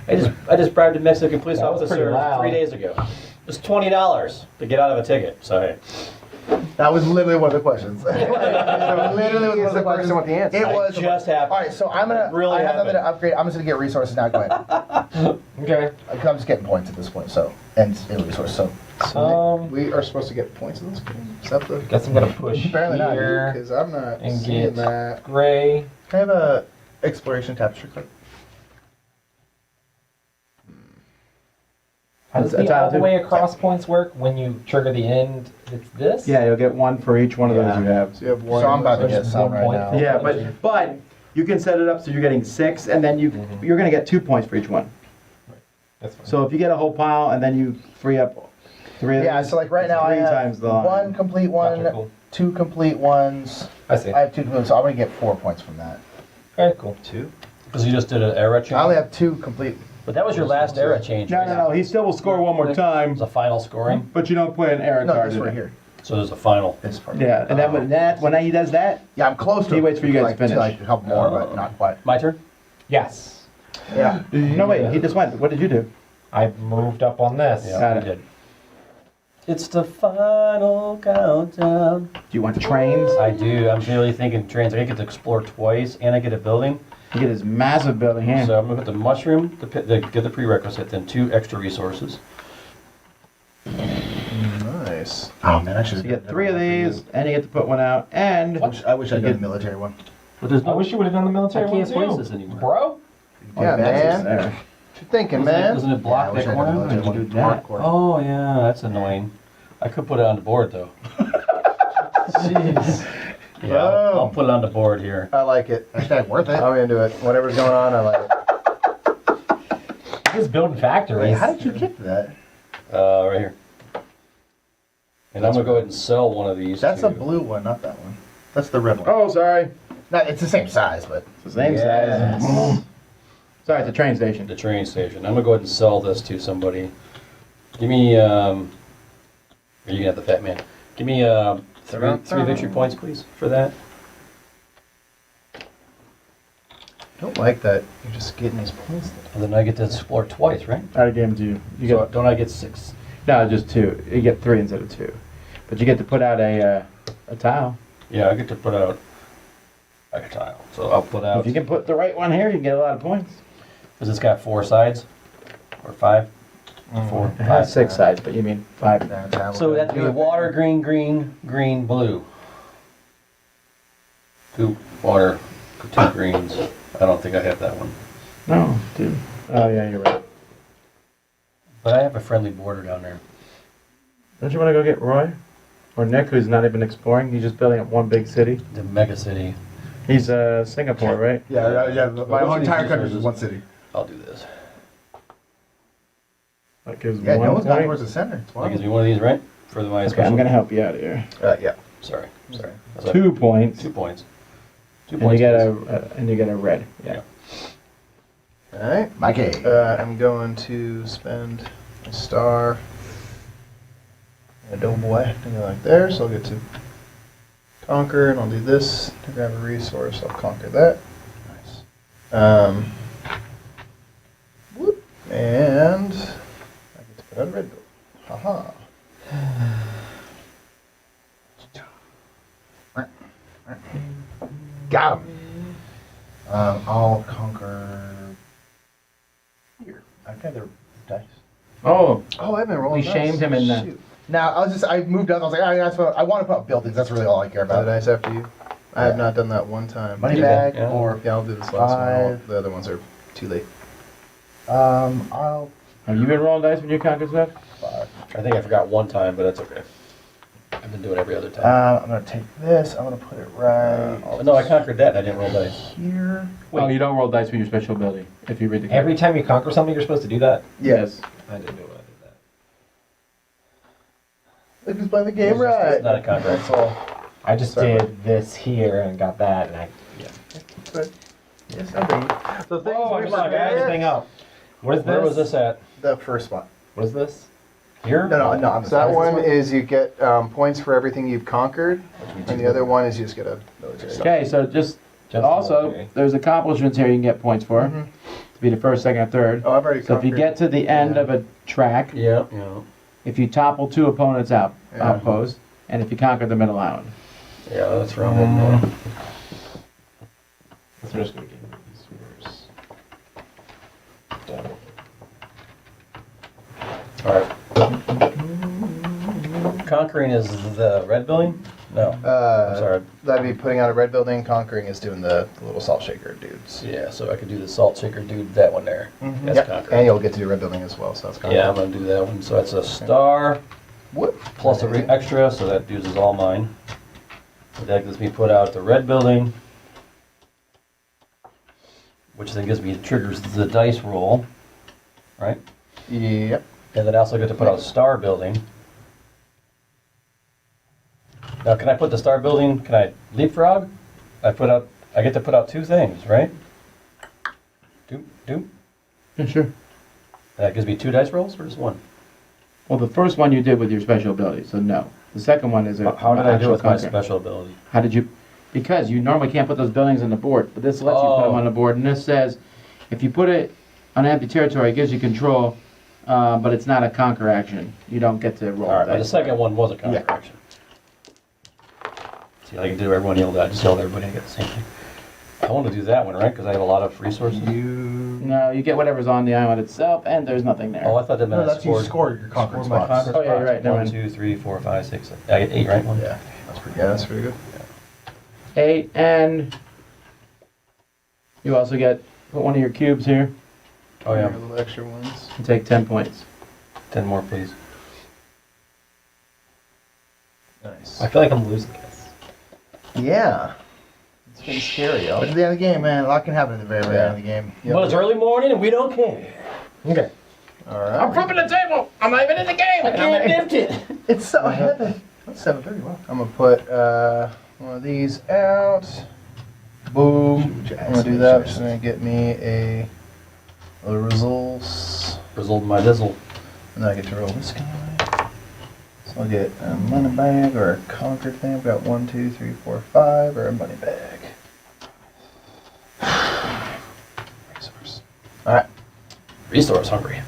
I just bribed a Mexican police That was pretty officer loud. 3 days ago. It was $20 to get out of a ticket. So hey, That was literally one of the questions. literally was He one is of the the person questions. with the answer. It I was just happened. All right, so I'm gonna. Really I have nothing to happened. upgrade. I'm just gonna get resources now. Go ahead. Okay. Because I'm just getting points at this point. So and resources. So We are supposed to get points in this game. Is that the? Guess I'm gonna push Apparently not, here Because I'm not and seeing get that. gray. can I have a exploration tapestry card? How does It's a the tile all the too. way across points work when you trigger the end? It's this. Yeah, you'll get one for each one of those Yeah. you have. So you have one. So I'm about to So get just some 1 right point now. for- Yeah, but you can set it up so you're getting 6, and then you're gonna get 2 points for each one. That's fine. So if you get a whole pile and then you free up 3 of Yeah. these, So like right now I 3 have times the line. one complete one, Gotcha, cool. 2 complete ones. I see. I have 2 complete. So I'm gonna get 4 points from that. Okay, cool. 2. because you just did an era change. I only have 2 complete. But that was your last era change. No, right? no, no. He still will score one more It time, was a final scoring. but you don't play an error No, card. this in right it. here. So there's a final. This part. Yeah, and then when he does that, Yeah, I'm close to He it. waits for you guys like, to finish. like a couple more, but not quite. My turn. Yes. Yeah. no wait, he just went. What did you do? I moved up on this. Yeah, Got I it. did. It's the final countdown. Do you want trains? I do. I'm really thinking trains. I get to explore twice, and I get a building. You get his massive building here. So I'm gonna put the mushroom, get the prerequisite, then 2 extra resources. Nice. Oh man, I should. So you get 3 of these, and you get to put one out, and I wish I'd You done get- the military one. But there's I wish you would have done the military I can't one too. place this anymore. Bro. Yeah, man. There. What you thinking, man? Doesn't it block Yeah, I wish that I had corner? done the military You one. do that. Hardcore. Oh yeah, that's annoying. I could put it on the board though. Jeez. Yeah, I'll put it on the board here. I like it. Hashtag worth it. I'm into it. Whatever's going on, I like it. Just building factories. Wait, how did you get to that? Right here. And I'm gonna go ahead and sell one of these. That's to- a blue one, not that one. That's the red one. Oh, sorry. No, it's the same size, but It's the same Yes. size. Sorry, it's a train station. the train station. I'm gonna go ahead and sell this to somebody. Give me, or you can have the fat man. Give me three victory points, please, for that. Don't like that. You're just getting these points. And then I get to explore twice, right? I gave them to you. You So get don't I get 6? no, just 2. You get 3 instead of 2, but you get to put out a tile. Yeah, I get to put out like a tile. So I'll put out, If you can put the right one here, you can get a lot of points. because it's got 4 sides, or 5? 4, It has 5. 6 sides, but you mean 5. So it has to be water, green, green, green, blue. 2 water, 2 greens. I don't think I have that one. No, dude. Oh yeah, you're right. But I have a friendly border down there. Don't you want to go get Roy? Or Nick, who's not even exploring? He's just building up one big city. The mega city. He's Singapore, right? Yeah. My whole these entire country is resources? one city. I'll do this. That gives Yeah, one no one's gone point. towards the center. It's That gives wild. me one of these, right? For my Okay, special. I'm gonna help you out here. Yeah. Sorry. Sorry. That's 2 points, 2 points. 2 and points. you get please. and you get a red. Yeah. Alright. My game. I'm going to spend a star and a doughboy to go like there, so I'll get to conquer, and I'll do this to grab a resource. I'll conquer that. Nice. Whoop. And I get to put out a red gold. Haha. Got him. I'll conquer here. I got their dice. Oh, Oh, I've been rolling. We shamed him in the- Shoot. Now I moved up. I was like, I want to put up buildings. That's really all I care Buy the about. dice after you. I have Yeah. not done that one time. Money You bag did, yeah. or Yeah, I'll do this last one. Five. The other ones are too late. I'll have you been rolling dice when you conquer stuff? five. I think I forgot one time, but that's okay. been doing every other time. I'm gonna take this. I'm gonna put it right No, I conquered that. And I didn't roll dice. here. Oh, you don't roll dice with your special ability if you read the card. Every time you conquer something, you're supposed to do that? Yes. I didn't know I did that. Look who's playing the game It's just- right. it's not a conquer. That's all. I just Sorry. did this here and got that, and I. Yeah. Good. Yes, I'm ready. So things Oh, we I'm not forget- everything up. What is this? Where was this at? The first spot. What is this? Here? No, on the So that side. one is you get points for everything you've conquered, and the other one is you just get a military. Okay, so just also, military. there's accomplishments here you can get points for. Mhm. To be the first, second, or third. Oh, I've already So if you conquered. get to the end of a track, Yeah. if you topple 2 opponents Yeah. outpost, and if you conquer the middle island. Yeah, that's wrong. One more. So we're just gonna get these first. Done. All right. Conquering is the red building? No. I'm sorry. That'd be putting out a red building. Conquering is doing the little salt shaker dudes. Yeah, so I could do the salt shaker dude, that one there. Mhm. That's Yep. conquering. And you'll get to do red building as well. So that's conquering. Yeah, I'm gonna do that one. So that's a star What? plus a extra, so that uses all mine. So that gives me put out the red building, which then gives me triggers the dice roll, right? Yep. And then I also get to put out star building. Now, can I put the star building? Can I leapfrog? I get to put out 2 things, right? Doop. Yeah, sure. That gives me 2 dice rolls or just 1? Well, the first one you did with your special ability, so no. The second one is a How did I do actual with my conquer. special ability? How did you? Because you normally can't put those buildings on the board, but this lets you put them Oh. on the board, and this says if you put it on empty territory, it gives you control, but it's not a conquer action. You don't get to roll All right, but the dice. second one was a conquer Yeah. action. See, I can do everyone yelled at. I just yelled at everybody. I get the same thing. I want to do that one, right? Because I have a lot of resources. No, you get whatever's on the island itself, and there's nothing there. Oh, I thought that meant No, I that's you scored your conquered my spots. conquered Oh, yeah, you're spots. right, never 1, mind. 2, 3, 4, 5, 6. I get 8, right? One. Yeah, that's pretty Yeah, good. that's pretty good. 8, and you also get put one of your cubes here Oh yeah. Little extra ones. and take 10 points. 10 more, please. Nice. I feel like I'm losing this. Yeah. It's been scary, But y'all. at the end of the game, man, a lot can happen at the very, very Yeah. end of the game. Yep. Well, it's early morning and we don't care. Okay. All right. flipping the table! I'm not even in the game! I can't lift it. It's so heavy. That's 7:30. Wow. I'm gonna put one of these out. Boom. I'm gonna do that, which is gonna get me a results. Result my dizzle. And then I get to roll this guy. So I'll get a money bag or a conquered thing. I've got 1, 2, 3, 4, 5, or a money bag. Resource. All right. Resource hungry.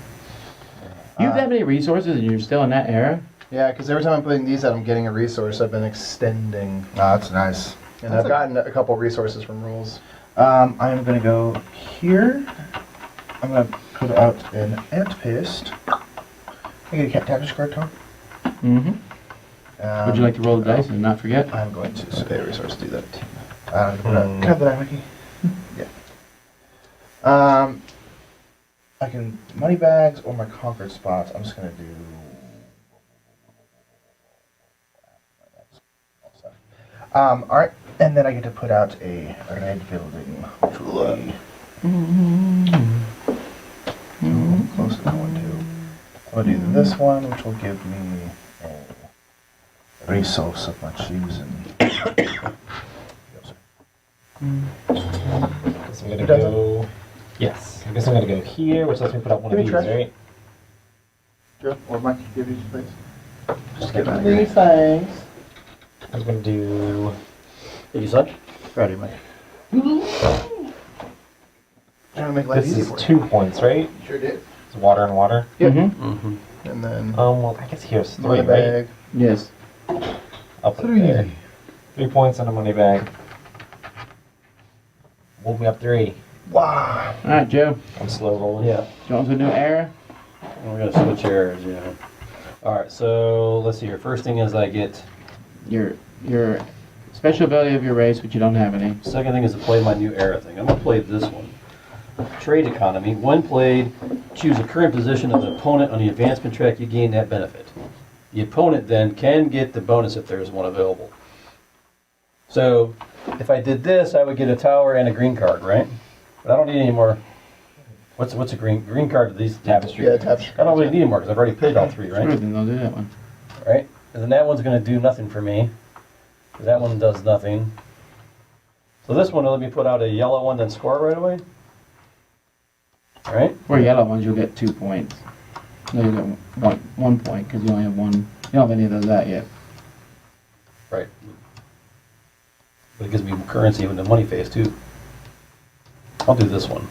You have that many resources and you're still in that era? Yeah, because every time I'm putting these out, I'm getting a resource. I've been extending, Ah, that's nice. and That's I've gotten a couple resources from rules. I'm gonna go here. I'm gonna put out an ant paste. Can I get a tapestry card, Tom? Would you like to roll the dice and not forget? I'm going to. So pay a resource to do that. Can I have that, Mickey? Yeah. I can money bags or my conquered spots. I'm just gonna do. All right, and then I get to put out a red building, which will be close to that one too. I'll do this one, which will give me a resource of my choosing. Guess I'm gonna Who does it? go. Yes. I guess I'm gonna go here, which lets me put out one Give of me these, trash. right? Joe, or Mike, give you please. Just get out of here. things. I'm gonna do. Did you suck? Ready, Mike. Trying to make life This easy is for you. 2 points, right? Sure did. It's water and water. Yep. Mm-hmm. And then Well, I guess here's 3, money right? bag. Yes. I'll put it there. 3 points on a money bag. Move me up 3. Wow. Alright, Joe. I'm slow rolling. Yeah. Going to a new era? We're gonna switch errors, yeah. All right, so let's see here. First thing is I get. Your special ability of your race, which you don't have any. Second thing is to play my new era thing. I'm gonna play this one. Trade economy. When played, choose the current position of the opponent on the advancement track. You gain that benefit. The opponent then can get the bonus if there's one available. So if I did this, I would get a tower and a green card, right? But I don't need any more. What's a green card to these tapestry? Yeah, tapestry. I don't really need more because I've already played all three, right? Good, then I'll do that one. Right? And then that one's going to do nothing for me. That one does nothing. So this one will let me put out a yellow one, then score right away. All right? For yellow ones, you'll get 2 points. No, you get 1 point because you only have one. You don't have any of those out yet. Right. But it gives me currency in the money phase too. I'll do this one.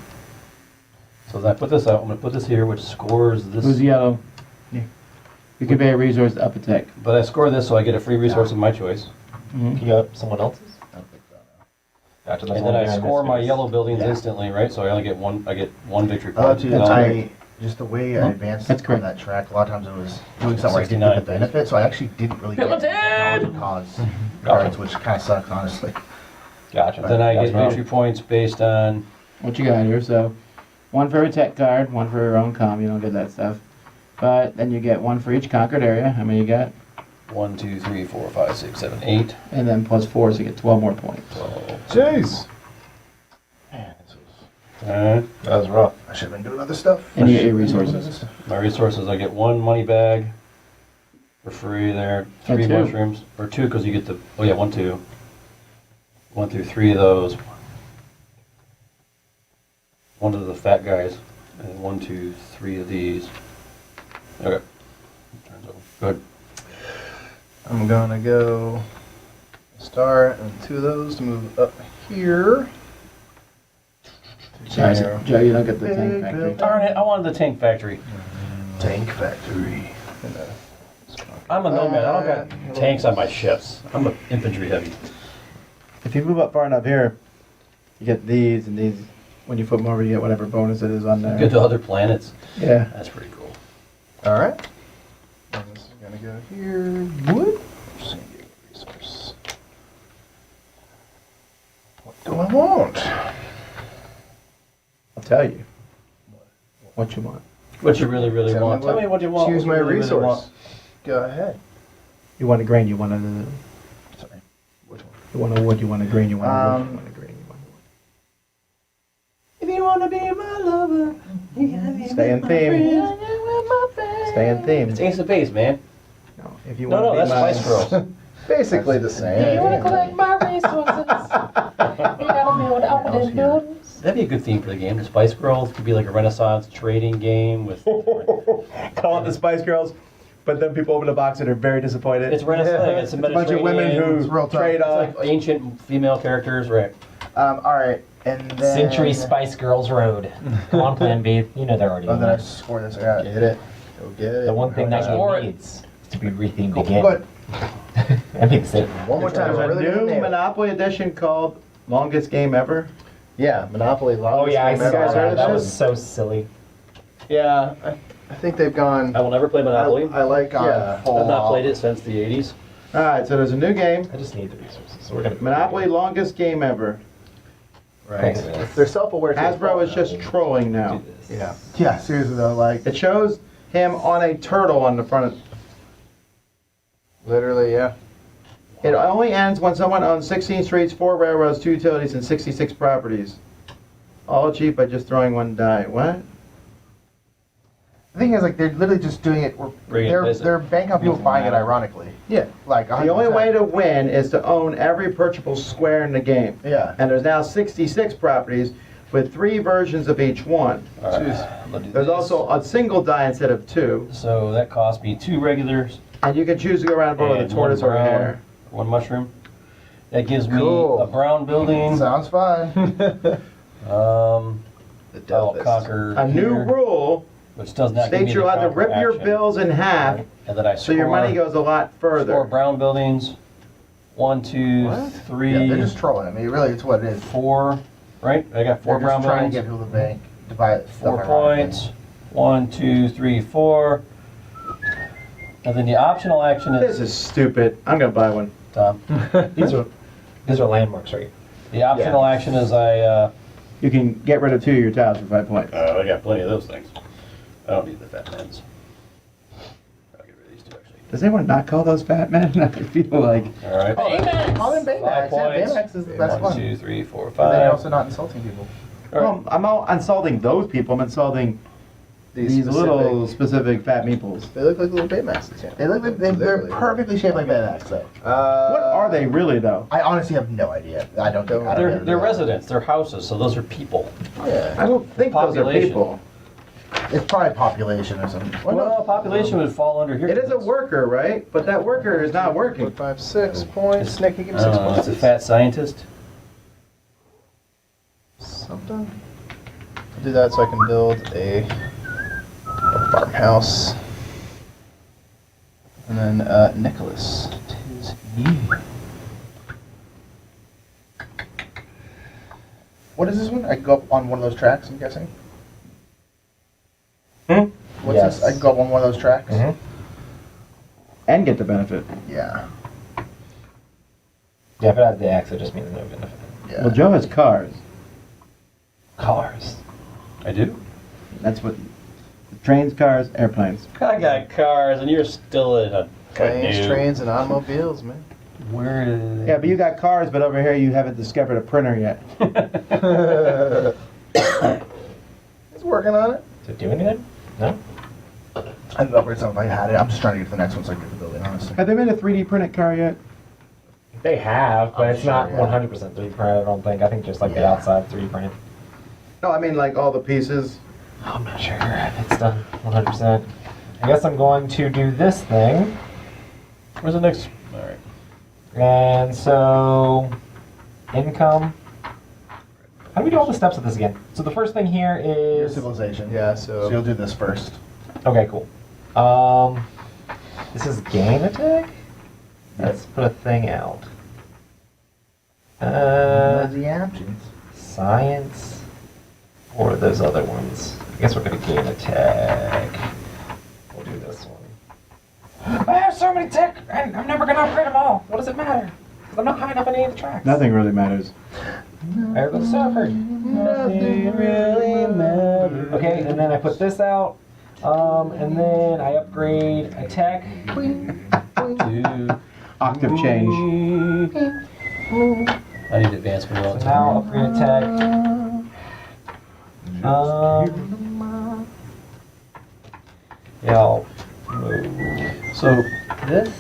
So then I put this out. I'm going to put this here, which scores this. Who's yellow? Yeah. You can pay a resource to up attack. But I score this, so I get a free resource of my choice. Mm-hmm. Can you up someone else's? I don't think so, no. Gotcha, And then I behind score this my space. yellow buildings Yeah. instantly, right? So I only get one. I get one victory Oh, point. too, And I'll- just the way I advanced That's on correct. that track, a lot of times it was doing something where I didn't 69. get the benefit, so I actually didn't really get the technology cause cards, which kind of sucks, honestly. Gotcha. Then I get Gotcha. victory points based on. What you got here? So, one for a tech card, one for your own comm. You don't get that stuff. But then you get one for each conquered area. How many you got? 1, 2, 3, 4, 5, 6, 7, 8. And then plus 4, so you get 12 more points. 12. Jeez. Man, this was, That was rough. I should have been doing other stuff. And you get your resources. My resources, I get 1 money bag for free there, 3 And 2. mushrooms, or 2 because you get the, oh yeah, 1, 2. 1 through 3 of those. 1 of the fat guys, and 1, 2, 3 of these. Okay. Turns over. Good. I'm gonna go star and 2 of those to move up here. Sorry, Zero. Joe, you don't get the tank Big factory. building. Darn it, I wanted the tank factory. Tank Factory. And, I'm a nomad, I don't got tanks on my ships. I'm a infantry heavy. If you move up far enough here, you get these and these. When you flip them over, you get whatever bonus it is on there. Get to other planets. Yeah. That's pretty cool. all right. And this is gonna go here. Wood. Single resource. What do I want? I'll tell you what you want. What you really, really want. Tell me what you want. Choose what my you really, really resource. want. Go ahead. You want a grain, you want a, Sorry. Which one? you want a wood, you want a grain, you want a wood, you Um, want a grain, you want a wood. If you want to be my lover, you gotta be Stay in my theme. friend. Stay in theme. It's Ace of Base, man. No, if you No, want no, to that's be my, Spice Girls. Basically the same. You want to collect my resources? You gotta build outward buildings. That'd be a good theme for the game. The Spice Girls could be like a Renaissance trading game with. Call it the Spice Girls, but then people open a box and are very disappointed. It's Renaissance. It's a It's a bunch of women Mediterranean- who real tough. trade It's off. like ancient female characters, right? All right, and then Century Spice Girls Road. Come on, Plan B. You know they're already Oh, then I on. score this. I got Get it. Go get it. The one thing that Score game it. needs is to be rethemed Cool. again. Good. I think so. One more time. There's we're a really gonna new nail it. Monopoly edition called Longest Game Ever. Yeah, Monopoly. Oh yeah, I longest saw game ever. heard that. of That this? was so silly. Yeah, I think they've gone. I will never play Monopoly. I like. God, Yeah. full I've not off. played it since the 80s. All right, so there's a new game, I just need the resources, so we're gonna Monopoly Longest Game Ever. Right. Okay. They're self-aware. to a Hasbro fault is now. just trolling now. do this. Yeah. Yeah, seriously though, like It shows him on a turtle on the front. Literally, yeah. It only ends when someone owns 16 streets, 4 railroads, 2 utilities, and 66 properties. All achieved by just throwing 1 die. What? the thing is, like they're literally just doing it. Bring it, They're place it. they're banking on people buying it ironically. Yeah. Like The only 100%. way to win is to own every purchasable square in the game. Yeah. And there's now 66 properties with 3 versions of each one. All right, Jeez. let's do There's this. also a single die instead of 2. So that cost me 2 regulars And you can choose to go around both with and a tortoise or a brown, hare. 1 mushroom. That gives me Cool. a brown building. Sounds fine. The I'll Delphist. conquer A new here, rule which does not give me states the you're allowed to conquer rip your action. bills in half And then I so your money goes a lot Four further. brown buildings. 1, 2, What? 3, Yeah, they're just trolling. I mean, really, it's what it is. 4. Right? I got 4 They're brown just trying to buildings. get people to bank to buy it. 4 points. 1, 2, 3, 4. And then the optional action This is is stupid. I'm gonna buy one. Tom. These are landmarks, right? The optional action is I You can get rid of 2 of your tiles for 5 points. I got plenty of those things. I don't need the fat mans. I'll get rid of these 2 actually. Does anyone not call those fat men? I feel like All right. Call them Baymax. 5 Yeah, points. Baymax is the best 1, one. 2, 3, 4, Because then you're also 5. not insulting people. well, I'm not insulting those people. I'm insulting these little specific fat meeples. They look like little Baymaxes. Yeah. They look like they're Literally. perfectly shaped like Baymax, though. What are they really though? I honestly have no idea. I don't think. I don't They're know. residents. They're houses. So those are people. Yeah. I don't think those are Population. people. It's probably population or something. Well, population would fall under here. It is a worker, right? But that worker is not 4, working. 5, 6 points. Nick, you give me I 6 don't know. points. It's a fat scientist. Something. I'll do that so I can build a farmhouse. And then Nicholas, 'tis you. What is this one? I can go up on one of those tracks, I'm guessing? Hmm? What's Yes. this? I can go up on one of those tracks? Mhm. And get the benefit. Yeah. Yeah, if it has the X, it just means no benefit. Yeah. Well, Joe has cars. Cars. I do. That's what. Trains, cars, airplanes. I got cars, and you're still in a Planes, canoe. trains, and automobiles, man. Where is? Yeah, but you got cars, but over here you haven't discovered a printer yet. It's working on it. Does it do anything? No? I could upgrade something if I had it. I'm just trying to get to the next one so I can get the building, honestly. Have they made a 3D printed car yet? They have, but I'm it's not sure, yeah. 100% 3D printed, I don't think. I think just like the Yeah. outside 3D printed. No, I mean like all the pieces. I'm not sure if it's done 100%. I guess I'm going to do this thing. Where's the next? All right. And so, income. How do we do all the steps of this again? So the first thing here Your is... civilization. Yeah, So you'll do this first. Okay, cool. This is gain attack? Let's put a thing out. The options. Science. Or those other ones. I guess we're gonna gain attack. We'll do this one. I have so many tech, and I'm never gonna upgrade them all. What does it matter? Because I'm not high enough in any of the tracks. Nothing really matters. There goes the Stafford. Nothing really matters. Okay, and then I put this out. And then I upgrade attack. Octave change. I need advancement So roll. now upgrade attack. Yeah, I'll move So this.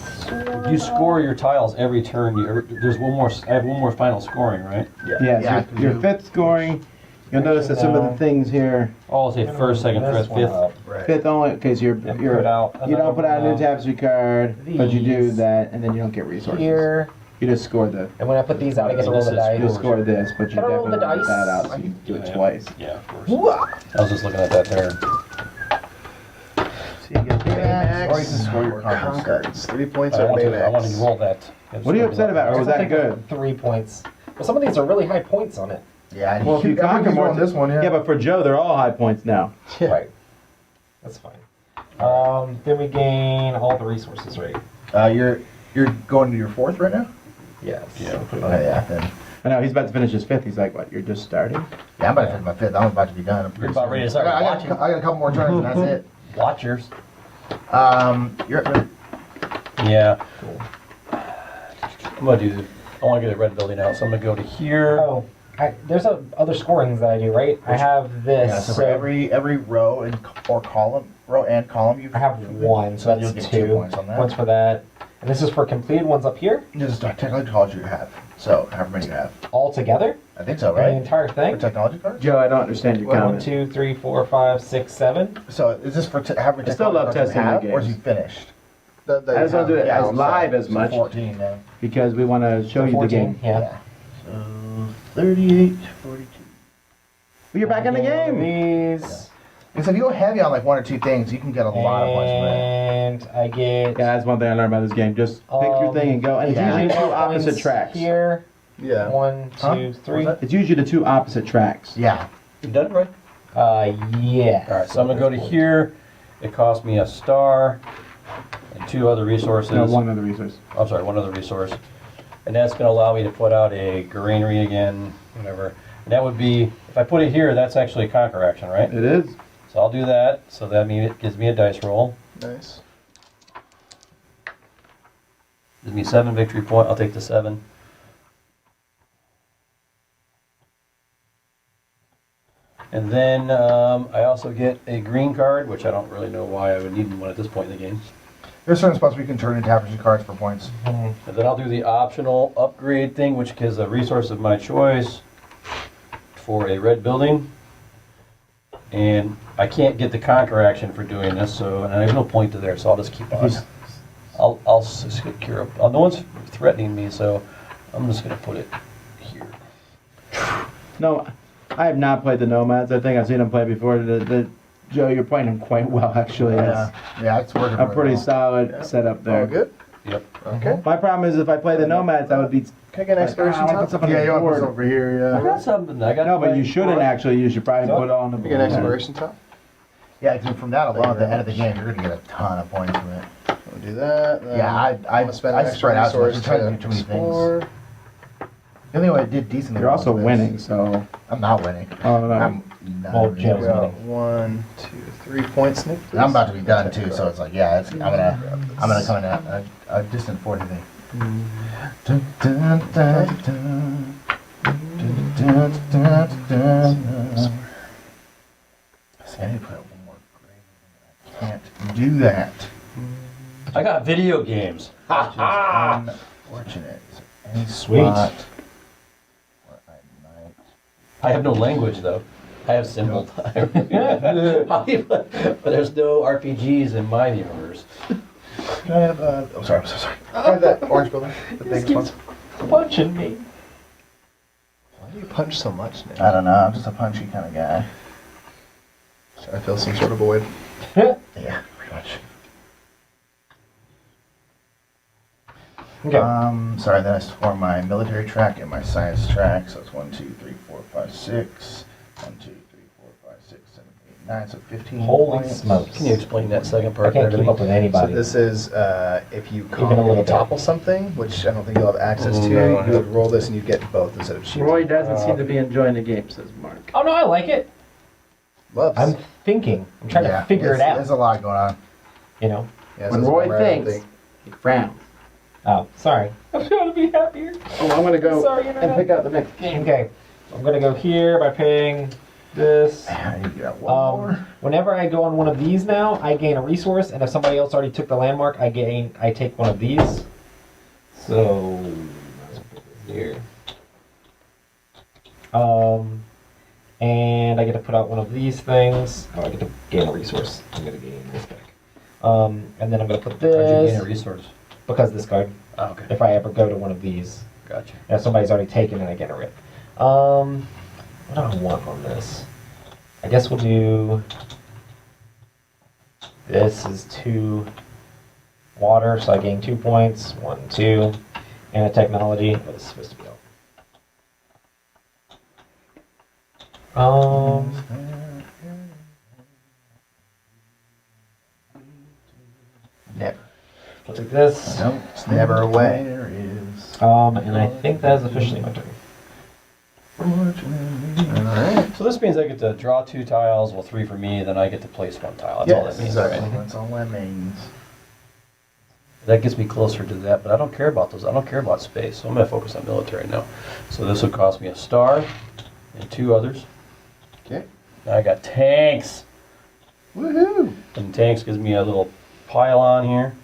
you score your tiles every turn. There's one more. I have one more final scoring, right? Yeah, Yeah, so your fifth scoring. You'll notice that some of the things here, Oh, I'll say first, second, This third, one fifth. up. Right. fifth only, because And put out you don't put out a new another tapestry card, but you do These. that, and then you don't get resources. Here. You just score the. And when I put these out, I get to roll the This is You dice. score this, but you Can I roll definitely the put that dice? out, so you do it Yeah. twice. Yeah, of course. I was just looking at that there. So you get Baymax, or you can score your conquer cards. Concards. 3 points I on want to Baymax. roll that. What are you upset about? Or was I that think good? 3 points. Well, some of these are really high points on it. Yeah, and Well, if you everyone conquer keeps more, rolling this one, yeah. Yeah, but for Joe, they're all high points now. Yeah. Right. That's fine. Then we gain all the resources, right? You're going to your fourth right now? Yes. Yeah. So put it Okay, on. yeah. Then. I know, he's about to finish his fifth. He's like, what, you're just starting? Yeah, I'm about to finish my fifth. I'm about to be done. You're about ready to start I watching. got a couple more turns and that's it. Watchers. You're Yeah. Cool. I'm gonna do. I want to get a red building out, so I'm gonna go to here. Oh, there's other scorings that I do, right? I have this. yeah. So for every row and or column, you I have one, so you'll that's get 2 two. points on that. Points for that. And this is for completed ones up here, This is technology cards you have. So however many you have. all together. I think so, The right? entire For thing. technology cards. Joe, I don't understand your 1, comment. 2, 3, 4, 5, 6, 7. So is this for how many I still love technology cards you testing have, the or is games. you finished? The I just don't do it as so- live as so much 14 now. because we want to show So you the 14, game. Yeah. So 38, 42. Well, you're back in the game. These. Because if you go heavy on like one or two things, you can get a lot of points for that. And I get. Yeah, that's one thing I learned about this game. Just pick your thing and go. And it's yeah. usually two opposite points tracks. Here. Yeah. 1, 2, Huh? 3. What's It's usually the two opposite tracks. Yeah. You done, right? Yeah. All right. So I'm gonna go to here. It cost me a star and 2 other resources. No, one other resource. I'm sorry, one other resource. And that's going to allow me to put out a granary again, whatever. And that would be, if I put it here, that's actually a conquer action, right? It is. So I'll do that. So that means it gives me a dice roll. Nice. Gives me 7 victory point. I'll take the 7. And then I also get a green card, which I don't really know why I would need one at this point in the game. There's certain spots we can turn into tapestry cards for points. And then I'll do the optional upgrade thing, which is a resource of my choice for a red building. And I can't get the conquer action for doing this, so and I have no point to there, so I'll just keep on. I'll secure. No one's threatening me, so I'm just gonna put it here. No, I have not played the Nomads. I think I've seen them play before. Joe, you're playing them quite well, actually. Yeah, it's working. A pretty well. solid setup there. All good? Yep. Okay. My problem is if I play the Nomads, I would be. Can I get an exploration I wanna put top? stuff on Yeah, the you want board. this over here, I yeah. got something. I got. No, but you shouldn't actually. You should probably put it on the Can I get an board. exploration top? Yeah, 'cause from that alone, at the end of the game, you're gonna get a ton of points from it. We'll do that. Yeah, I'm gonna spend an I extra spread out too much. resource I'm trying to to do too many explore. things. The only way I did decently. You're well also was this. winning, so. I'm not winning. Oh, no. I'm not Well, winning. Joe's We got winning. 1, 2, 3 points, Nick. And I'm about to be done too, so it's like, yeah, I'm gonna come in a distant 40 thing. Dun, dun, dun, dun. Dun, dun, dun, dun, dun. See, I need to put up one more grade. I can't do that. I got video games. Unfortunate. Is there any Sweet. spot where I might? I have no language though. I have symbols. But there's no RPGs in my universe. Can I have oh, sorry, I'm so sorry. Can I have that orange building? The This big one? keeps punching me. Why do you punch so much, Nick? I don't know. I'm just a punchy kind of guy. I feel some sort of void. Yeah, pretty much. Okay. Sorry, then I form my military track and my science track. So it's 1, 2, 3, 4, 5, 6. 1, 2, 3, 4, 5, 6, 7, 8, 9. So 15. Holy points. smokes. Can you explain that second I part can't there to keep me? up with So anybody. this is if you Even a little bit. topple something, which I don't think you'll have access to, No, I you would roll this and you get both instead of shooting. Roy doesn't seem to be enjoying the game, says Mark. Oh no, I like it. Loves. I'm thinking. I'm trying to figure it out. There's a lot going on. You know? Yeah, When this is Roy where I don't thinks, he frowns. Oh, sorry. I'm trying to be happier. Oh, I'm gonna go Sorry, and Internet. pick out the next game. Okay. I'm gonna go here by paying this. I need to get one more. Whenever I go on one of these now, I gain a resource, and if somebody else already took the landmark, I take one of these. So here. And I get to put out one of these things. Oh, I get to gain a resource. I'm gonna gain this back. And then I'm gonna put How'd you gain a this resource? because this card. Oh, okay. If I ever go to one of these, Gotcha. if somebody's already taken it, I get a rip. What do I want on this? I guess we'll do. This is 2 water, so I gain 2 points. 1, 2, and a technology. What is supposed to be out? Never. I'll take this. No, it's never away. There is. And I think that is officially my turn. Alright. So this means I get to draw 2 tiles, well 3 for me, then I get to place 1 tile. That's all that Yes, means, exactly. right? That's all that means. That gets me closer to that, but I don't care about those. I don't care about space, so I'm going to focus on military now. So this will cost me a star and 2 others. Okay. Now I got tanks, Woohoo! and tanks gives me a little pylon here.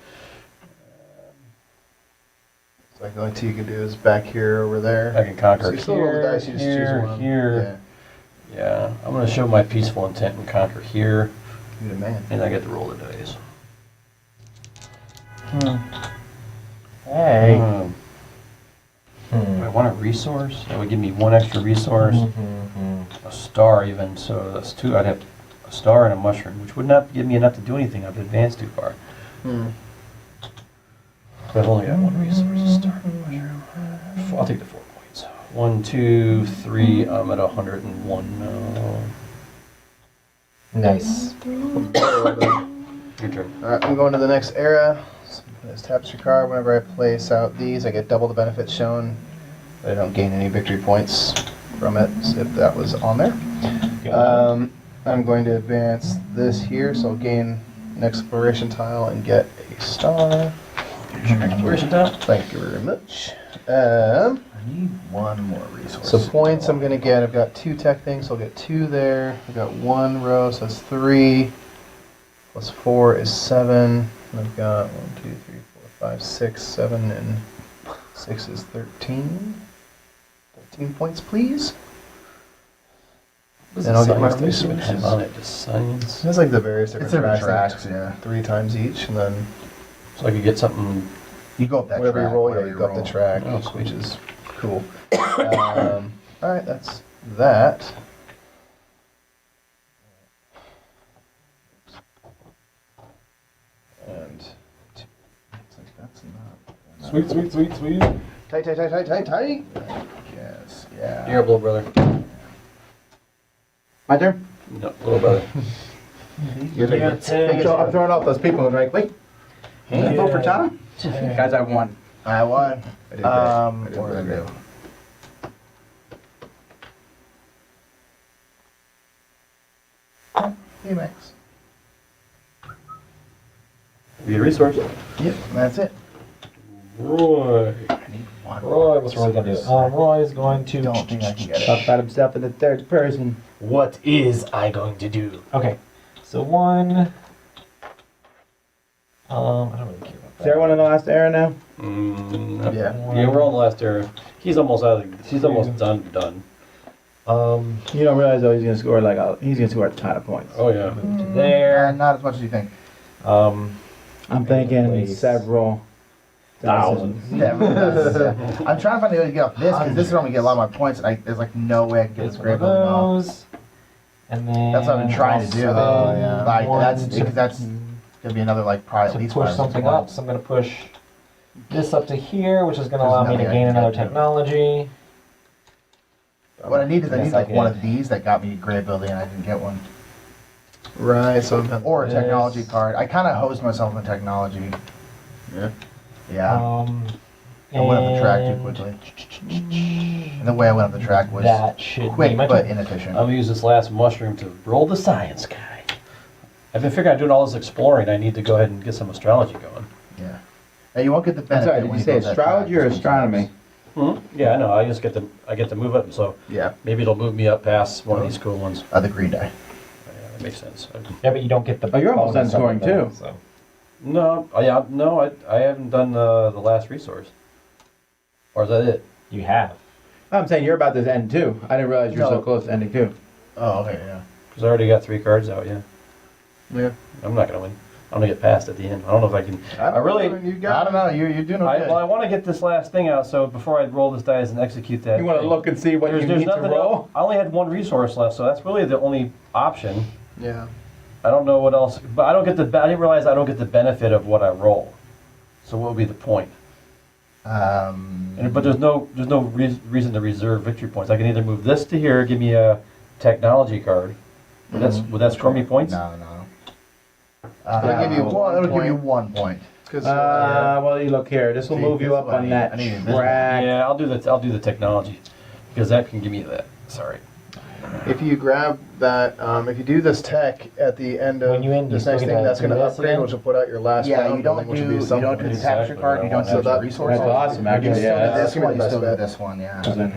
So like the only two you can do is back here, over there. I can conquer So you still roll the here, dice, you just choose here, one. here. Yeah, I'm going to show my peaceful intent and conquer here, Yeah. You're the man. and I get to roll the dice. Hey. I want a resource. That would give me 1 extra resource. A star even, so that's 2. I'd have a star and a mushroom, which would not give me enough to do anything. I've advanced too far. Hmm. But I've only got 1 resource, a star and a mushroom. I'll take the 4 points. 1, 2, 3, I'm at 101 now. Nice. Your turn. Alright, I'm going to the next era. This tapestry card, whenever I place out these, I get double the benefits shown. But I don't gain any victory points from it, if that was on there. I'm going to advance this here, so I'll gain an exploration tile and get a star. Exploration time? Thank you very much. I need one more resource. So points I'm gonna get. I've got 2 tech things, so I'll get 2 there. I've got 1 row, so that's 3. Plus 4 is 7. And I've got 1, 2, 3, 4, 5, 6, 7, and 6 is 13. 13 points, please. What And I'll get my science thing even have resources. on it? Just science. There's like the various different It's different tracks, tracks, yeah. 3 times each, and then So I could get something. You go up that whatever track. you roll, whatever yeah, you go up the roll. track, Oh, which sweet. is cool. Alright, that's that. And That's not. Sweet, sweet, sweet, sweet. tight, tight, tight, tight, tight, tight. Yes, yeah. Dear little brother. My turn? No, little brother. Your turn. So I'm throwing off those people and like, wait, Yeah. vote for Tom? Guys, I won. I won. I did great. I did What really did I great. do? Hey, Max. Be a resource. Yep, that's it. Roy. I need one. Roy, what's Roy gonna do? Roy is going to. Don't think I can get Talk it. about himself in the third person. What is I going to do? Okay, so 1. I don't really care about Is that. everyone in the last era now? Yeah. Yeah, we're on the last era. He's almost out of. He's almost done. You don't realize though he's gonna score he's gonna score a ton of points. Oh yeah. Move to there. Not as much as you think. I'm thinking Place. several Thousands. Yeah, I'm trying to find a way to get off this because this is where I'm gonna get a lot of my points, and there's like no way I can get Get this one great of building off. those. And then. That's what I've been trying to do. also Like one that's to- because that's gonna be another like probably at to least push 5 or 6 something up. points. So I'm going to push this up to here, which is going to There's allow me to nothing I gain can another get to. technology. What I need is I Yes, need I like one did. of these that got me great building, and I didn't get one. Right, so I'm Or a Yes. technology card. I kind of hosed myself in technology. Yeah. Yeah. I went up the track too quickly. And the way I went up the track was That should quick be my but turn. inefficient. I'm gonna use this last mushroom to roll the science guy. I've been figuring out doing all this exploring. I need to go ahead and get some astrology going. Yeah. And you won't get the I'm benefit. sorry, did when you say go up that astrology track or astronomy? Yeah, I know. I get to move up, so Yeah. maybe it'll move me up past one of these cool ones. The green die. Yeah, that makes sense. Yeah, but you don't get the. Oh, you're almost bonus done of it, scoring, though, too. So. No, I haven't done the last resource. Or is that it? You have. I'm saying you're about to end too. I didn't realize you're so No. close to ending too. Oh, okay, yeah. Because I already got 3 cards out. Yeah, Yeah. I'm not gonna win. I'm gonna get past at the end. I don't know if I can. I really. You I got don't know. You're doing okay. Well, I want to get this last thing out, so before I roll this dice and execute that. You want to thing. look and see what you need to nothing roll? else. I only had 1 resource left, so that's really the only option. Yeah. I don't know what else, but I don't get the. I didn't realize I don't get the benefit of what I roll. So what would be the point? But there's no reason to reserve victory points. I can either move this to here, give me a technology card. Would that score me points? No. It'll give you one It'll give you point. 1 point. Because Well, you look here. This will See, move you this up is what I on need. that I needed this track. Yeah, I'll do the technology because that can give me that. Sorry. if you grab that, if you do this tech at the end of When you end, this you next still thing, get that's going to do this upgrade, again? which will put out your last Yeah, round you don't building, which do will be you some don't do the points. tapestry card. You don't So do the that- resource. That's awesome, You actually. still do Yeah. this Give me one. the You still do best bet. this one. Yeah. What is it?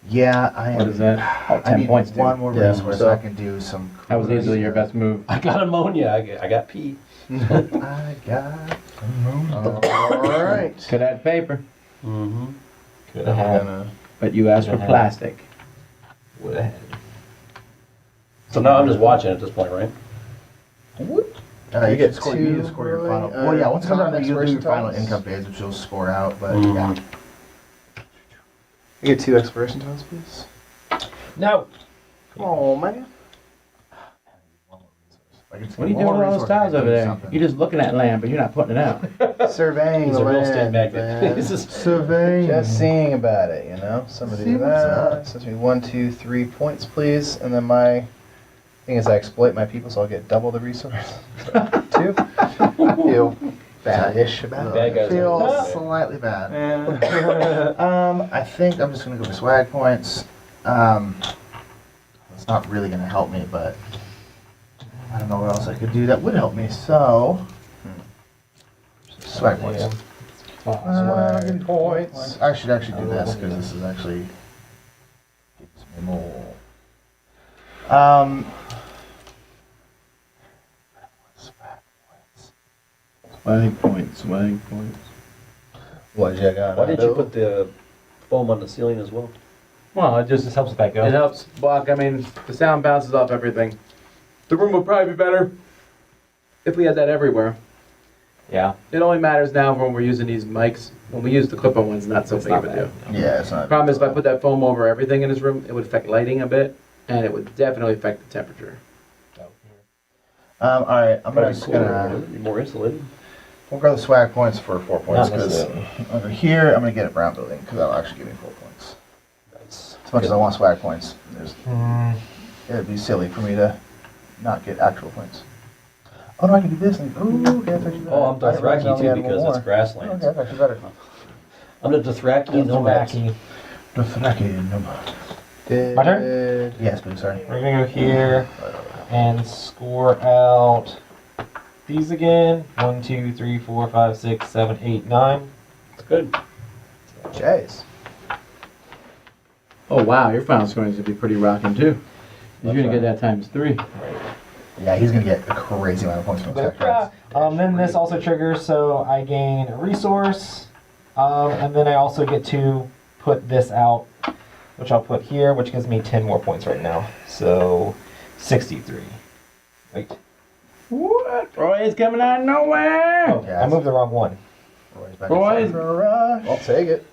Yeah, I am. What is that? Oh, I 10 need points, dude. one more Yeah, resource. so- I can do some. That was easily your best move. I got ammonia. I got pee. I got. All right. Could add paper, Mm-hmm. Could I'm have. gonna- but you asked for Yeah. plastic. Would have. So now I'm just watching at this point, right? You get score. You two, just score your Roy. final. Well, yeah. Once it comes around, Next you do your version final tiles. income phase, which you'll score out. But Mhm. yeah. You get 2 expiration tiles, please. No. Oh man. I can just What are you get doing one with all those resource, I tiles can over do there? something. You're just looking at land, but you're not putting it out. Surveying He's the a real estate land, magnet. man. This is- Surveying. Just seeing about it, you know. Somebody See do what's that. up. So it's me 1, 2, 3 points, please. And then my thing is I exploit my people, so I'll get double the resource. So 2. Feel bad-ish about Bad it. guys. Feel Yeah. slightly bad. Yeah. I think I'm just gonna go for swag points. It's not really gonna help me, but I don't know what else I could do that would help me. So Swag points. Swag points. I should actually do this because this is actually gives me more. Swag points, swag points. What you got? Why didn't you put the foam on the ceiling as well? Well, it Just just helps with that go. it helps block. I mean, the sound bounces off everything. The room would probably be better if we had that everywhere. Yeah. It only matters now when we're using these mics. When we use the clip-on ones, not so It's big not of a bad. deal. Yeah, it's not. Problem is, if I put that foam over everything in this room, it would affect lighting a bit, and it would definitely affect the temperature. All right, I'm Probably just cooler, gonna. wouldn't it? Be more insulated. We'll go the swag points for 4 points Not because necessarily. over here I'm gonna get a brown building because that'll actually give me 4 points. That's As much as I want swag points, Mm, it'd be silly for me to not get actual points. Oh no, I can do this. Ooh, okay, that's actually better. Oh, I'm I didn't realize I Dothraki only too had because one it's more. grasslands. Okay, that's actually better. I'm the Dothraki nomad. Wacky. Dothraki number. My turn? Yes, please. Sorry. We're gonna go here and score out these again. 1, 2, 3, 4, 5, 6, 7, 8, 9. It's good. Jays. Oh wow, your final scoring is gonna be pretty rocking too. You're gonna get that times 3. Yeah, he's gonna get a crazy amount of points from those tech cards. Then this also triggers, so I gain a resource, and then I also get to put this out, which I'll put here, which gives me 10 more points right now. So 63. Wait. What? Roy is coming out of nowhere. Oh, Yeah, I moved the wrong one. Roy's back Roy's- in for a rush. I'll take it.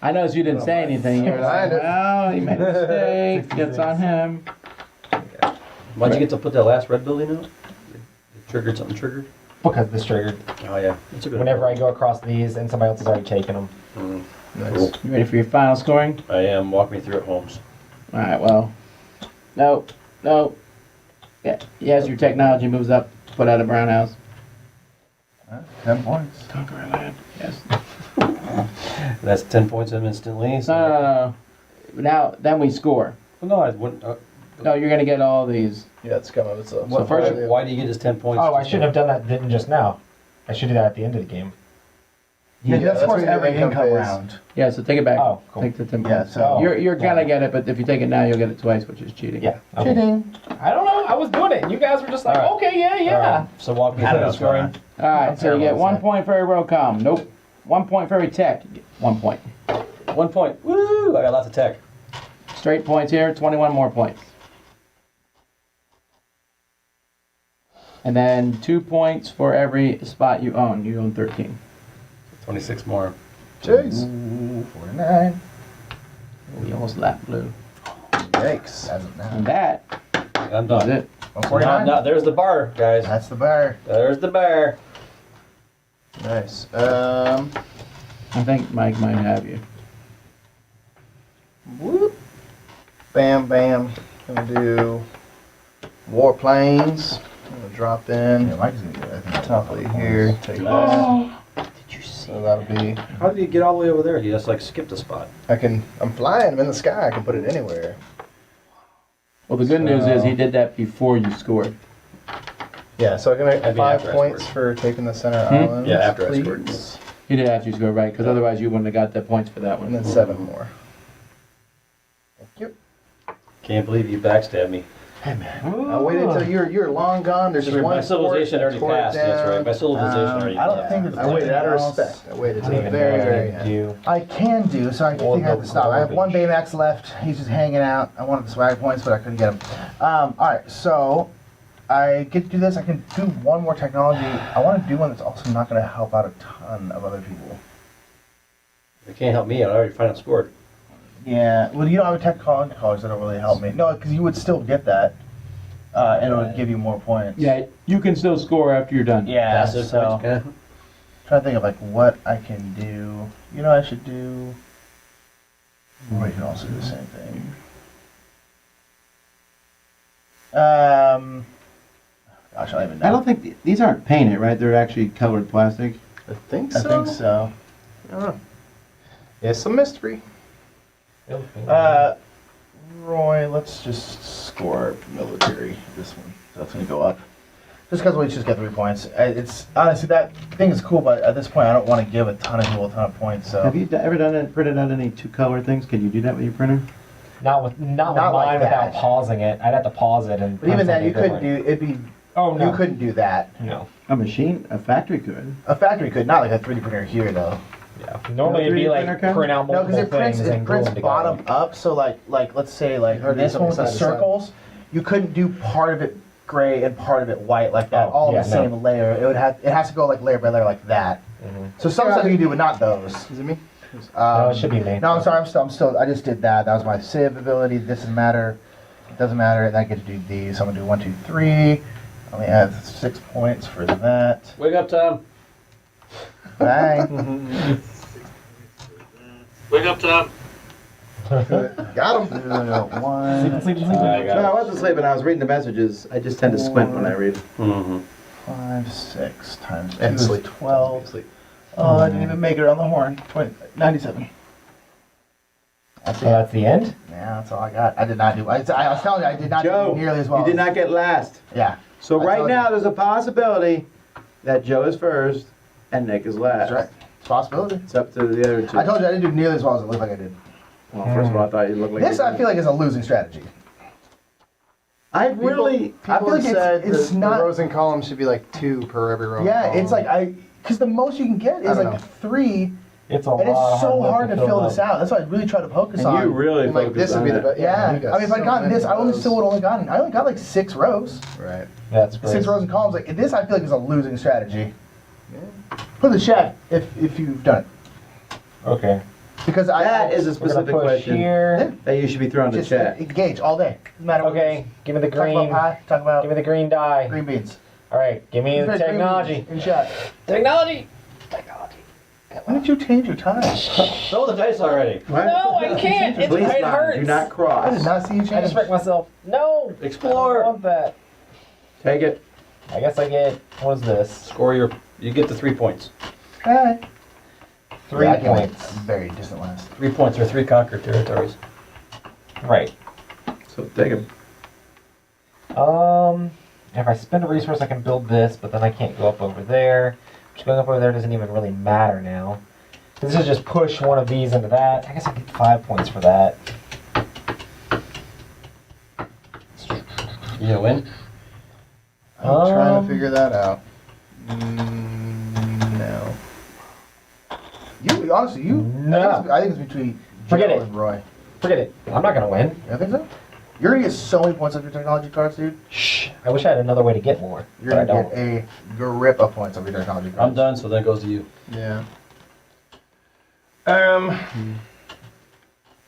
I noticed you didn't say anything. You were like, Behind it. well, he made a mistake. It's on him. Why'd you get to put that last red building out? It triggered something triggered? Because this triggered. Oh yeah. That's a good Whenever I go across these and somebody else has already taken them. Mm, Nice. cool. You ready for your final scoring? I am. Walk me through it, Holmes. All right. Well, no. Yeah. Yes, your technology moves up. Put out a brown house. 10 points. Conquer our land. Yes. That's 10 points instantly. No, no, no. Now, then we score. Well, no, I wouldn't. No, you're gonna get all these. Yeah, it's coming. It's a. So first- Why do you get his 10 points? Oh, I shouldn't have done that didn't just now. I should do that at the end of the game. Yeah, Yeah, that's that's for when your every income income phase. round. Yeah. So take it back. Oh, cool. Take the 10 Yeah, points. so- You're gonna get it, but if you take it now, you'll get it twice, which is cheating. Yeah. Okay. Cheating. I don't know. I was doing it. And you guys were just like, All right. okay, yeah. So walk me I through don't know the what's going scoring. on. All right. So you get terrible 1 at point for every Rocom. Nope. 1 point for every tech. 1 point. 1 point. Woo! I got lots of tech. Straight points here. 21 more points. And then 2 points for every spot you own. You own 13. 26 more. Jays. Ooh, 49. We almost lapped blue. Yikes. As of now. And that I'm is done. it. 149. Now, there's the bar, guys. That's the bar. There's the bar. Nice. I think Mike might have you. Whoop. Bam, bam. Gonna do warplanes. Gonna drop in. Yeah, Mike's gonna get it. I think Top of here. Take that. Oh. Did you see? So that'll be. How did you get all the way over there? You just like skipped a spot. I'm flying. I'm in the sky. I can put it anywhere. Well, the good news is he did that before you scored. Yeah. So I'm gonna That'd be 5 after I points scored. for taking the center island. Yeah, after I scored. please. He did after you scored, right? Because otherwise you wouldn't have got the points for that And one. then 7 more. Thank you. Can't believe you backstabbed me. Hey man. I waited until you're long gone. There's just My one civilization fort, already tore it passed. That's right. down. My civilization already. I don't passed. think it's I waited out of anything else respect. I waited I till don't the even very, know very what I end. do. I can do, so I think I have to stop. I have one Baymax left. He's just hanging out. I wanted the swag points, but I couldn't get him. Alright, so I get to do this. I can do one more technology. I want to do one that's also not going to help out a ton of other people. You can't help me. I already final scored. Yeah, well, you don't have a technology college that'll really help me. No, because you would still get that, and it would give you more points. Yeah, you can still score after you're done. Yeah, Passive so points. Yeah. trying to think of like what I can do. You know, I should do. Roy can also do the same thing. Gosh, I don't even know. I don't think these aren't painted, right? They're actually colored plastic. I think I so. think so. I don't know. Yeah, some mystery. Roy, let's just score military. This one. That's gonna go up. Just because we just get 3 points. It's honestly that thing is cool, but at this point I don't want to give a ton of people a ton of points. So Have you ever printed out any 2-color things? Can you do that with your printer? Not with Not mine like without that. pausing it. I'd have to pause it and. but even print then, you something couldn't do. different. It'd be. Oh no. You couldn't do that. No. A factory could. A factory could, not like a 3D printer here though. Yeah. Normally it'd be 3D like printer count? print out No, multiple because things and glue them together. bottom up. So like let's say like Or do this one with the something side to side. circles, you couldn't do part of it gray and part of it white like that, Oh, all in yeah, the same layer. It has to go like layer by layer like that. So some Yeah, stuff you can do, but not those. Is it me? No, it should be me. No, I'm sorry. I'm still. I just did that. That was my save ability. This doesn't matter. It doesn't matter. And I get to do these. So I'm gonna do 1, 2, 3. Only add 6 points for that. Wake up, Tom. Bang. Wake up, Tom. Got him. One, Sleep. No, I wasn't sleeping. I was reading the messages. I just tend to squint when I read. Mm-hmm. 5, 6 times 2 And is sleep. 12. Sleep. Oh, I didn't even make it on the horn. 97. That's So it. that's the end. Yeah, that's all I got. I did not do. I was telling you, I did not Joe, do nearly as well. you did not get last. Yeah. So I right told now, you. there's a possibility that Joe is first and Nick is last. That's right. It's a possibility. It's up to the other two. I told you I didn't do nearly as well as it looked like I did. Well, first of all, I thought you looked like This you I did. feel like is a losing strategy. I really. People I feel like have it's- said it's the not- rows and columns should be like 2 per every row. and Yeah, column. it's like because the most you can get I is don't like know. 3, It's a and lot. it's so work hard to fill this out. out. That's why I really try to focus And on. you really And, like focused this would on be the that. best. Yeah, you got I mean, if I'd so gotten many this, I only rows. still would only gotten. I only got like 6 rows, Right. That's great. 6 rows and columns. Like this, I feel like is a losing strategy. Put in the chat if you've done it, Okay. because I That is a We're gonna specific push question here. that you should be throwing in the just chat. engage all day. Doesn't matter. what it Okay. is. Give me the Talk about green. pie. Talk about Give me the green die. green beans. All right. Give me the Green beans technology. in chat. Technology. Why did you change your time? Throw the dice already. What? No, I can't. It Please, Ron, hurts. do not I cross. did not see you change. I just wrecked myself. No. Explore. I don't want that. Take it. I guess I get. What is this? Score your. You get the 3 points. Okay. 3 Yeah, I can points. Very distant last. 3 points or 3 conquered territories. Right. So take him. If I spend a resource, I can build this, but then I can't go up over there. Which going up over there doesn't even really matter now. This is just push one of these into that. I guess I get 5 points for that. You gonna win? I'm trying Um, to figure that out. No. You honestly, No. I think it's between Forget Joe it. and Roy. Forget it. I'm not gonna win. You think so? You're gonna get so many points off your technology cards, dude. Shh. I wish I had another way to get more, You're but I gonna don't. get a grip of points off your technology cards. I'm done, so that goes to you. Yeah.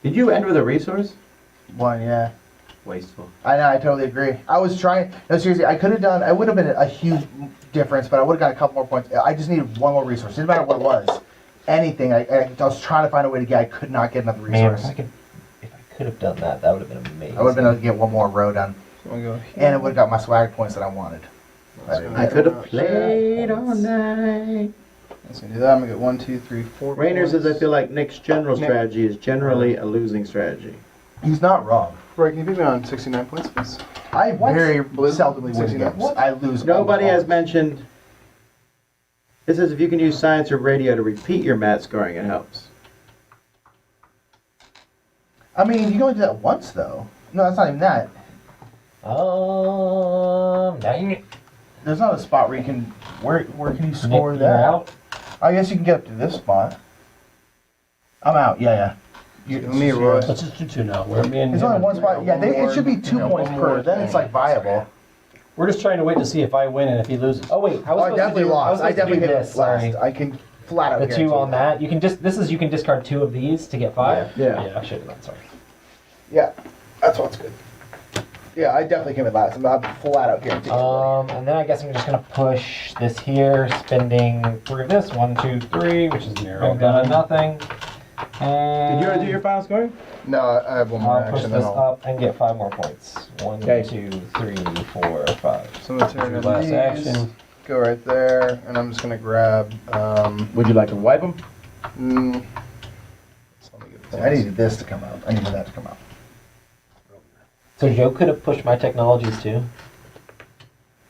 Did you end with a resource? One, yeah. Wasteful. I know, I totally agree. I was trying. No, seriously, I could have done. It would have been a huge difference, but I would have got a couple more points. I just needed one more resource. Didn't matter what it was. Anything. I was trying to find a way to get. I could not get another Man, resource. if I could have done that, that would have been amazing. I would have been able to get one more row done, So I'm gonna go and it would have got my swag points that I wanted. But I could have played all night. Let's do that. I'm gonna get 1, 2, 3, 4. Rainer says, I points. feel like Nick's general Nick. strategy is generally a losing strategy. he's not wrong. Roy, can you beat me on 69 points, please? I What? very Blue? seldomly win 69. games. I lose. Nobody almost has always. mentioned. It says if you can use science or radio to repeat your mat scoring, it helps. I mean, you can only do that once, though. No, that's not even that. Dang it. There's not a spot where you can. Where can you score Nick, you're that? out. I guess you can get up to this spot. I'm out. Yeah. Me, Roy. Let's just do 2 now. We're being. There's only one spot. Yeah, it should be 2 Yeah, points one per. more Then it's like viable. We're just trying to wait to see if I win and if he loses. Oh wait, I Oh, was I supposed definitely to do, I was lost. I supposed to do definitely hit this. last. Sorry. I can flat out The guarantee 2 on that. You can you can discard 2 of these to get 5. Yeah. Yeah, I should have done. Sorry. Yeah, that's what's good. Yeah, I definitely came in last. I'm flat out guaranteed. And then I guess I'm just gonna push this here, spending 3 of this. 1, 2, 3, which is Narrow down to down. nothing. And Did you already do your final scoring? No, I have one more I'll push action. this Then I'll. up and get 5 more points. 1, Okay. 2, 3, 4, 5. So I'm gonna turn Your in last these, action. go right there, and I'm just gonna grab. Would you like to wipe them? So let me get this. I needed this to come out. I needed that to come out. So Joe could have pushed my technologies too.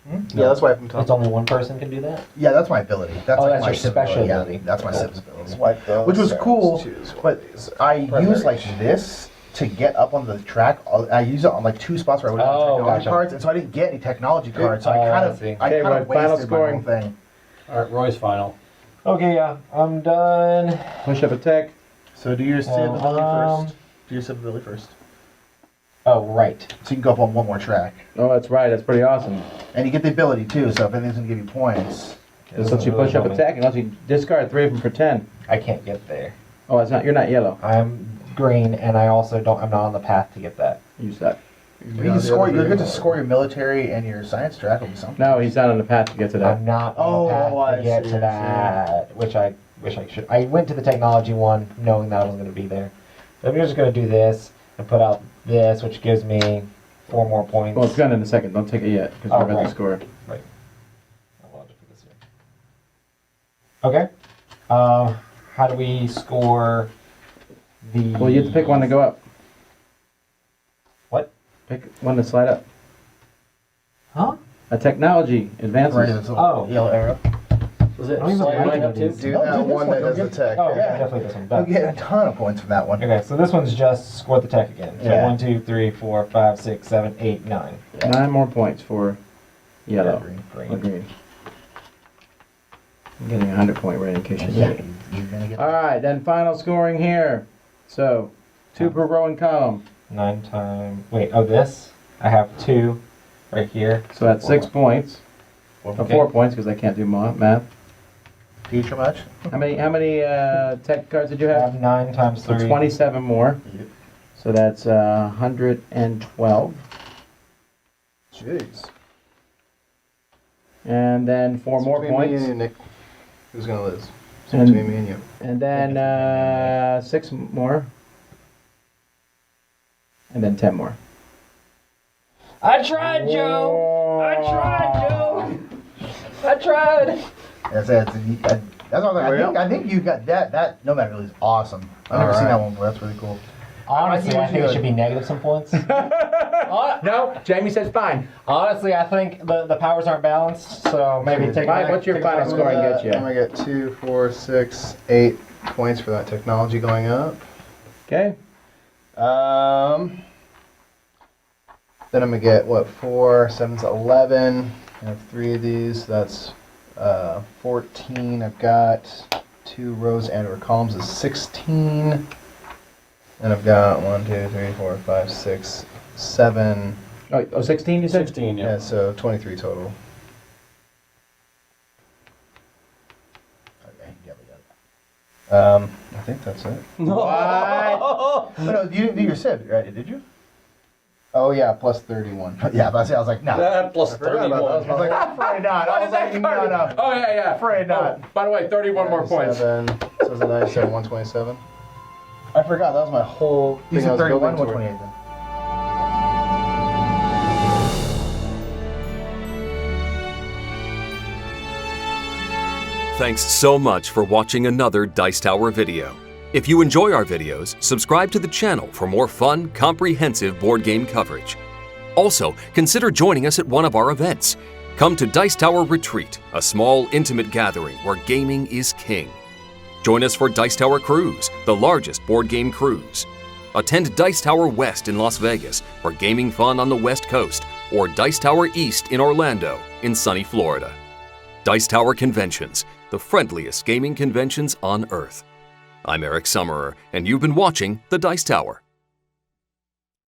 Yeah, that's why I'm It's talking. only one person can do that? Yeah, that's my ability. That's Oh, like that's my your civ special Yeah, ability. that's my civ's ability. Swipe those. Which was cool, Choose but I use like this to get up on the track. I use it on like 2 spots where I would have Oh, technology gotcha. cards, and so I didn't get any technology cards. So Oh, I kind I of, see. I Okay, kind we're of at final wasted my whole scoring. thing. All right, Roy's final. Okay, yeah, I'm done. Push up attack. So do your civ Oh, ability first. Do your civ ability first. Oh, right. So you can go up on 1 more track, Oh, that's right. That's pretty awesome. and you get the ability too. So if anything's gonna give you points, This lets you push up attack and lets you discard 3 of them for 10. I can't get there. Oh, it's not. You're not yellow. I'm green, and I also don't. I'm not on the path to get that. You suck. you can score. You're good to score your military and your science track will be something. No, he's not on the path to get to that. I'm not Oh, on the path I to get see, to I that, which I wish I should. I went to the technology one knowing that I was going to be there. So I'm just going to do this and put out this, which gives me 4 more points. Well, it's gone in a second. Don't take it yet because Oh, we're about right. to score. Right. I'll just put this here. Okay. How do we score the? Well, you have to pick one to go up. What? Pick one to slide up. Huh? A technology advances. Right, this little Oh. yellow arrow. Was it I don't even slide know right what up it to? is. Do No, that do this one one, that does don't the get- tech. Oh, Yeah. yeah, definitely this one. You'll Done. get a ton of points from that one. Okay, so this one's just score the tech again. So Yeah. 1, 2, 3, 4, 5, 6, 7, 8, 9. 9 more points for yellow Green. or green. I'm getting a 100-point rating in case you Yeah, need it. you're gonna get. All right, then final scoring here. So, 2 per row and column. 9 times. Wait, oh, this? I have 2 right here. So that's 6 points. Or Okay. 4 points because I can't do math. Future much? How many tech cards did you I have? have 9 times So 3. 27 more. Yep. So that's 112. Jeez. And then 4 It's more between me and points. you, Nick. Who's gonna lose? It's And- between me and you. And then 6 more. And then 10 more. I tried, Joe! I tried, Joe! I tried! That's it. That's all I think you got that. That nomad really is awesome. I've never seen that one before. That's really cool. Honestly, I think it should be negative some points. No, Jamie says fine. Honestly, I think the powers aren't balanced, so maybe take Mike, what's your final scoring get you? I'm gonna get 2, 4, 6, 8 points for that technology going up. Okay. Then I'm gonna get what 4, 7's 11. I have 3 of these. That's 14. I've got 2 rows and or columns is 16. And I've got 1, 2, 3, 4, 5, 6, 7. Oh, 16 you said? 16, Yeah, yeah. so 23 total. Okay, yeah, we got it. I think that's it. What? Oh, no, you didn't do your civ, right? Did you? Oh yeah, plus 31. Yeah, but I was like, no. Plus I forgot about 31. that. I was like, I'm afraid not. I was like, no. Oh, yeah. Afraid not. By the way, 31 more points. 97. So it's a 97, 127. I forgot, that was my whole You thing I said was 31, building toward. 128 then. Thanks so much for watching another Dice Tower video. If you enjoy our videos, subscribe to the channel for more fun, comprehensive board game coverage. Also, consider joining us at one of our events. Come to Dice Tower Retreat, a small, intimate gathering where gaming is king. Join us for Dice Tower Cruise, the largest board game cruise. Attend Dice Tower West in Las Vegas for gaming fun on the West Coast, or Dice Tower East in Orlando, in sunny Florida. Dice Tower Conventions, the friendliest gaming conventions on Earth. I'm Eric Summerer, and you've been watching The Dice Tower.